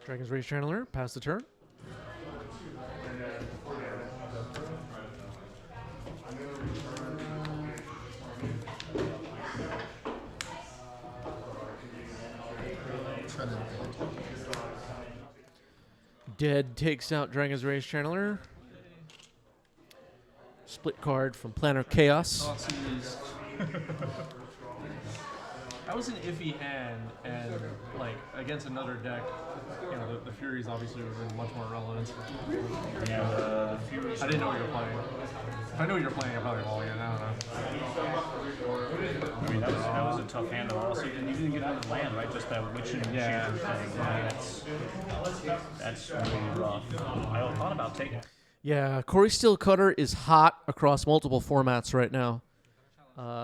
Dragon's Rage Channeler. Pass the turn. Dead takes out Dragon's Rage Channeler. Split card from Planar Chaos. That was an iffy hand, and like against another deck, you know, the Furies obviously would have been much more relevant. Yeah, the Furies. I didn't know what you were playing. If I knew what you were playing, I'd probably roll again. I don't know. I mean, that was a tough hand, also, and you didn't get out of the land, right? Just that Witch and Enchanter thing. Yeah, that's really rough. I thought about taking it. Yeah, Core Steel Cutter is hot across multiple formats right now.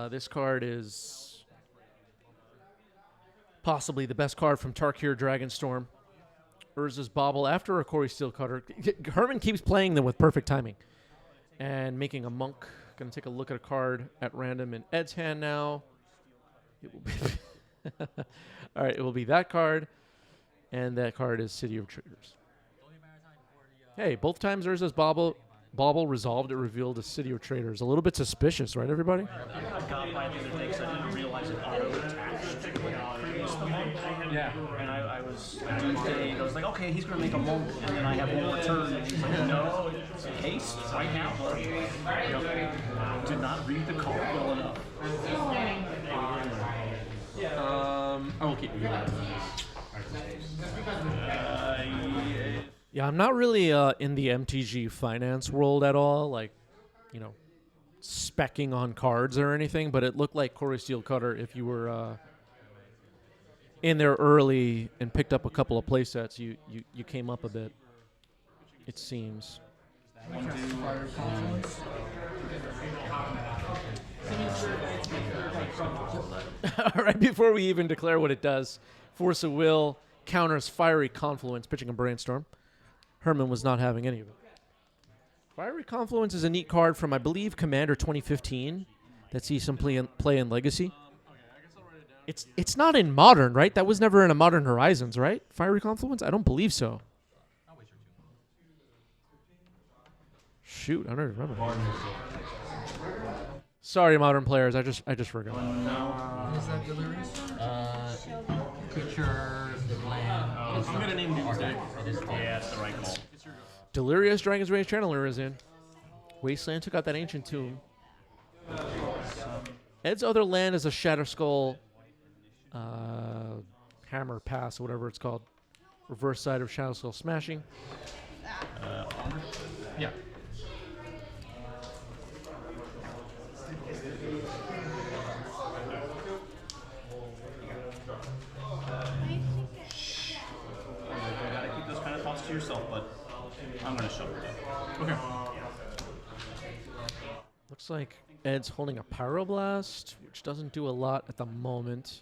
This card is possibly the best card from Tarkir Dragonstorm. Urza's Bauble after a Core Steel Cutter. Herman keeps playing them with perfect timing. And making a monk. Going to take a look at a card at random in Ed's hand now. It will be all right, it will be that card. And that card is City of Traders. Hey, both times Urza's Bauble resolved, it revealed a City of Traders. A little bit suspicious, right, everybody? I got by the other day because I didn't realize it auto-attached to previous one. Yeah. And I was Tuesday, I was like, okay, he's going to make a monk, and then I have one more turn. And he's like, no, it's haste right now. Yep. Did not read the card well enough. I will keep you. Yeah, I'm not really in the MTG finance world at all, like, you know, speccing on cards or anything, but it looked like Core Steel Cutter, if you were in there early and picked up a couple of play sets, you came up a bit, it seems. right before we even declare what it does, Force of Will counters Fiery Confluence, pitching a Brainstorm. Herman was not having any of it. Fiery Confluence is a neat card from, I believe, Commander 2015 that sees some play in Legacy. It's not in Modern, right? That was never in a Modern Horizons, right? Fiery Confluence? I don't believe so. Shoot, I don't remember. Sorry, Modern players. I just forgot. Is that delirious? Creature, land. I'm gonna name Doomsday. Yeah, that's the right call. Delirious Dragon's Rage Channeler is in. Wasteland took out that Ancient Tomb. Ed's other land is a Shatter Skull Hammer Pass, or whatever it's called. Reverse side of Shadow Skull Smashing. Yeah. You gotta keep those kind of thoughts to yourself, but I'm gonna shuffle that. Okay. Looks like Ed's holding a Pyroblast, which doesn't do a lot at the moment.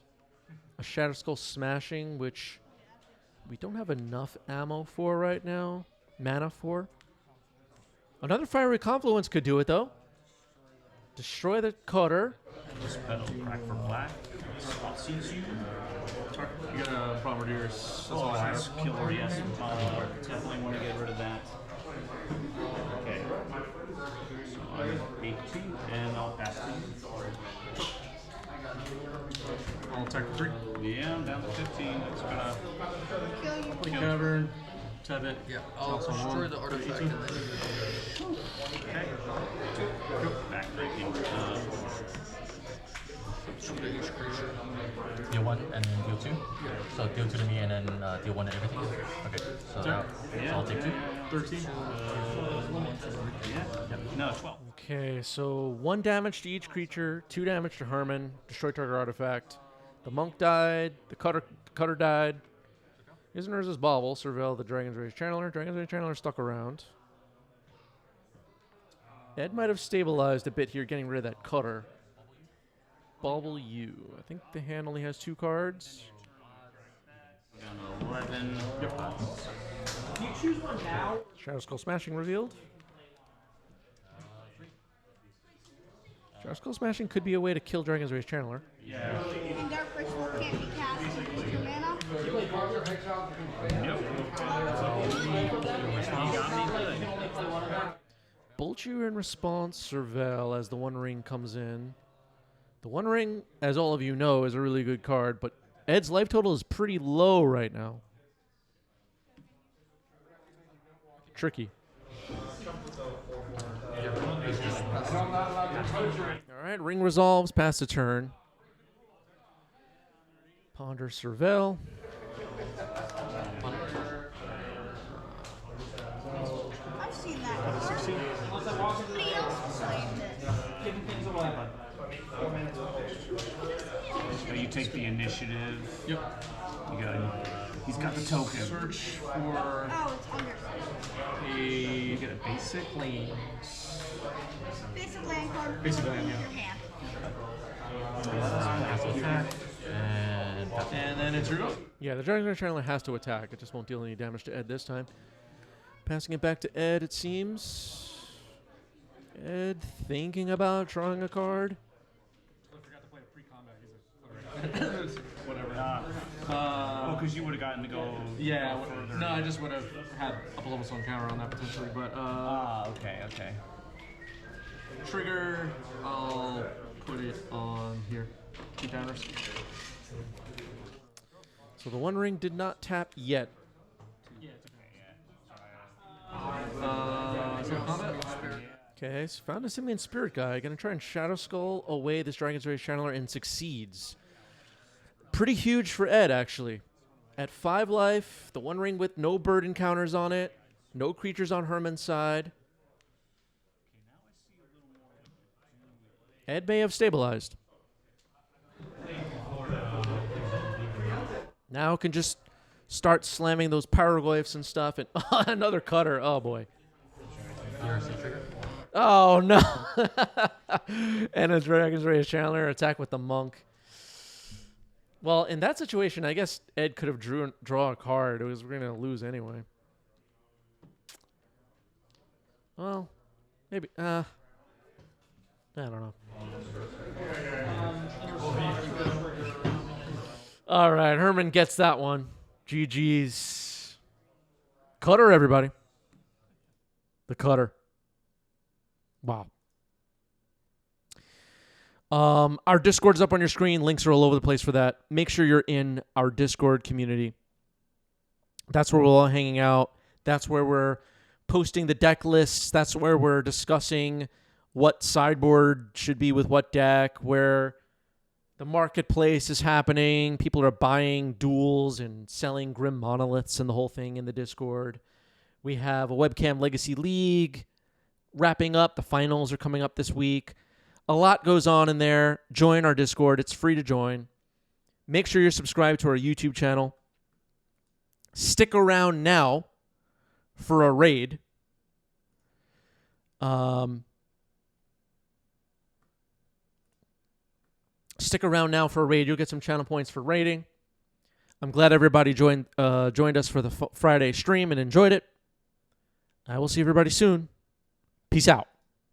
A Shatter Skull Smashing, which we don't have enough ammo for right now. Mana for. Another Fiery Confluence could do it, though. Destroy the cutter. Just pedal crack for black. Spot sees you. You got a Bombardiers. Oh, that's killer, yes. Definitely want to get rid of that. Okay. So I'm 18, and I'll pass to you. I'll attack for 3. Yeah, I'm down to 15. That's gonna... Play Cavern. Tab it. Yeah, I'll destroy the artifact and then Okay. Back breaking. shoot at each creature. Deal 1 and then deal 2? So deal 2 to me and then deal 1 to everything? Okay, so, so I'll take 2. 13. No, 12. Okay, so 1 damage to each creature, 2 damage to Herman, destroy target artifact. The monk died, the cutter died. Isner's Bauble, surveil the Dragon's Rage Channeler. Dragon's Rage Channeler stuck around. Ed might have stabilized a bit here, getting rid of that cutter. Bauble you. I think the hand only has 2 cards. Down to 11. Can you choose one now? Shadow Skull Smashing revealed. Shadow Skull Smashing could be a way to kill Dragon's Rage Channeler. Yeah. And Dark Ritual can't be cast with 2 mana. Bolt you in response, surveil as the One Ring comes in. The One Ring, as all of you know, is a really good card, but Ed's life total is pretty low right now. Tricky. Alright, Ring resolves, pass the turn. Ponder, surveil. I've seen that card. Somebody else played this. Giving things away. So you take the initiative. Yep. You got. He's got the token. Search for Oh, it's under. You get a basic lane. Basic land card. Basic land, yeah. Your hand. And then it's your go. Yeah, the Dragon's Rage Channeler has to attack. It just won't deal any damage to Ed this time. Passing it back to Ed, it seems. Ed thinking about drawing a card. I forgot to play a pre-combat. Whatever. Because you would have gotten to go. Yeah. further. No, I just would have had up a level stone counter on that potentially, but Okay. trigger. I'll put it on here. 2 counters. So the One Ring did not tap yet. Yeah, it's okay. So combat. Okay, so found a Simian Spirit Guy. Gonna try and Shadow Skull away this Dragon's Rage Channeler and succeeds. Pretty huge for Ed, actually. At 5 life, the One Ring with no bird encounters on it, no creatures on Herman's side. Ed may have stabilized. Now can just start slamming those pyroglyphs and stuff. And another cutter. Oh, boy. Oh, no. And a Dragon's Rage Channeler attack with the monk. Well, in that situation, I guess Ed could have draw a card. It was we're gonna lose anyway. Well, maybe. I don't know. All right, Herman gets that one. GG's. Cutter, everybody. The cutter. Wow. Our Discord's up on your screen. Links are all over the place for that. Make sure you're in our Discord community. That's where we're all hanging out. That's where we're posting the deck lists. That's where we're discussing what sideboard should be with what deck, where the marketplace is happening. People are buying duels and selling Grim Monoliths and the whole thing in the Discord. We have a Webcam Legacy League wrapping up. The finals are coming up this week. A lot goes on in there. Join our Discord. It's free to join. Make sure you're subscribed to our YouTube channel. Stick around now for a raid. Stick around now for a raid. You'll get some channel points for raiding. I'm glad everybody joined us for the Friday stream and enjoyed it. I will see everybody soon. Peace out.